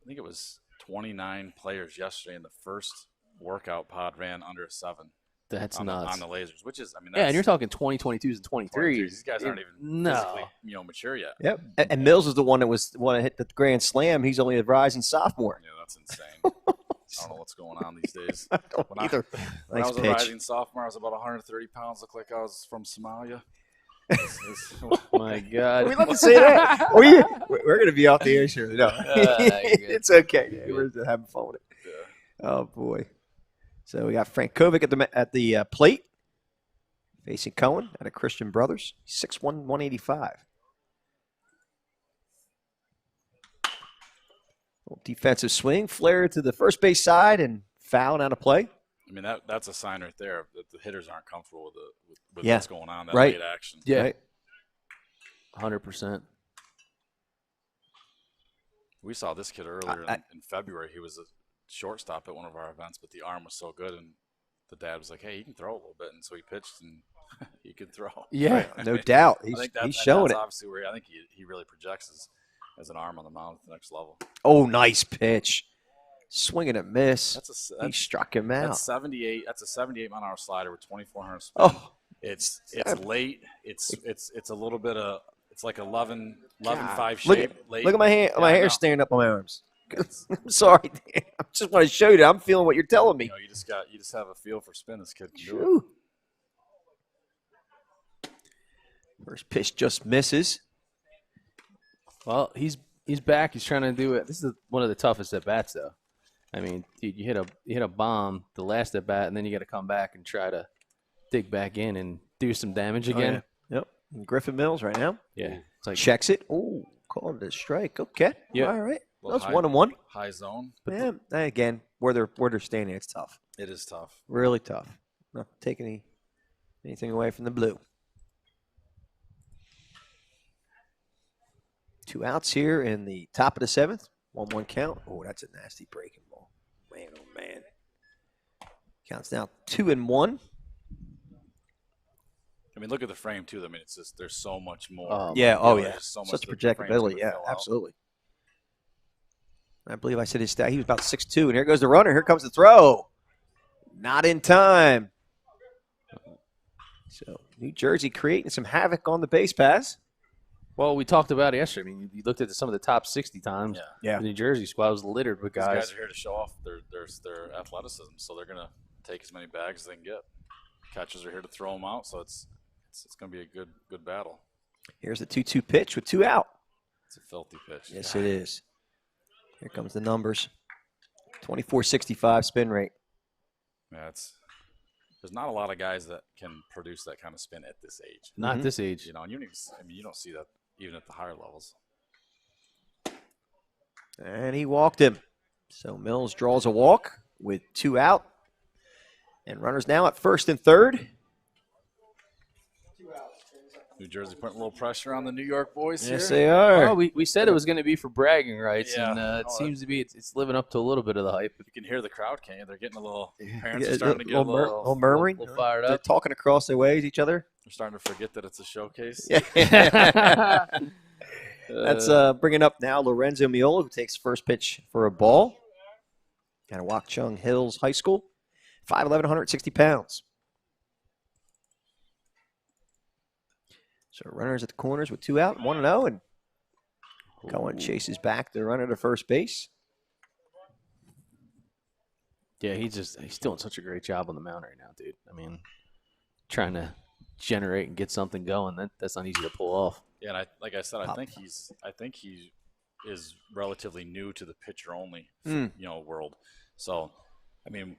think it was 29 players yesterday in the first workout pod ran under a 7. That's on nuts. the lasers, which is, I mean, Yeah, and you're talking 2022s and 23s. These guys aren't even physically, mature yet. Yep. And Mills is the one that hit the grand slam. He's only a rising sophomore. Yeah, that's insane. I don't know what's going on these days. I don't When either. When Nice I was a pitch. rising sophomore, I was about 130 pounds. Looked like I was from Somalia. My God. We love to say that. We're going to be off the air, sure. No, it's okay. We're just having fun with it. Yeah. Oh boy. So we got Frankovic at the plate, facing Cohen out of Christian Brothers. 6'1", 185. Little defensive swing, flare to the first base side, and foul out of play. I mean, that's a sign right there that the hitters aren't comfortable with Yeah. what's going on. That Right. late action. Yeah. Right? 100%. We saw this kid earlier in February. He was a shortstop at one of our events, but the arm was so good, and the dad was like, "Hey, he can throw a little bit," and so he pitched, and he could throw. Yeah. No doubt. I think He's showing that's it. obviously where I think he really projects as an arm on the mound at the next level. Oh, nice pitch. Swing and a miss. He That's struck him out. That's 78. That's a 78 mile an hour slider with 2,400 spin. Oh, It's late. It's a little bit of it's like 11-5 look shape. at, late. look at my hand. My Yeah, I hair know. standing up on my arms. I'm sorry, Dan. I just want to show you that I'm feeling what you're telling me. You just have a feel for spin. This kid can do it. Whew. First pitch just misses. Well, he's back. He's trying to do it. This is one of the toughest at bats, though. I mean, dude, you hit a bomb the last at bat, and then you got to come back and try to dig back in and do some damage again. Yep. And Griffin Mills right now Yeah. It's like checks it. Oh, called it a strike. Okay. Yeah. All right. Little That's high- 1-1. High zone. Yeah. Again, where they're standing, it's tough. It is tough. Really tough. Not taking anything away from the blue. 2 outs here in the top of the 7th. 1-1 count. Oh, that's a nasty breaking ball. Man, oh, man. Counts now 2-1. I mean, look at the frame too. I mean, it's just there's so much more. Yeah. Oh, yeah. There's so much Such that the frame's projectability. gonna Yeah, fill out. absolutely. I believe I said his stat. He was about 6'2", and here goes the runner. Here comes the throw. Not in time. So New Jersey creating some havoc on the base pass. well, we talked about it yesterday. I mean, you looked at some of the top 60 times. Yeah. The New Jersey squad was littered with These guys. guys are here to show off their athleticism, so they're gonna take as many bags as they can get. Catchers are here to throw them out, so it's gonna be a good battle. Here's the 2-2 pitch with 2 out. It's a filthy pitch. Yes, it is. Here comes the numbers. 24.65 spin rate. Yeah, there's not a lot of guys that can produce that kind of spin at this age. Not Mhm. this age. And you don't see that even at the higher levels. And he walked him. So Mills draws a walk with 2 out. And runners now at first and third. 2 outs. Brings up New Jersey putting a little pressure on the New York boys Yes, here. they are. Well, we said it was going to be for bragging rights, Yeah. and it Oh, seems to be it's living up to a little bit of the hype. You can hear the crowd, can't you? They're getting a little. Parents Yeah, are starting to get a little murmuring. little fired They're up. talking across their ways, each other. They're starting to forget that it's a showcase. Yeah. That's bringing up now Lorenzo Miola, who takes first pitch for a ball. Out of Wakchung Hills High School. 5'11", 160 pounds. So runners at the corners with 2 out, 1-0, and Cohen chases back the runner to first base. Yeah, he's doing such a great job on the mound right now, dude. I mean, trying to generate and get something going, that's not easy to pull off. Yeah, and like I said, I think he is relatively new to the pitcher only, world. So, I mean,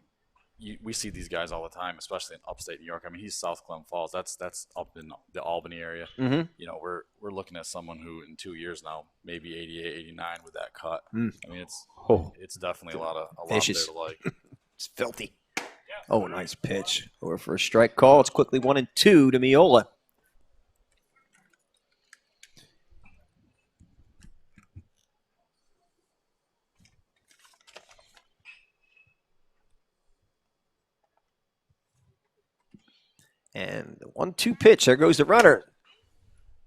we see these guys all the time, especially in upstate New York. I mean, he's South Clem Falls. That's up in the Albany area. Mm-hmm. You know, we're looking at someone who in 2 years now, maybe 88, 89 with that cut. I mean, it's definitely a lot Vicious. there to like. It's filthy. Oh, nice pitch. Over for a strike call. It's quickly 1-2 to Miola. And the 1-2 pitch. There goes the runner.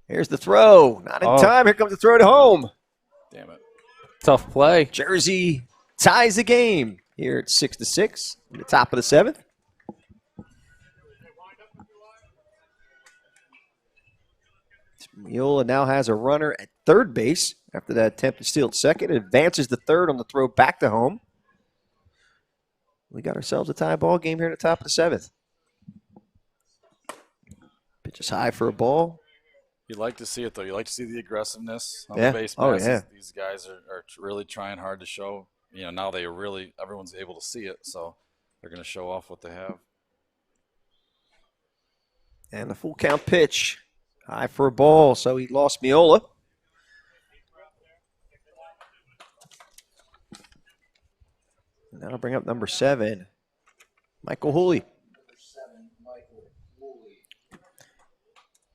Here's the throw. Not in time. Here comes the throw to home. Damn it. Tough play. Jersey ties the game. Here it's 6-6 in the top of the 7th. Miola now has a runner at third base after that attempt to steal at second. It advances to third on the throw back to home. We got ourselves a tie ball game here at the top of the 7th. Pitch is high for a ball. You like to see it, though. You like to see the aggressiveness on Yeah. the base Oh, passes. yeah. These guys are really trying hard to show. You know, now everyone's able to see it, so they're going to show off what they have. And the full count pitch. High for a ball, so he lost Miola. And that'll bring up number 7, Michael Hooley.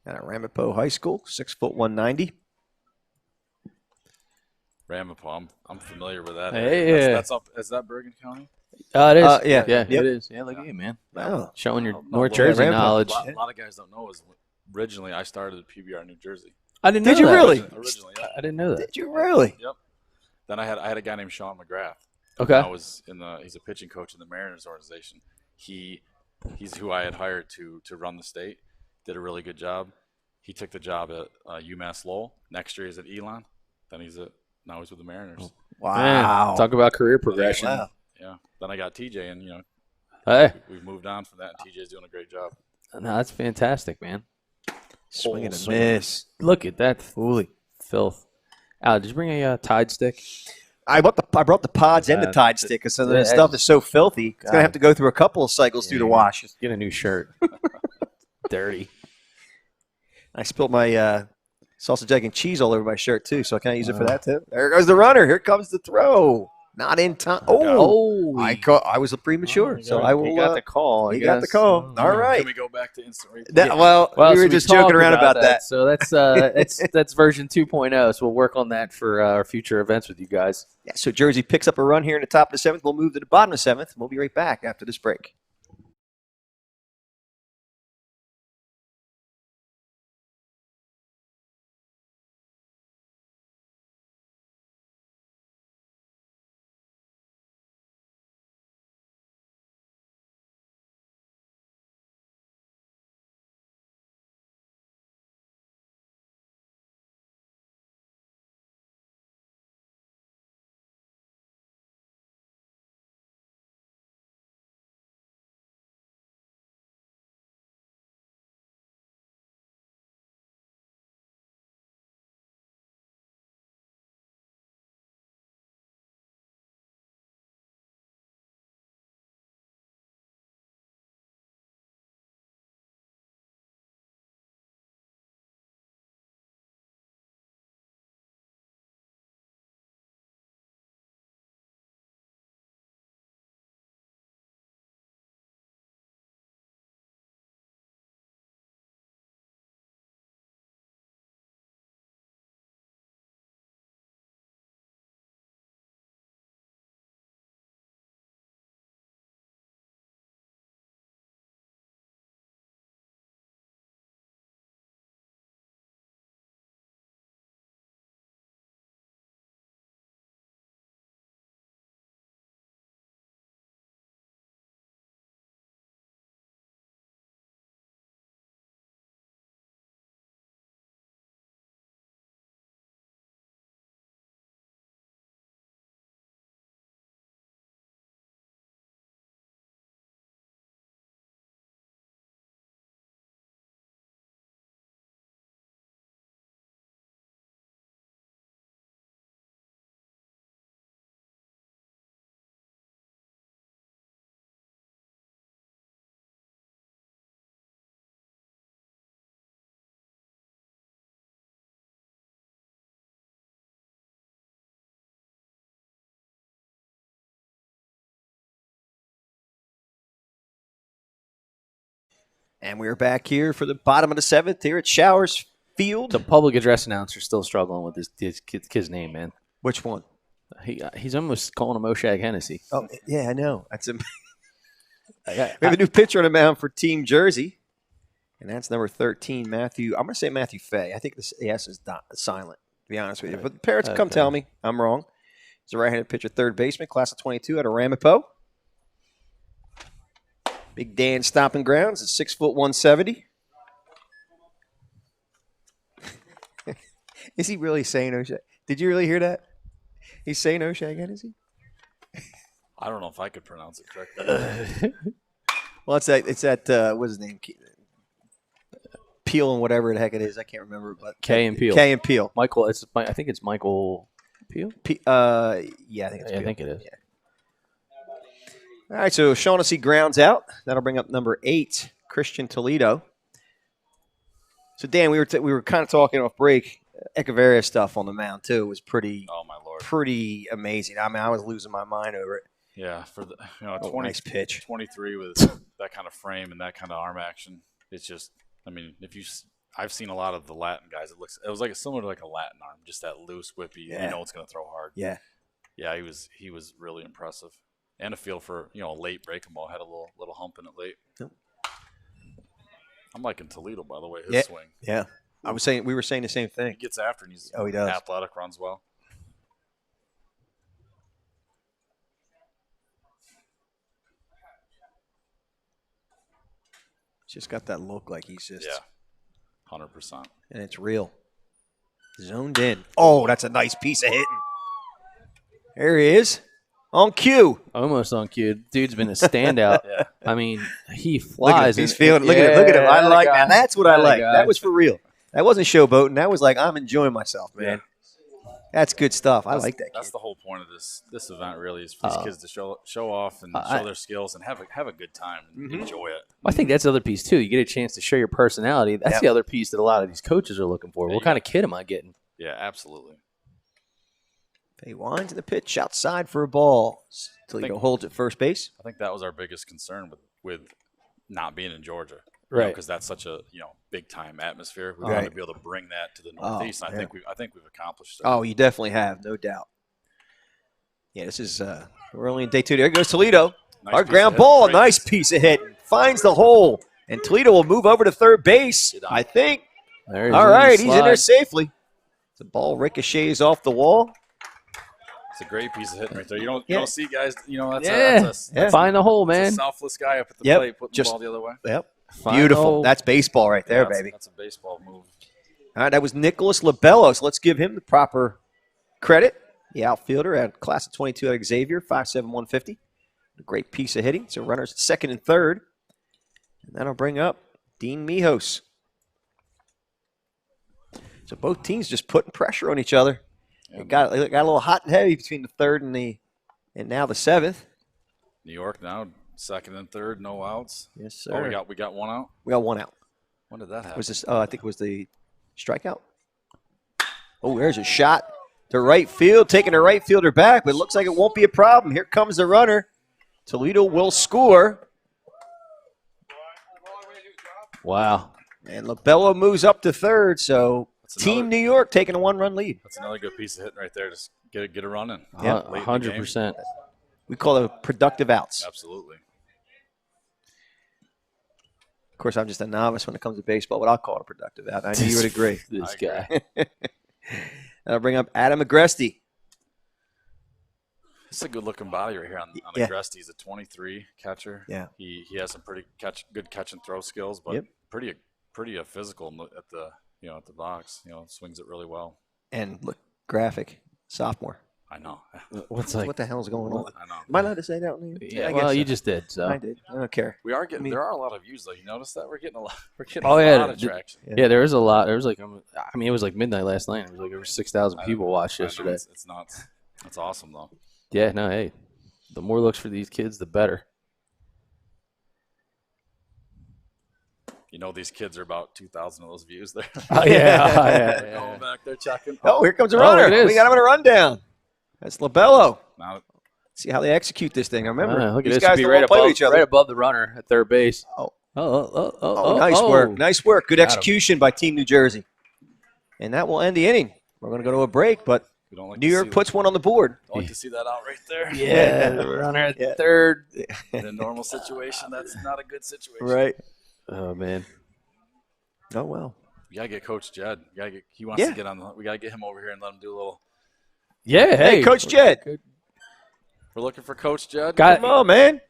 Out of Ramapo High School, 6', 190. Ramapo, I'm familiar with that. Hey, that's up. Is that Bergen County? It is. Yeah. Yeah, Yep. it is. Yeah, look at you, man. Wow. Showing your No, North no, Jersey Ramapo. knowledge. A lot of guys don't know is originally I started at PBR New Jersey. I didn't know Did you that. really? Originally, yeah. I didn't know that. Did you really? Yep. Then I had a guy named Sean McGrath. Okay. I was he's a pitching coach in the Mariners organization. He's who I had hired to run the state. Did a really good job. He took the job at UMass Lowell. Next year he's at Elon. Then now he's with the Mariners. Wow. Man, talk about career progression. Wow. Yeah. Then I got TJ, and Hey, we've moved on from that. And TJ's doing a great job. no, that's fantastic, man. Swing and a swing. miss. Look at that filth. Al, did you bring a Tide stick? I brought the pods and the Tide stick because some of the stuff is so filthy. It's going to have to go through a couple of cycles through the wash. Just get a new shirt. Dirty. I spilled my sausage, egg, and cheese all over my shirt, too, so I can't use it for that, too. There goes the runner. Here comes the throw. Not in time. Oh, I was premature, so I will. He got the call. I He got the guess. call. All right. Can we go back to instant replay? Well, we were so just joking talked around about that. So that's that's version 2.0. So we'll work on that for our future events with you guys. Yeah, so Jersey picks up a run here in the top of the 7th. We'll move to the bottom of the 7th. We'll be right back after this break. And we're back here for the bottom of the 7th here at Showers Field. The public address announcer's still struggling with this kid's name, man. Which one? He's almost calling him Oshag Hennessy. Oh, yeah, I know. That's we have a new pitcher on the mound for Team Jersey, and that's number 13, Matthew. I'm going to say Matthew Fay. I think this S is silent, to be honest with you. But the parents come tell me I'm wrong. He's a right-handed pitcher, third baseman, class of 22 out of Ramapo. Big Dan stomping grounds at 6 foot 170. Is he really saying Oshag? Did you really hear that? He's saying Oshag Hennessy? I don't know if I could pronounce it correctly. Well, it's that what's his name? Peel and whatever the heck it is. I can't remember. But K and Peel. K and Peel. Michael, I think it's Michael Peel. Yeah, I think it's Peel. I think it is. Yeah. All right, so Shaughnessy grounds out. That'll bring up number 8, Christian Toledo. So Dan, we were kind of talking off break. Echeverria stuff on the mound too was pretty. Oh my lord! Pretty amazing. I mean, I was losing my mind over it. Yeah, for the 20 nice pitch, 23 with that kind of frame and that kind of arm action. It's just, I mean, I've seen a lot of the Latin guys. It was like similar to like a Latin arm, just that loose, whippy. Yeah. You know it's going to throw hard. Yeah, yeah. He was really impressive, and a feel for a late breaking ball. Had a little hump in it late. Yep. I'm liking Toledo, by the way. His swing. Yeah. We were saying the same thing. He gets after and he's he does. Athletic, runs well. Just got that look like he's just 100%. And it's real. Zoned in. Oh, that's a nice piece of hitting. There he is. On cue. Almost on cue. Dude's been a standout. Yeah. I mean, he flies. He's feeling. Look at him. I like that. That's what I like. Guy. That was for real. That wasn't showboating. That was like, I'm enjoying myself, man. Yeah. That's good stuff. I like that kid. That's the whole point of this event, really, is for these kids to show off and show their skills and have a good time and enjoy it. I think that's the other piece, too. You get a chance to show your personality. That's the other piece that a lot of these coaches are looking for. What kind of kid am I getting? Yeah, absolutely. He winds in the pitch outside for a ball. Toledo holds at first base. I think that was our biggest concern with not being in Georgia. Right, because that's such a big time atmosphere. We want to be able to bring that to the Northeast. And I think we've accomplished that. Oh, you definitely have, no doubt. Yeah, this is we're only in day 2. There goes Toledo. Nice our ground ball, a nice piece of hit, finds the hole, and Toledo will move over to third base. I think. All right, he's in there safely. The ball ricochets off the wall. It's a great piece of hitting right there. You don't see guys. That's find the hole, man. It's a selfless guy up at the plate, putting the ball the other way. Yep. Beautiful. That's baseball right there, baby. That's a baseball move. All right, that was Nicholas Labello. So let's give him the proper credit. The outfielder at class of 22 at Xavier, 5'7", 150. A great piece of hitting. So runners at second and third. And that'll bring up Dean Mijos. So both teams just putting pressure on each other. It got a little hot and heavy between the third and now the 7th. New York now second and third, no outs. Yes, sir. Oh, we got one out. We got one out. When did that happen? Was this? I think it was the strikeout. Oh, there's a shot to right field, taking the right fielder back, but it looks like it won't be a problem. Here comes the runner. Toledo will score. Wow. And Labello moves up to third, so Team New York taking a 1-run lead. That's another good piece of hitting right there. Just get a run in. Yeah, 100%. We call it productive outs. Absolutely. Of course, I'm just a novice when it comes to baseball, but I'll call it a productive out. I knew you would agree. This guy. That'll bring up Adam Agresti. It's a good-looking body right here on Agresti. He's a 23 catcher. Yeah. He has some pretty good catch and throw skills, but pretty physical at the box. Swings it really well. And look, graphic, sophomore. I know. What the hell is going on? I know. Am I allowed to say that on the Yeah, well, you just did. So I did. I don't care. We are getting. There are a lot of views, though. You notice that we're getting a lot. A lot of traction. Yeah, there was a lot. There was it was like midnight last night. It was like over 6,000 people watched yesterday. It's nuts. That's awesome, though. Yeah. No. Hey, the more looks for these kids, the better. These kids are about 2,000 of those views there. Oh yeah. They're going back there checking. Oh, here comes a runner. We got him in a rundown. That's Labello. See how they execute this thing. I remember Look at these this. guys Be don't right play with each other. Right above the runner at third base. Oh, Oh, nice work. Nice work. Good Got him. execution by Team New Jersey. And that will end the inning. We're going to go to a break, but We don't like New to York see puts one on the board. Don't like to see that out right there. Yeah, runner at Yeah. third. In a normal situation, that's not a good situation. Right. Oh, man. Oh, well. We gotta get Coach Jed. He wants Yeah. to get on. We gotta get him over here and let him do a little. Yeah, Hey, Coach Jed. We're looking for Coach Jed. Got- Come on, man.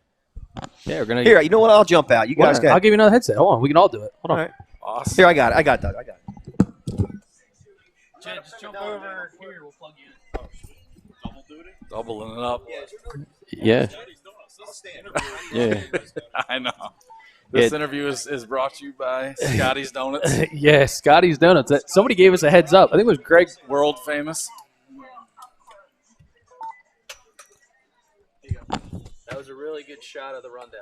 Yeah, we're going to. Here, you know what? I'll jump out. You guys I'll got give you another headset. Hold on. We can all do it. Hold on. All right. Awesome. Here, I got it. I got it, Doug. I got it. Jed, just jump over here. We'll plug you Doubling it up. in. Yeah. Yeah. I know. This interview is brought to you by Scotty's Donuts, Yeah, Scotty's Donuts. Somebody gave us a heads up. I think it was Greg. world famous. That was a really good shot of the rundown.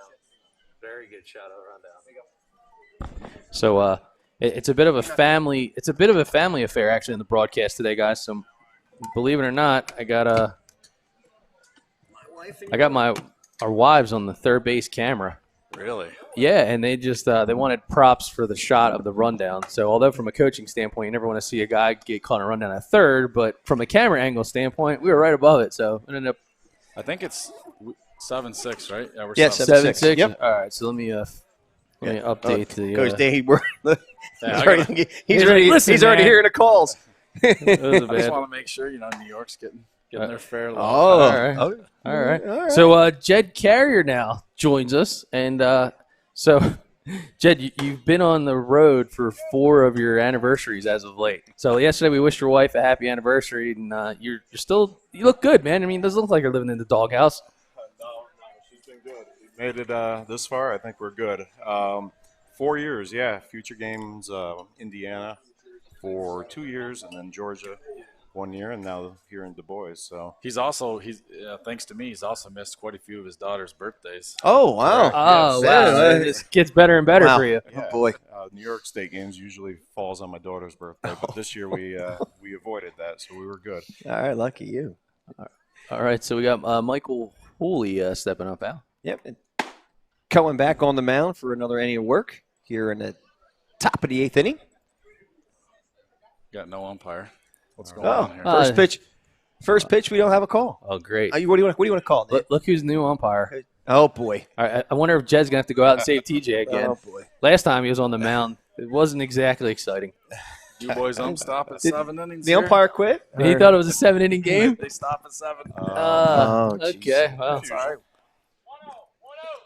Very good shot of the rundown. So, it's a bit of a family. It's a bit of a family affair actually in the broadcast today, guys. So, believe it or not, I got our wives on the third base camera. Really? Yeah, and they just they wanted props for the shot of the rundown. So, although from a coaching standpoint, you never want to see a guy get caught in a rundown at third, but from a camera angle standpoint, we were right above it. So, it ended up I think it's 7-6, right? Yeah, we're Yeah, 7-6. 7-6. Yep. All right, so let me update the. Coach Dave, he's I already, He's like, "Listen, he's already man." hearing the calls. That was a I just bad. want to make sure New York's getting their fair. Oh, All right. okay. All right. All right. So Jed Carrier now joins us, and so Jed, you've been on the road for 4 of your anniversaries as of late. So yesterday we wished your wife a happy anniversary, and you look good, man. I mean, it doesn't look like you're living in the doghouse. No, she's been good. We made it this far. I think we're good. 4 years, yeah. Future Games, Indiana for 2 years, and then Georgia 1 year, and now here in Du Bois. So He's thanks to me, he's also missed quite a few of his daughter's birthdays. Oh, wow. Oh, Yes. wow. Yeah. This gets better and better Wow. for you. Oh, boy. New York State Games usually falls on my daughter's birthday, but this year we avoided that, so we were good. All right, lucky you. All right, so we got Michael Hooley stepping up, Al. Yep. And coming back on the mound for another inning of work here in the top of the 8th inning. Got no umpire. What's going Oh, on here? first pitch. First pitch, we don't have a call. Oh, great. What do you want to call it? Look who's the new umpire. Oh, boy. All right, I wonder if Jed's going to have to go out and save TJ again. Oh, boy. Last time he was on the mound, it wasn't exactly exciting. You boys stop at 7 innings. The here? umpire quit? He thought it was a 7-inning They, game? they stop at 7. Oh, Okay, well. That's all right.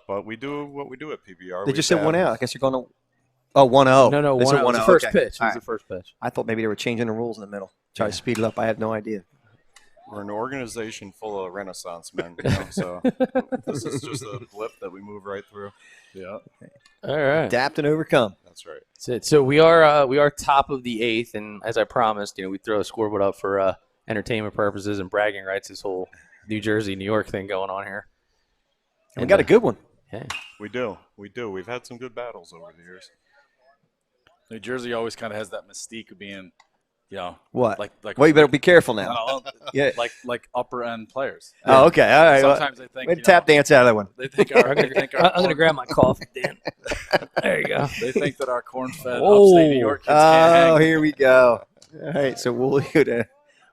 But we do what we do at PBR. They We just said bat. 1 out. I guess you're going to. Oh, 1-0. No, They said it was the 1-0. first Okay. pitch. It All was right. the first pitch. I thought maybe they were changing the rules in the middle. Try to speed it up. I had no idea. We're an organization full of Renaissance men, so this is just a blip that we move right through. Yeah. All right. Adapt and overcome. That's right. That's it. So we are top of the 8th, and as I promised, we throw a scoreboard up for entertainment purposes and bragging rights. This whole New Jersey, New York thing going on here. And we got a good one. Yeah. We do. We've had some good battles over the years. New Jersey always kind of has that mystique of being, What? like Well, you better be careful now. no, Yeah. like upper end players. Oh, okay. All right. Well, Sometimes they think way to tap dance out of that one. They think our, they think our I'm going to grab my coffee, Dan. There you go. They think that our corn-fed Oh. upstate New York kids can't Oh, hang. here we go. All right. So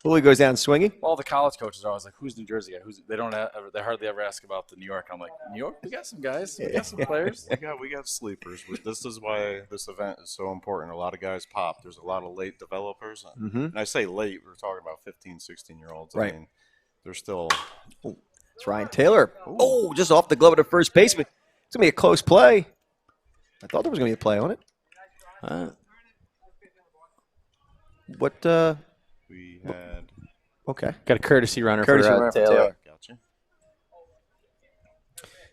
Wooly goes down swinging. All the college coaches are always like, "Who's New Jersey guy? They hardly ever ask about the New York." I'm like, "New York, we got some guys, we got some players." We got sleepers. This is why this event is so important. A lot of guys pop. There's a lot of late developers. Mm-hmm. And I say late, we're talking about 15, 16-year-olds. Right. I mean, they're still It's Ryan Taylor. Oh, just off the glove of the first baseman. It's going to be a close play. I thought there was going to be a play on it. What? we had. Okay. Got a courtesy runner Courtesy for runner for Taylor. Taylor. Gotcha.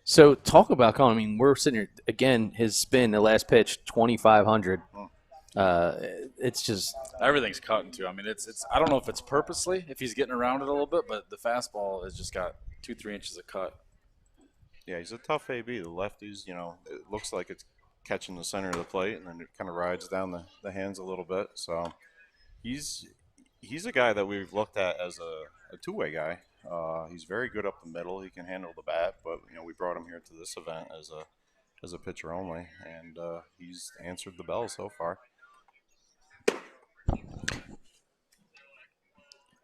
So talk about Colin. I mean, we're sitting here again. His spin, the last pitch, 2,500. It's just Everything's cutting too. I mean, it's. I don't know if it's purposely, if he's getting around it a little bit, but the fastball has just got 2-3 inches of cut. Yeah, he's a tough AB. The lefties, it looks like it's catching the center of the plate, and then it kind of rides down the hands a little bit. So he's a guy that we've looked at as a two-way guy. He's very good up the middle. He can handle the bat, but we brought him here to this event as as a pitcher only, and he's answered the bell so far.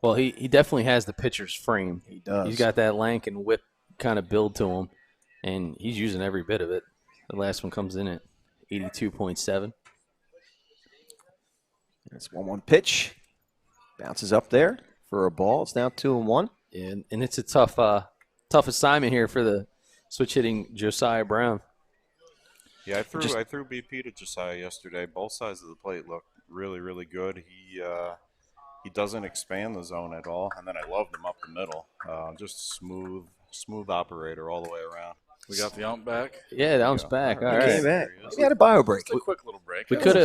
Well, he definitely has the pitcher's frame. He does. He's got that lank and whip kind of build to him, and he's using every bit of it. The last one comes in at 82.7. It's 1-1 pitch. Bounces up there for a ball. It's now 2-1. And it's a tough assignment here for the switch hitting Josiah Brown. Yeah, I threw BP to Josiah yesterday. Both sides of the plate look really, really good. He doesn't expand the zone at all, and then I loved him up the middle. Just smooth operator all the way around. We got the ump back. Yeah, the ump's back. All He right. came back. We had a bio break. Just a quick little break. We could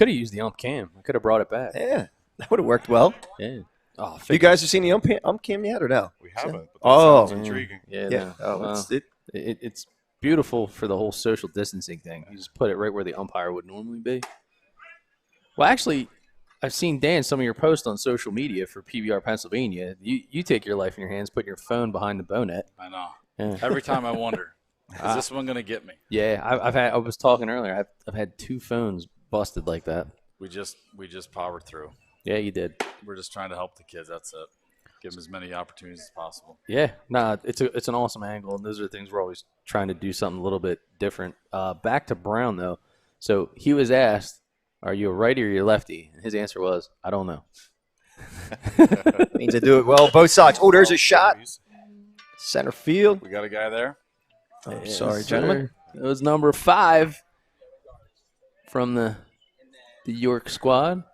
have used the ump cam. We could have brought it back. Yeah, that would have worked well. Yeah. Oh, You guys have seen the ump cam yet or no? We haven't, but that Oh. sounds intriguing. Yeah. Yeah. No. Oh, Well, it's, it, it's beautiful for the whole social distancing thing. You just put it right where the umpire would normally be. Well, actually, I've seen, Dan, some of your posts on social media for PBR Pennsylvania. You take your life in your hands, put your phone behind the bonet. I know. Yeah. Every time I wonder, is this one going to get me? Yeah, I was talking earlier. I've had 2 phones busted like that. We just powered through. Yeah, you did. We're just trying to help the kids. That's it. Give them as many opportunities as possible. Yeah, it's an awesome angle, and those are things we're always trying to do something a little bit different. Back to Brown though. So he was asked, "Are you a righty or you a lefty?" And his answer was, "I don't know." means I do it well. Both sides. Oh, there's a shot. Center field. We got a guy there. I'm Yes, sorry, sir. gentlemen. It was number 5 from the York squad.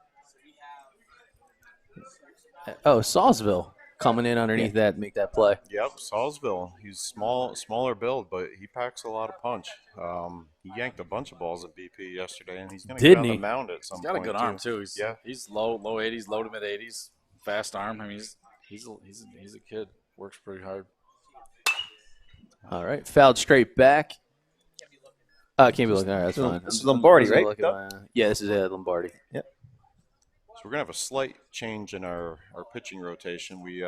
Oh, Sawsville coming in underneath that to make that play. Yep, Salisville. He's smaller build, but he packs a lot of punch. He yanked a bunch of balls at BP yesterday, and he's going to get Didn't on the he? mound at some He's got a point. good arm too. He's low 80s, low to mid 80s, fast arm. I mean, he's a kid. Works pretty hard. All right, fouled straight back. Can't be looking. All right, that's fine. This is Lombardi, right? Yeah, this is Lombardi. So we're going to have a slight change in our pitching rotation. We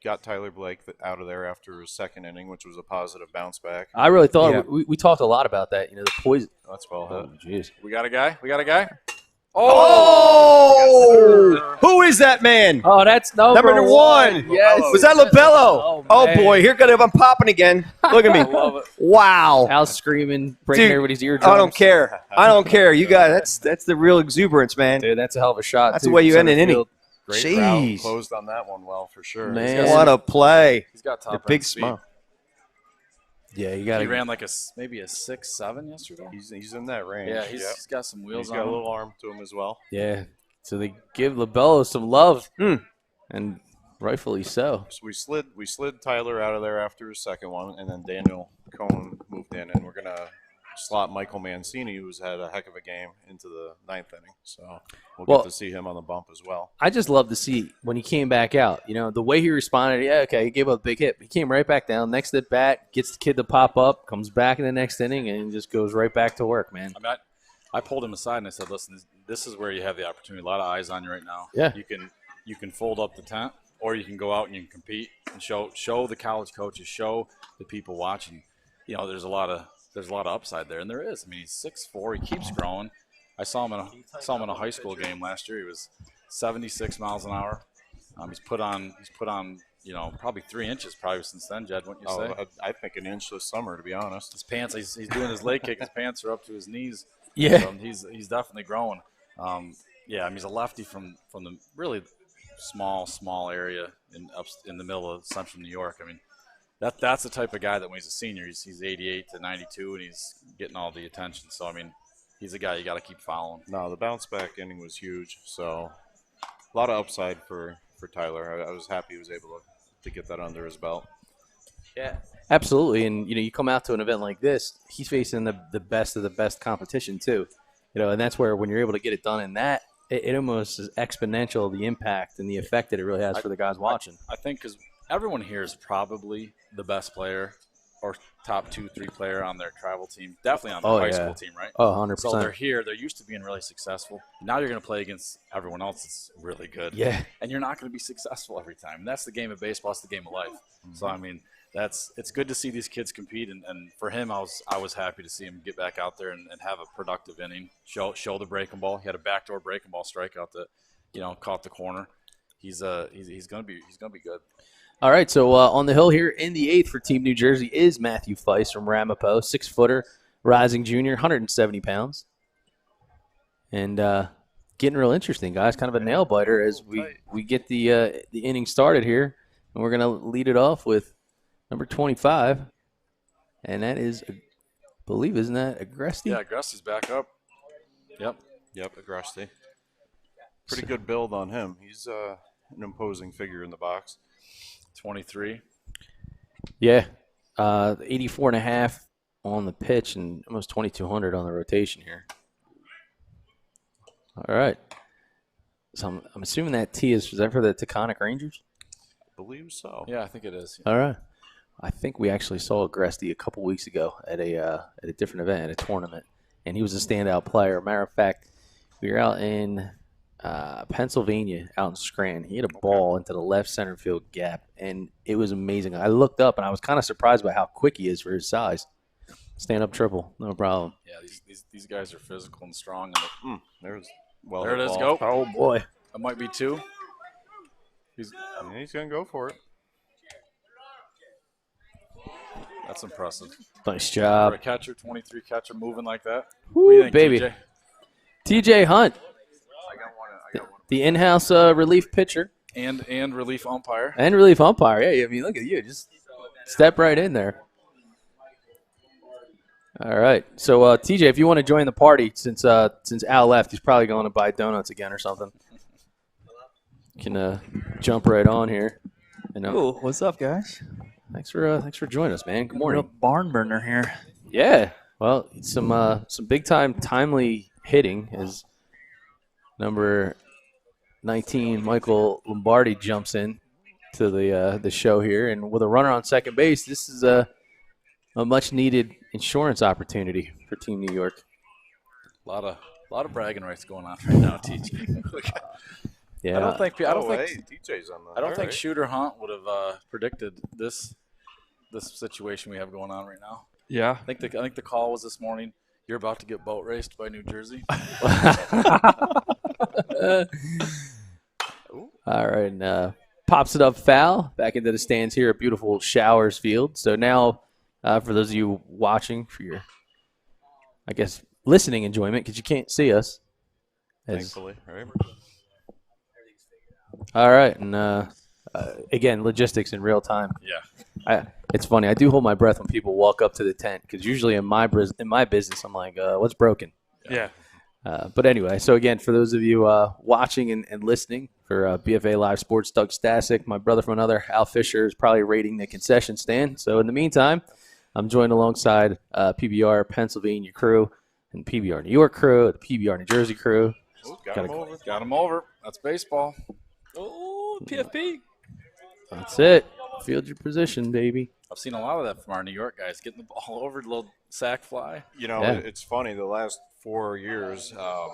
got Tyler Blake out of there after his second inning, which was a positive bounce back. I really thought Yeah. we talked a lot about that. The poison. That's well hit. Jeez. We got a guy. Oh! Who is that man? Oh, that's Number 1. Yes. Was that LaBello? Oh, Oh, boy, here I'm popping again. Look at me. Love it. Wow. Al's screaming, breaking Dude, everybody's eardrums. I don't care. I don't care. You guys, that's the real exuberance, man. Dude, that's a hell of a shot. That's too, the way you from end an center inning. field. Great Jeez. route. Closed on that one well for sure. Man. What a play. He's got top The end big speed. smile. Yeah, you got He to. ran like maybe a 6.7 yesterday. He's in that range. Yeah, he's got some wheels He's on got a him. little arm to him as well. Yeah. So they give LaBello some love, Hmm. and rightfully so. So we slid Tyler out of there after his second one, and then Daniel Cohn moved in, and we're gonna slot Michael Mancini, who's had a heck of a game, into the 9th inning. So we'll Well- get to see him on the bump as well. I just love to see when he came back out. The way he responded. Yeah, okay, he gave up a big hit. But he came right back down. Next at bat, gets the kid to pop up, comes back in the next inning, and just goes right back to work, man. I mean, I pulled him aside and I said, "Listen, this is where you have the opportunity. A lot of eyes on you right now. Yeah. You can fold up the tent, or you can go out and you can compete and show the college coaches, show the people watching. There's a lot of upside there, and there is. I mean, he's 6'4", he keeps growing. I saw him in a high school game last year. He was 76 miles an hour. He's put on probably 3 inches probably since then. Jed, wouldn't you say? I think an inch this summer, to be honest. His pants, he's doing his leg kick. His pants are up to his knees. Yeah. So he's definitely growing. I mean, he's a lefty from the really small area in the middle of central New York. I mean, that's the type of guy that when he's a senior, he's 88 to 92, and he's getting all the attention. So I mean, he's a guy you got to keep following. No, the bounce back inning was huge. So a lot of upside for Tyler. I was happy he was able to get that under his belt. Yeah, absolutely. And you come out to an event like this, he's facing the best of the best competition too. And that's where when you're able to get it done in that, it almost is exponential, the impact and the effect that it really has for the guys watching. I think because everyone here is probably the best player or top 2-3 player on their travel team, definitely on their high school team, right? Oh, 100%. So they're here. They're used to being really successful. Now you're going to play against everyone else that's really good. Yeah. And you're not going to be successful every time. And that's the game of baseball. It's the game of life. So, I mean, it's good to see these kids compete, and for him, I was happy to see him get back out there and have a productive inning. Show the breaking ball. He had a backdoor breaking ball strikeout that, caught the corner. He's gonna be good. All right, so on the hill here in the 8th for Team New Jersey is Matthew Feist from Ramapo, 6-footer, rising junior, 170 pounds. And getting real interesting, guys. Kind of a nail biter as we get the inning started here. And we're going to lead it off with number 25. And that is, I believe, isn't that Agresti? Yeah, Agresti's back up. Yep, Agresti. Pretty good build on him. He's an imposing figure in the box. 23. Yeah, 84.5 on the pitch and almost 2,200 on the rotation here. All right. So I'm assuming that T is that for the Taconic Rangers? I believe so. Yeah, I think it is. All right. I think we actually saw Agresti a couple weeks ago at a different event, at a tournament, and he was a standout player. Matter of fact, we were out in Pennsylvania, out in Scranton. He hit a ball into the left center field gap, and it was amazing. I looked up, and I was kind of surprised by how quick he is for his size. Stand-up triple, no problem. Yeah, these guys are physical and strong. There it is. Go. Oh, boy. That might be 2. He's going to go for it. That's impressive. Nice For job. a catcher, 23 catcher moving like that. Woo, What do you think, baby. TJ? TJ Hunt, I got one. the in-house relief pitcher And relief umpire. and relief umpire. Yeah, I mean, look at you. Just step right in there. All right. So, TJ, if you want to join the party, since Al left, he's probably going to buy donuts again or something. You can jump right on here. And, Cool. What's up, guys? thanks for joining us, man. Good Real morning. barn burner here. Yeah. Well, some big time timely hitting as number 19 Michael Lombardi jumps in to the show here, and with a runner on second base, this is a much needed insurance opportunity for Team New York. A lot of bragging rights going on right now, TJ. Yeah. I don't think TJ's on the. I don't think Shooter Hunt would have predicted this situation we have going on right now. Yeah. I think the call was this morning. You're about to get boat raced by New Jersey. All right, and pops it up foul back into the stands here at beautiful Showers Field. So now, for those of you watching, for your, I guess, listening enjoyment, because you can't see us. Thankfully, right? All right, and again, logistics in real time. Yeah. It's funny. I do hold my breath when people walk up to the tent, because usually in my business, I'm like, what's broken? Yeah. But anyway, so again, for those of you watching and listening for BFA Live Sports, Doug Stasic, my brother from another, Al Fisher, is probably raiding the concession stand. So in the meantime, I'm joined alongside PBR Pennsylvania crew and PBR New York crew, the PBR New Jersey crew. Got him over. That's baseball. Oh, PFP. That's it. Field your position, baby. I've seen a lot of that from our New York guys, getting the ball over, the little sack fly. Yeah. It's funny. The last 4 years, I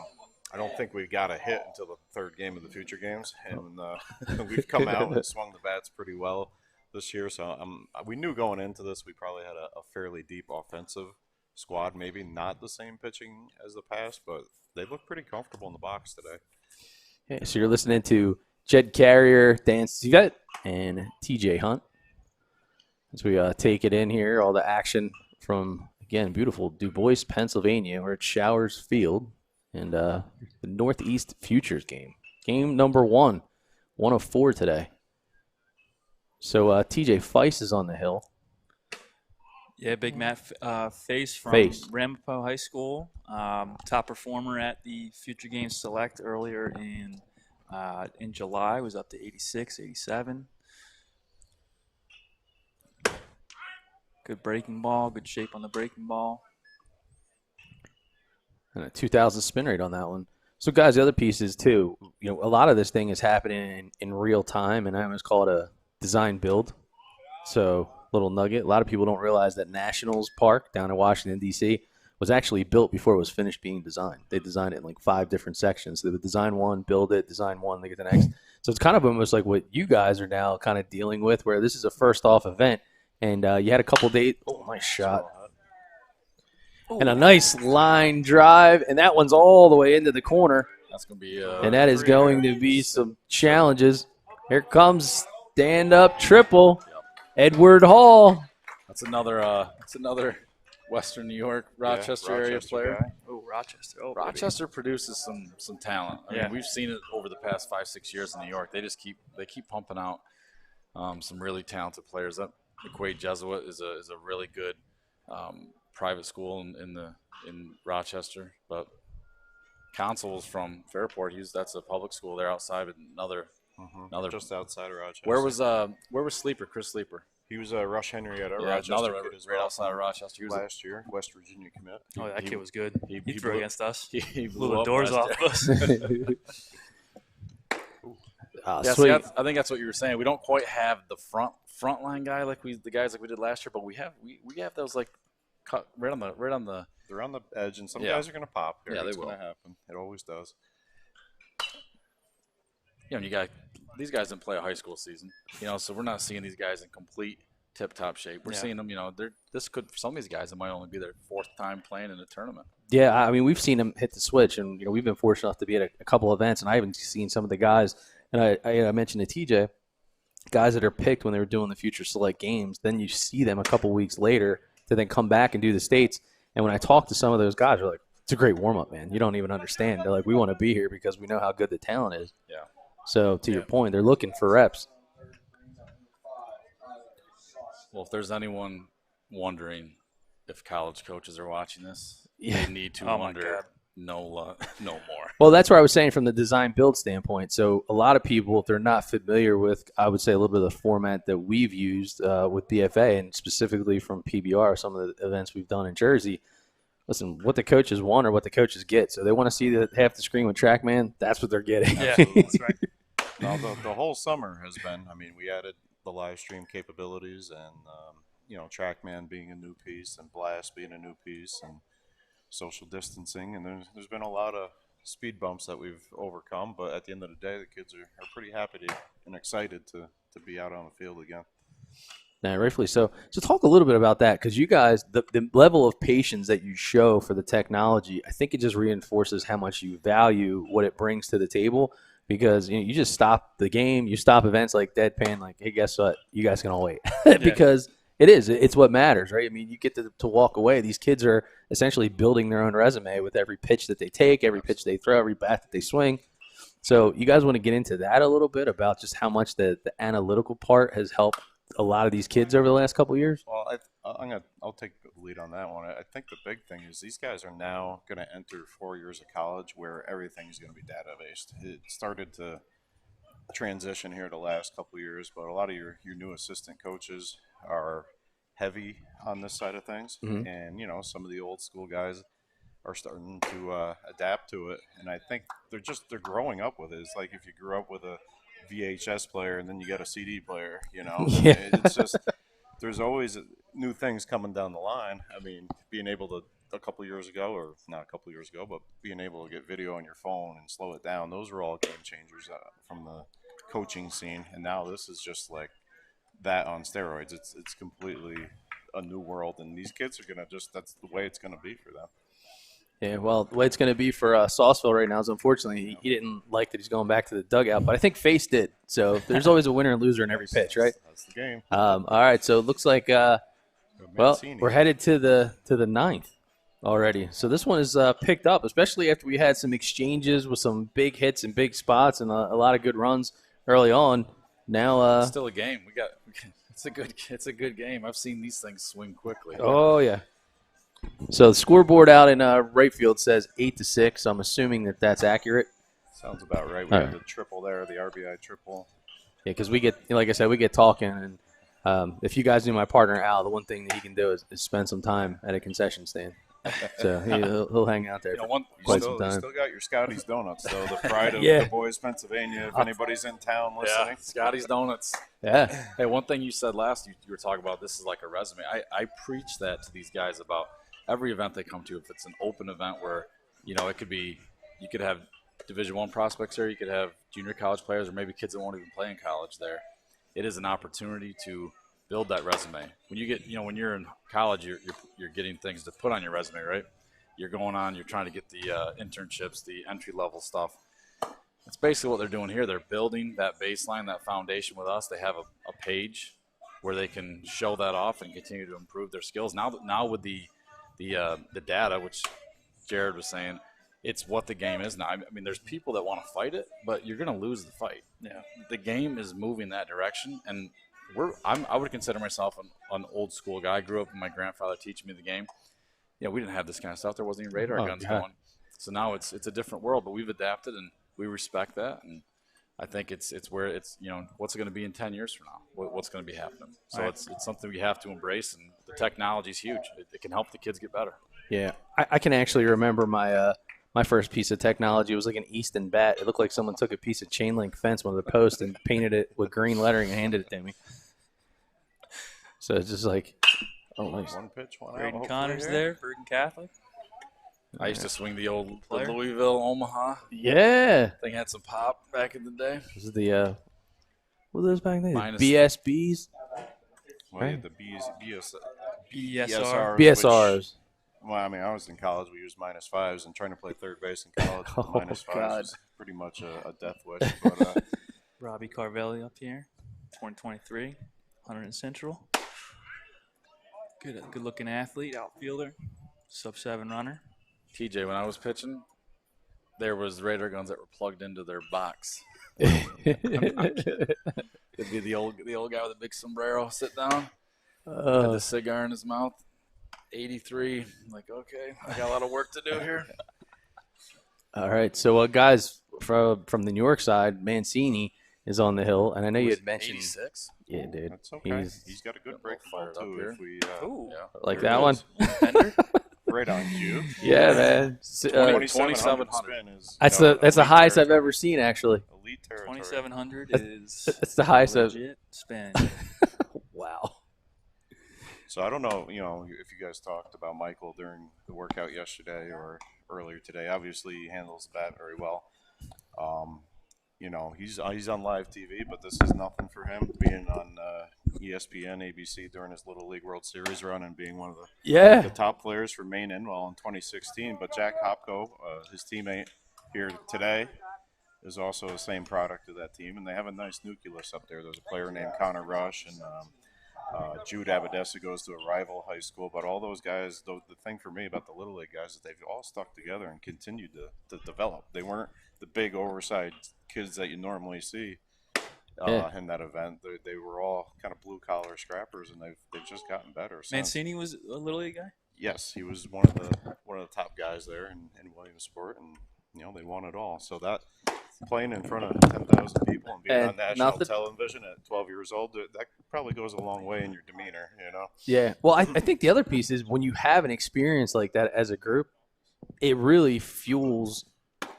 don't think we've got a hit until the third game of the future games, and we've come out and swung the bats pretty well this year. So we knew going into this we probably had a fairly deep offensive squad. Maybe not the same pitching as the past, but they look pretty comfortable in the box today. Yeah, so you're listening to Jed Carrier, Dan Stevette, and TJ Hunt. As we take it in here, all the action from, again, beautiful Du Bois, Pennsylvania. We're at Showers Field, and the Northeast Futures game. Game number 1 of 4 today. So TJ Feist is on the hill. Yeah, Big Matt Face from Face. Ramapo High School. Top performer at the Future Games Select earlier in July. Was up to 86, 87. Good breaking ball, good shape on the breaking ball. And a 2,000 spin rate on that one. So, guys, the other piece is, too, a lot of this thing is happening in real time, and I always call it a design build. So, little nugget. A lot of people don't realize that Nationals Park down in Washington, D.C. was actually built before it was finished being designed. They designed it in like 5 different sections. They would design one, build it, design one, they get the next. So, it's kind of almost like what you guys are now kind of dealing with, where this is a first-off event. And you had a couple days. Oh, nice shot. And a nice line drive, and that one's all the way into the corner. That's going to be And that is going to be some challenges. Here comes stand-up triple. Edward Hall. That's another Western New York, Rochester area player. guy. Oh, Rochester. Oh, Rochester produces some talent. I mean, we've seen it over the past 5-6 years in New York. They keep pumping out some really talented players. That McQuaid Jesuit is a really good private school in Rochester, but Consul's from Fairport. That's a public school. They're outside of another Just outside of Rochester. where was Sleeper? Chris Sleeper. He was a Rush Henrietta, Yeah, Rochester another kid as right well. outside of Rochester. He was Last year, West Virginia commit. Oh, that kid was good. he He threw blew- against us. he Blew blew the up doors last off year. us. Yeah, Sweet. I think that's what you were saying. We don't quite have the frontline guy like we did last year, but we have those like cut right on the. They're on the edge, and some Yeah. guys are going to pop here. Yeah, they It's will. going to happen. It always does. You know, these guys didn't play a high school season, so we're not seeing these guys in complete tip-top shape. We're seeing them, for some of these guys, it might only be their fourth time playing in a tournament. Yeah, I mean, we've seen them hit the switch, and we've been fortunate enough to be at a couple events, and I haven't seen some of the guys. And I mentioned to TJ, guys that are picked when they were doing the Future Select games. Then you see them a couple weeks later to then come back and do the states. And when I talk to some of those guys, they're like, "It's a great warm up, man. You don't even understand." They're like, "We want to be here because we know how good the talent is." Yeah. So to your point, they're looking for reps. Well, if there's anyone wondering if college coaches are watching this, Yeah. they need to Oh, my wonder God. no more. Well, that's where I was saying from the design build standpoint. So a lot of people, if they're not familiar with, I would say a little bit of the format that we've used with BFA and specifically from PBR, some of the events we've done in Jersey. Listen, what the coaches want or what the coaches get. So they want to see the half the screen with TrackMan. That's what they're getting. Yeah, that's right. Now, the whole summer has been, we added the live stream capabilities and, TrackMan being a new piece and Blast being a new piece and social distancing. And there's been a lot of speed bumps that we've overcome. But at the end of the day, the kids are pretty happy and excited to be out on the field again. No, rightfully so. So talk a little bit about that because you guys, the level of patience that you show for the technology, I think it just reinforces how much you value what it brings to the table because you just stop the game, you stop events like deadpan, like, hey, guess what? You guys can all wait because it's what matters, right? I mean, you get to walk away. These kids are essentially building their own resume with every pitch that they take, every pitch they throw, every bat that they swing. So you guys want to get into that a little bit about just how much the analytical part has helped a lot of these kids over the last couple of years? Well, I'll take the lead on that one. I think the big thing is these guys are now going to enter 4 years of college where everything is going to be data-based. It started to transition here the last couple of years, but a lot of your new assistant coaches are heavy on this side of things, and some of the old school guys are starting to adapt to it, and I think they're growing up with it. It's like if you grew up with a VHS player and then you got a CD player, It's just there's always new things coming down the line. I mean, being able to a couple years ago, or not a couple years ago, but being able to get video on your phone and slow it down, those are all game changers from the coaching scene. And now this is just like that on steroids. It's completely a new world, and these kids are gonna that's the way it's gonna be for them. Yeah, well, the way it's going to be for Sauceville right now is unfortunately he didn't like that he's going back to the dugout, but I think Face did. So there's always a winner and loser in every pitch, right? That's the game. All right, so it looks like we're headed to the ninth already. So this one is picked up, especially after we had some exchanges with some big hits and big spots and a lot of good runs early on. Now It's still a game. It's a good game. I've seen these things swing quickly. Oh yeah. So the scoreboard out in right field says 8-6. I'm assuming that that's accurate. Sounds about right. We All have right. the triple there, the RBI triple. Yeah, because we get, like I said, we get talking, and if you guys knew my partner Al, the one thing that he can do is spend some time at a concession stand. So he'll hang out there for quite some You time. still got your Scotty's Donuts, though, the pride of Yeah. the boys, Pennsylvania. If anybody's in town listening, Yeah, Scotty's Donuts. Yeah. Hey, one thing you said last, you were talking about this is like a resume. I preach that to these guys about every event they come to. If it's an open event where, it could be, you could have Division I prospects there, you could have junior college players or maybe kids that won't even play in college there. It is an opportunity to build that resume. When you get, when you're in college, you're getting things to put on your resume, right? You're trying to get the internships, the entry level stuff. That's basically what they're doing here. They're building that baseline, that foundation with us. They have a page where they can show that off and continue to improve their skills. Now with the data, which Jared was saying, it's what the game is now. I mean, there's people that want to fight it, but you're going to lose the fight. Yeah. The game is moving that direction, and I would consider myself an old school guy. I grew up with my grandfather teaching me the game. Yeah, we didn't have this kind of stuff. There wasn't even radar guns going. So now it's a different world, but we've adapted and we respect that. And I think it's where it's, what's it going to be in 10 years from now? What's going to be happening? So it's something we have to embrace, and the technology is huge. It can help the kids get better. Yeah, I can actually remember my first piece of technology. It was like an Easton bat. It looked like someone took a piece of chain link fence, one of the posts, and painted it with green lettering and handed it to me. So it's just like, oh, nice. One pitch, one out. Braden Connors there, Bergen Catholic. I used to swing the old Louisville Omaha. Yeah. Thing had some pop back in the day. This is the what were those back then? Minus BSBs. Well, Right. the BSR. BSRs. Well, I mean, I was in college. We used -5s, and trying to play third base in college with Oh, -5s God. was pretty much a death wish. But Robbie Carvelli up here, 2023, Hunter and Central. Good looking athlete, outfielder, sub-7 runner. TJ, when I was pitching, there was radar guns that were plugged into their box. It'd be the old guy with a big sombrero, sit down, had the cigar in his mouth. 83. I'm like, okay, I got a lot of work to do here. All right. So, guys, from the New York side, Mancini is on the hill, and I know you had mentioned 86. Yeah, dude. that's okay. He's He's got a good break fired ball, up too. here. If we, Ooh, Yeah. like there that it one. is. Right on you. Yeah, man. 2700 spin is That's the elite highest I've territory. ever seen, actually. Elite territory. 2,700 is That's the highest I've. legit spin. Wow. So I don't know, if you guys talked about Michael during the workout yesterday or earlier today. Obviously, he handles the bat very well. He's on live TV, but this is nothing for him, being on ESPN, ABC during his Little League World Series run and being one of the top players for Maine Inwell in 2016. But Jack Hopko, his teammate here today, is also the same product of that team, and they have a nice nucleus up there. There's a player named Connor Rush, and Jude Abadesa goes to a rival high school. But all those guys, the thing for me about the Little League guys is they've all stuck together and continued to develop. They weren't the big oversized kids that you normally see in that event. They were all kind of blue-collar scrappers, and they've just gotten better since. Mancini was a Little League guy? Yes, he was one of the top guys there in Williamsport, and they won it all. So that playing in front of 10,000 people and being on national television at 12 years old, that probably goes a long way in your demeanor, Yeah. Well, I think the other piece is when you have an experience like that as a group, it really fuels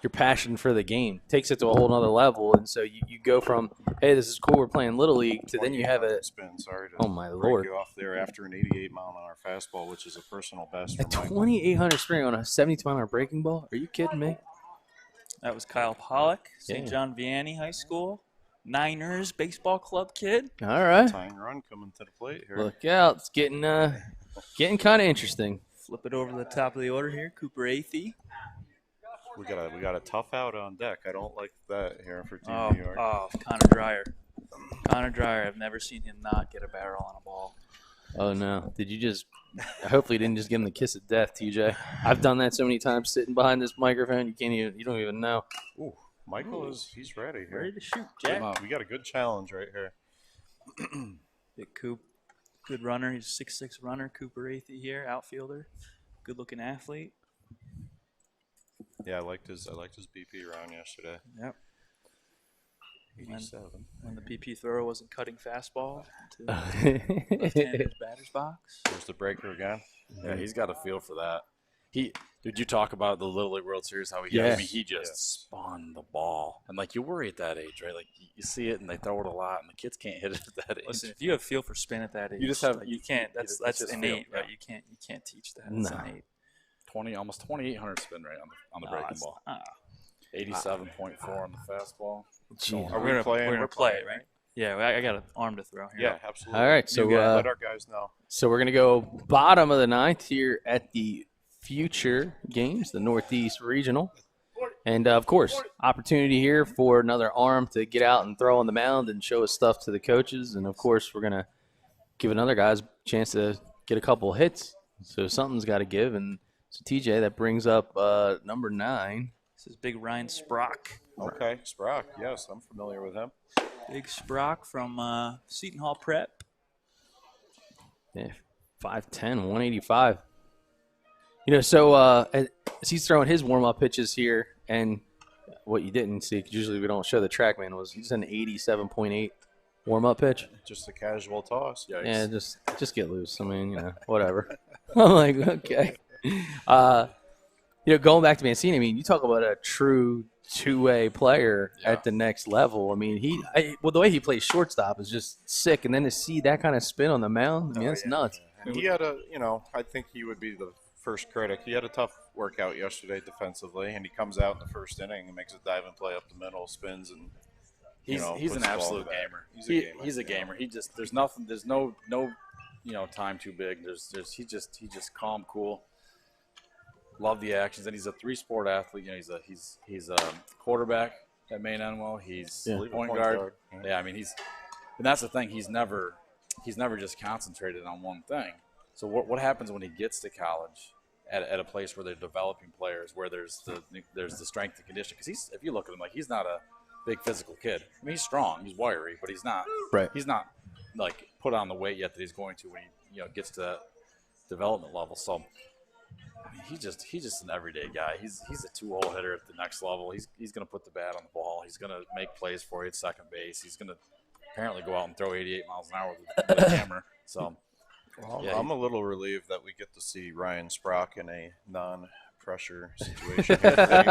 your passion for the game, takes it to a whole nother level. And so you go from, hey, this is cool, we're playing Little League, to then you have a spin. Sorry to oh my break lord, you off there after an 88-mile-an-hour fastball, which is a personal best. a For Michael. 2,800 spring on a 72-mile-an-hour breaking ball. Are you kidding me? That was Kyle Pollock, St. Yeah. John Vianney High School, Niners baseball club kid. All right, Tying run coming to the plate here. look out, it's getting kind of interesting. Flip it over to the top of the order here, Cooper Athey. We got a tough out on deck. I don't like that here for Team New York. Connor Dreyer. Connor Dreyer, I've never seen him not get a barrel on a ball. Oh no! Did you just? Hopefully, you didn't just give him the kiss of death, TJ. I've done that so many times, sitting behind this microphone. You don't even know. Ooh, Michael he's ready here. Ready to shoot, Jack. We got a good challenge right here. Big Coop, good runner. He's a 6'6" runner. Cooper Athey here, outfielder. Good looking athlete. Yeah, I liked his BP round yesterday. Yep. 87. When the PP thrower wasn't cutting fastball to left-handed batter's box. There's the breaker again. Yeah, he's got a feel for that. Did you talk about the Little League World Series? How he just spun the ball, and you worry at that age, right? Like you see it, and they throw it a lot, and the kids can't hit it at that age. Listen, if you have feel for spin at that age, You just have- you can't. That's just innate, feel, right? You can't teach that. It's No. innate. Almost 2,800 spin rate on the breaking ball. 87.4 on the fastball. Gee, Are We're we playing? gonna We're play playing, it, right? Yeah, I got an arm to throw here. Yeah, absolutely. All right, so let our guys know. So we're going to go bottom of the ninth here at the Future Games, the Northeast Regional. And, of course, opportunity here for another arm to get out and throw on the mound and show his stuff to the coaches. And, of course, we're going to give another guy's chance to get a couple hits. So something's got to give. And so, TJ, that brings up number 9. This is Big Ryan Sprock. Okay, Sprock. Yes, I'm familiar with him. Big Sprock from Seton Hall Prep. Yeah, 5'10", 185. So as he's throwing his warm-up pitches here, and what you didn't see, because usually we don't show the TrackMan, was he's an 87.8 warm-up pitch. Just a casual toss. Yikes. Yeah, just get loose. I mean, whatever. I'm like, okay. Going back to Mancini, I mean, you talk about a true two-way player at the next level. I mean, the way he plays shortstop is just sick, and then to see that kind of spin on the mound, I mean, that's nuts. And he had I think he would be the first critic. He had a tough workout yesterday defensively, and he comes out in the first inning and makes a dive and play up the middle, spins, and he's an absolute gamer. He's a gamer. He just there's no time too big. He's just calm, cool. Love the actions, and he's a 3-sport athlete. He's a quarterback at Maine Enwell. He's point guard. Yeah, I mean and that's the thing. He's never just concentrated on one thing. So what happens when he gets to college at a place where they're developing players, where there's the strength and conditioning? Because if you look at him, like, he's not a big physical kid. I mean, he's strong, he's wiry, but he's not He's not like put on the weight yet that he's going to when he gets to that development level. So I mean, he's just an everyday guy. He's a 2-hole hitter at the next level. He's going to put the bat on the ball. He's going to make plays for you at second base. He's going to apparently go out and throw 88 miles an hour with a hammer. So. Well, yeah, I'm a little relieved that we get to see Ryan Sprock in a non-pressure situation here today,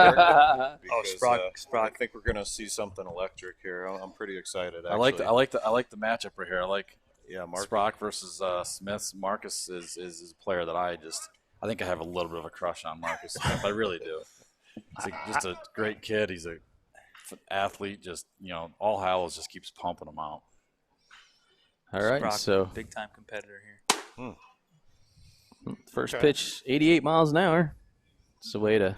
because, Sprock. I think we're going to see something electric here. I'm pretty excited. Actually. I like the matchup right here. I like Marcus. Sprock versus Smith. Marcus is a player that I think I have a little bit of a crush on Marcus Smith. I really do. He's just a great kid. He's an athlete. Just all Howells just keeps pumping him out. All right, Sprock, so big time competitor here. First pitch, 88 miles an hour. It's the way to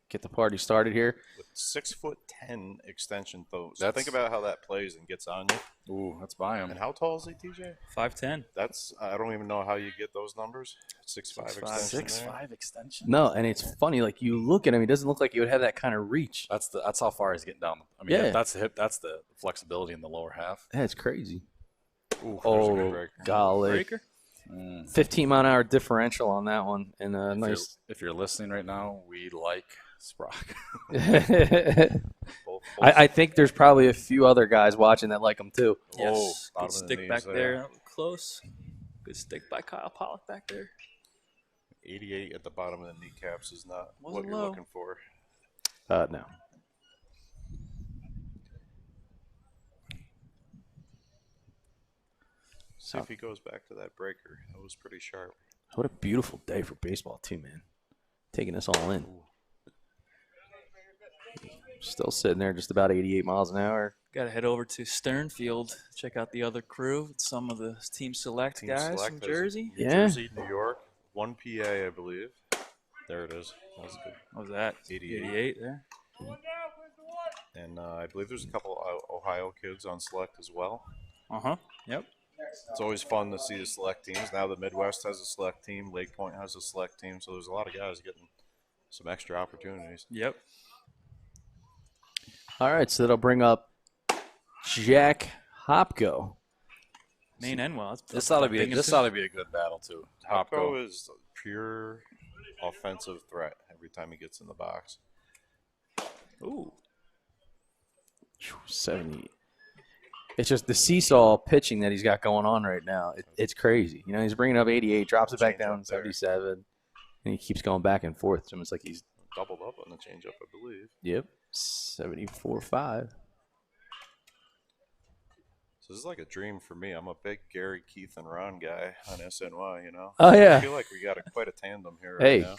get the party started here. With 6'10" extension throws. Think about how that plays and gets on you. Ooh, that's by him. And how tall is he, TJ? 5'10". I don't even know how you get those numbers. 6'5" extension. 6'5" extension. No, and it's funny. Like, you look at him, he doesn't look like he would have that kind of reach. That's how far he's getting down. I mean, that's the hip. That's the flexibility in the lower half. That's crazy. Ooh, Oh, golly. Breaker? 15-mile-an-hour differential on that one. And nice. If you're listening right now, we like Sprock. I think there's probably a few other guys watching that like him too. Yes. bottom Good of the stick knees back there. there. Close. Good stick by Kyle Pollock back there. 88 at the bottom of the kneecaps is not what Wasn't you're low. looking for. No. See if he goes back to that breaker. That was pretty sharp. What a beautiful day for baseball too, man. Taking us all in. Still sitting there just about 88 miles an hour. Got to head over to Sternfield, check out the other crew, some of the Team Select Team guys Select from is- Jersey. Yeah. Jersey, New York, 1 PA, I believe. There it is. That was good. What was that? 88 there. And I believe there's a couple Ohio kids on Select as well. Yep. It's always fun to see the Select teams. Now the Midwest has a Select team. Lake Point has a Select team. So there's a lot of guys getting some extra opportunities. Yep. All right, so that'll bring up Jack Hopko. Maine Enwell. This ought to be a good battle too. Hopko is a pure offensive threat every time he gets in the box. Ooh. 70. It's just the seesaw pitching that he's got going on right now. It's crazy. He's bringing up 88, drops it back down to 77, and he keeps going back and forth. So it's like he's Doubled up on the changeup, I believe. Yep, 74.5. So this is like a dream for me. I'm a big Gary, . and Ron guy on SNY, Oh, yeah. I feel like we got quite a tandem here Hey. right now.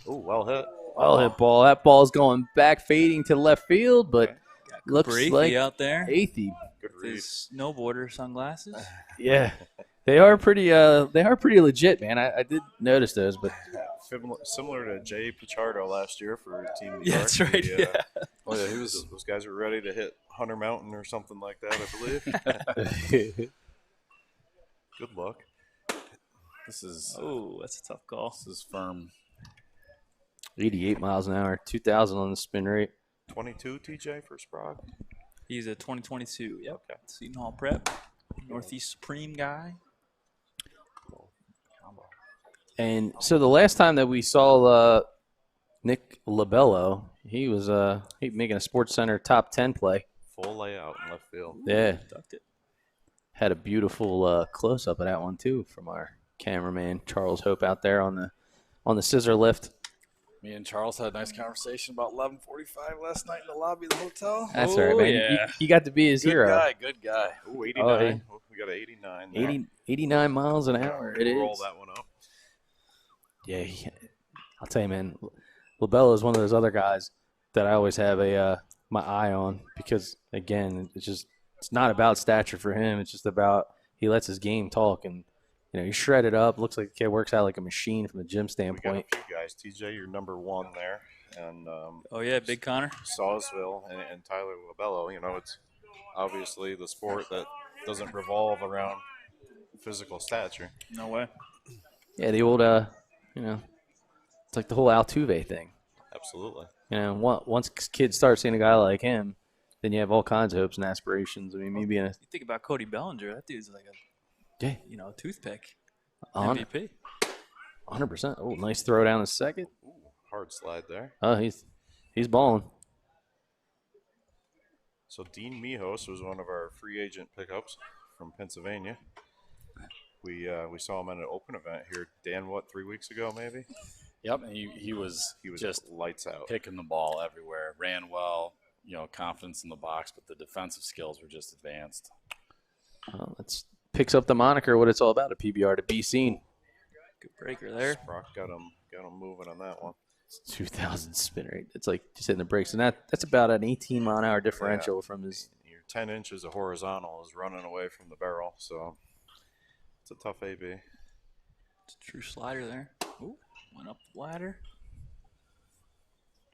Oh, well hit. Well hit ball. That ball's going back, fading to left field, but looks Brady like out there. Athey Good read. His snowboarder sunglasses. Yeah, they are pretty legit, man. I did notice those, but Similar to Jay Pichardo last year for Team New Yeah, York. that's right. He, Yeah. Oh yeah, he was. those guys were ready to hit Hunter Mountain or something like that, I believe. Good luck. This is Oh, that's a tough call. this is firm. 88 miles an hour, 2,000 on the spin rate. 22 TJ for Sprague. He's a 2022. Yep. Okay. Seton Hall Prep. Northeast Supreme guy. And so the last time that we saw Nick Labello, he was making a Sports Center top 10 play. Full layout in left field. Yeah, Ducked it. had a beautiful close up of that one too from our cameraman Charles Hope out there on the scissor lift. Me and Charles had a nice conversation about 11:45 last night in the lobby of the hotel. That's all right, man. yeah. You got to be his Good hero. guy, good guy. Ooh, 89. Oh, yeah. We got an 89 there. 89 miles an hour. It Roll is. that one up. Yeah, I'll tell you, man. Labello is one of those other guys that I always have my eye on because, again, it's not about stature for him. It's just about he lets his game talk, and he's shredded up. Looks like the kid works out like a machine from a gym We got standpoint. a few guys. TJ, you're number 1 there. And Oh, yeah, Big Connor. Sawsville and Tyler Labello. It's obviously the sport that doesn't revolve around physical stature. No way. Yeah, the old it's like the whole Altuve thing. Absolutely. Once kids start seeing a guy like him, then you have all kinds of hopes and aspirations. I mean, me being You think about Cody Bellinger. That dude's like yeah, a toothpick. a MVP. 100%. Oh, nice throw down the second. Ooh, hard slide there. Oh, he's balling. So Dean Mijos was one of our free agent pickups from Pennsylvania. We saw him at an open event here, Dan, 3 weeks ago maybe? Yep, and he was He was just lights out. picking the ball everywhere. Ran well, confidence in the box, but the defensive skills were just advanced. Well, that picks up the moniker, what it's all about, a PBR to be seen. Good breaker there. Sprock got him moving on that one. It's 2,000 spin rate. It's like just hitting the brakes. And that's about an 18-mile-an-hour differential from his. Your 10 inches of horizontal is running away from the barrel, so it's a tough AB. It's a true slider there. Ooh, went up the ladder.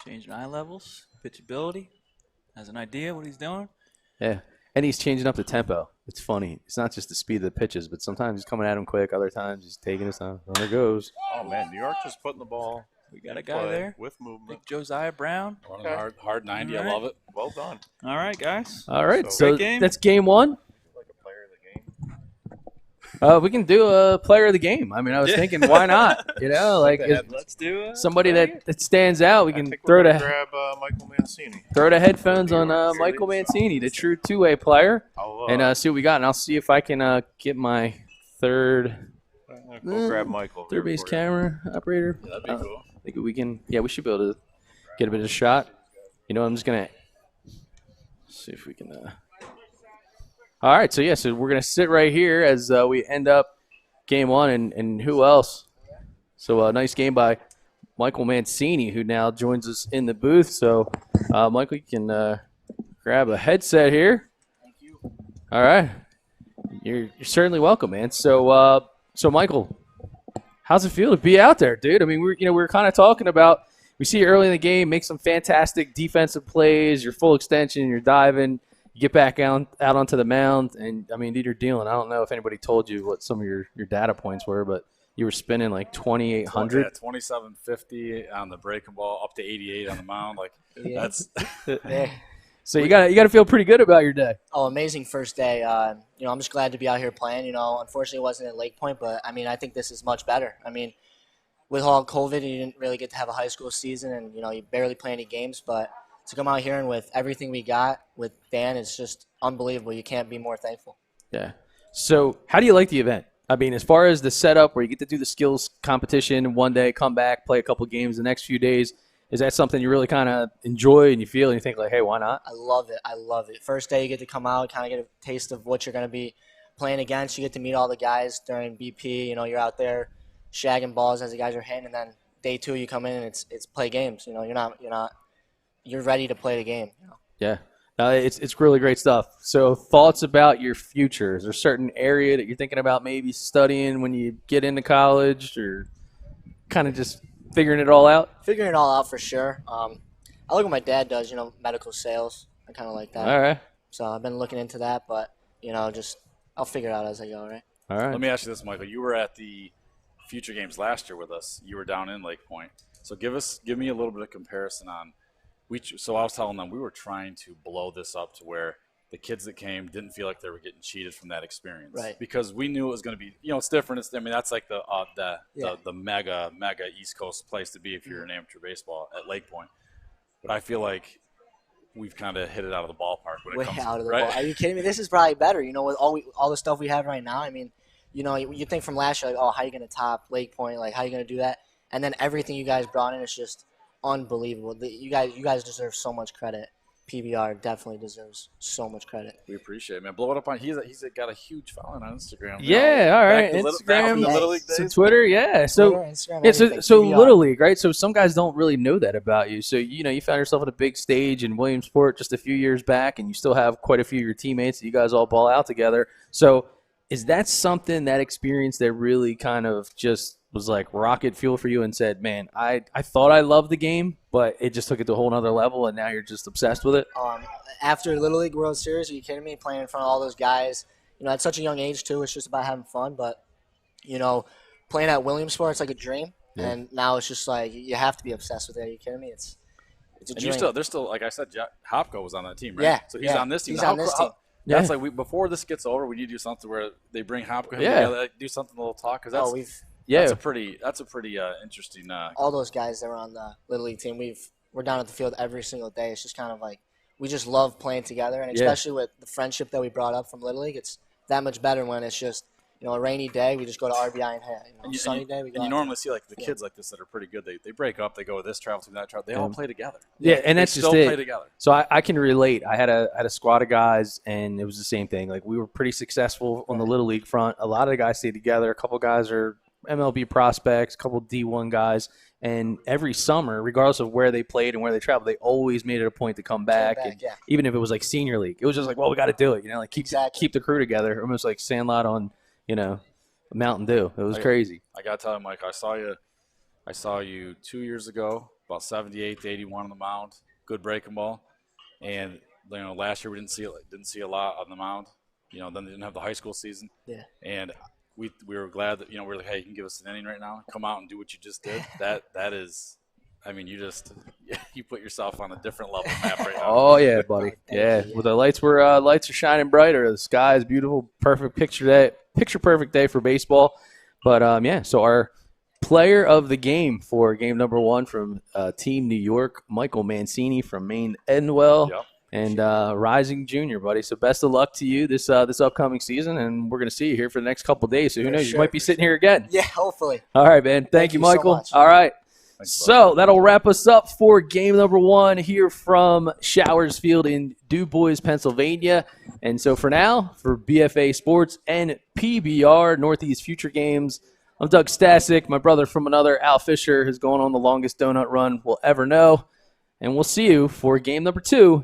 Changing eye levels. Pitchability. Has an idea what he's doing. Yeah. And he's changing up the tempo. It's funny. It's not just the speed of the pitches, but sometimes he's coming at him quick. Other times he's taking his time. Runner goes. Oh, man, New York just putting the ball We got a in guy play there. with movement. Big Josiah Brown. Running hard 90. All I right. love it. Well done. All right, guys. All right. So- So Great game. that's game one. Like a player of the game. We can do a player of the game. I mean, I was thinking, why not? Like Let's do it. somebody that stands out. We I can think throw we're gonna the grab Michael Mancini. headphones on Michael Mancini, the true two-way player, I'll, and see what we got. And I'll see if I can get my third go grab Michael. third base for you. camera operator. Yeah, that'd be cool. I think we can. Yeah, we should be able to get a bit of a shot. I'm just gonna see if we can. All right, so we're gonna sit right here as we end up game one, and who else? So a nice game by Michael Mancini, who now joins us in the booth. So Michael, you can grab a headset here. Thank you. All right, you're certainly welcome, man. So Michael, how's it feel to be out there, dude? I mean, we're kind of talking about. We see you early in the game, make some fantastic defensive plays. You're full extension, you're diving. You get back out onto the mound, and I mean, dude, you're dealing. I don't know if anybody told you what some of your data points were, but you were spinning like 2,800. Yeah, 2750 on the breaking ball, up to 88 on the mound. Like Yeah. that's Yeah. So you got to feel pretty good about your day. Oh, amazing first day. I'm just glad to be out here playing. Unfortunately, it wasn't at Lake Point, but I mean, I think this is much better. I mean, with all COVID, you didn't really get to have a high school season, and you barely play any games. But to come out here and with everything we got with Dan, it's just unbelievable. You can't be more thankful. Yeah. So how do you like the event? I mean, as far as the setup where you get to do the skills competition one day, come back, play a couple games the next few days, is that something you really kind of enjoy and you feel and you think like, hey, why not? I love it. I love it. First day, you get to come out, kind of get a taste of what you're going to be playing against. You get to meet all the guys during BP. You're out there shagging balls as the guys are hitting, and then day two, you come in and it's play games. You're ready to play the game. Yeah. It's really great stuff. So thoughts about your future? Is there a certain area that you're thinking about maybe studying when you get into college, or kind of just figuring it all out? Figuring it all out for sure. I look what my dad does, medical sales. I kind of like that. All right. So I've been looking into that, but, just I'll figure it out as I go, right? All right. Let me ask you this, Michael. You were at the Future Games last year with us. You were down in Lake Point. So give me a little bit of comparison on. So I was telling them we were trying to blow this up to where the kids that came didn't feel like they were getting cheated from that experience, Right? Because we knew it was going to be, it's different. That's like the mega East Coast place to be if you're in amateur baseball at Lake Point. But I feel like we've kind of hit it out of the ballpark when it comes out of the right? ball. Are you kidding me? This is probably better. With all the stuff we have right now. I mean, you think from last year, like, oh, how are you going to top Lake Point? Like, how are you going to do that? And then everything you guys brought in is just unbelievable. You guys deserve so much credit. PBR definitely deserves so much credit. We appreciate it, man. Blow it up on. He's got a huge following on Instagram. Yeah, all right. Back from the Instagram, Little League some days. Twitter, yeah. So Twitter, Instagram, yeah, everything, so PBR. Little League, right? So some guys don't really know that about you. So you found yourself on a big stage in Williamsport just a few years back, and you still have quite a few of your teammates that you guys all ball out together. So is that something, that experience, that really kind of just was like rocket fuel for you and said, man, I thought I loved the game, but it just took it to a whole nother level, and now you're just obsessed with it? After Little League World Series, are you kidding me? Playing in front of all those guys, at such a young age too. It's just about having fun. But playing at Williamsport, it's like a dream. Yeah. And now it's just like you have to be obsessed with it. Are you kidding me? It's a dream. And there's still, like I said, Hopko was on that team, right? Yeah. So he's on this team. He's on this team. That's like before this gets over, we need to do something where they bring Hopko Yeah. together, do something, a little talk, because that's Yeah. That's a pretty interesting. All those guys that were on the Little League team, we're down at the field every single day. It's just kind of like we just love playing together, and especially with the friendship that we brought up from Little League, it's that much better when it's just a rainy day. We just go to RBI and sunny day we go. And you normally see like the kids like this that are pretty good. They break up. They go this travel team, that travel. They all play together. Yeah, and that's they just still it. play together. So I can relate. I had a squad of guys, and it was the same thing. Like, we were pretty successful on the Little League front. A lot of the guys stayed together. A couple guys are MLB prospects, a couple D1 guys, and every summer, regardless of where they played and where they traveled, they always made it a point to come back. And even if it was like senior league, it was just like, well, we got to do it. Like keep the crew together, almost like Sandlot on Mountain Dew. It was crazy. I gotta tell you, Mike, I saw you 2 years ago, about 78 to 81 on the mound, good breaking ball, and last year we didn't see a lot on the mound. Then they didn't have the high school season. Yeah. And we were glad that we're like, hey, you can give us an inning right now, come out and do what you just did. That is, you put yourself on a different level map right now. Oh yeah, buddy. Yeah, well, the lights are shining brighter. The sky is beautiful. Perfect picture perfect day for baseball. But so our player of the game for game number 1 from Team New York, Michael Mancini from Maine Endwell. Yep. And rising junior, buddy. So best of luck to you this upcoming season, and we're going to see you here for the next couple of days. So who knows? You might be sitting here again. Yeah, hopefully. All right, man. Thank you, Michael. So much. All right. Thanks, so that'll wrap us up for game number 1 here from Showers Field in DuBois, Pennsylvania. And so for now, for BFA Sports and PBR Northeast Future Games, I'm Doug Stasic. My brother from another, Al Fisher, is going on the longest donut run we'll ever know. And we'll see you for game number 2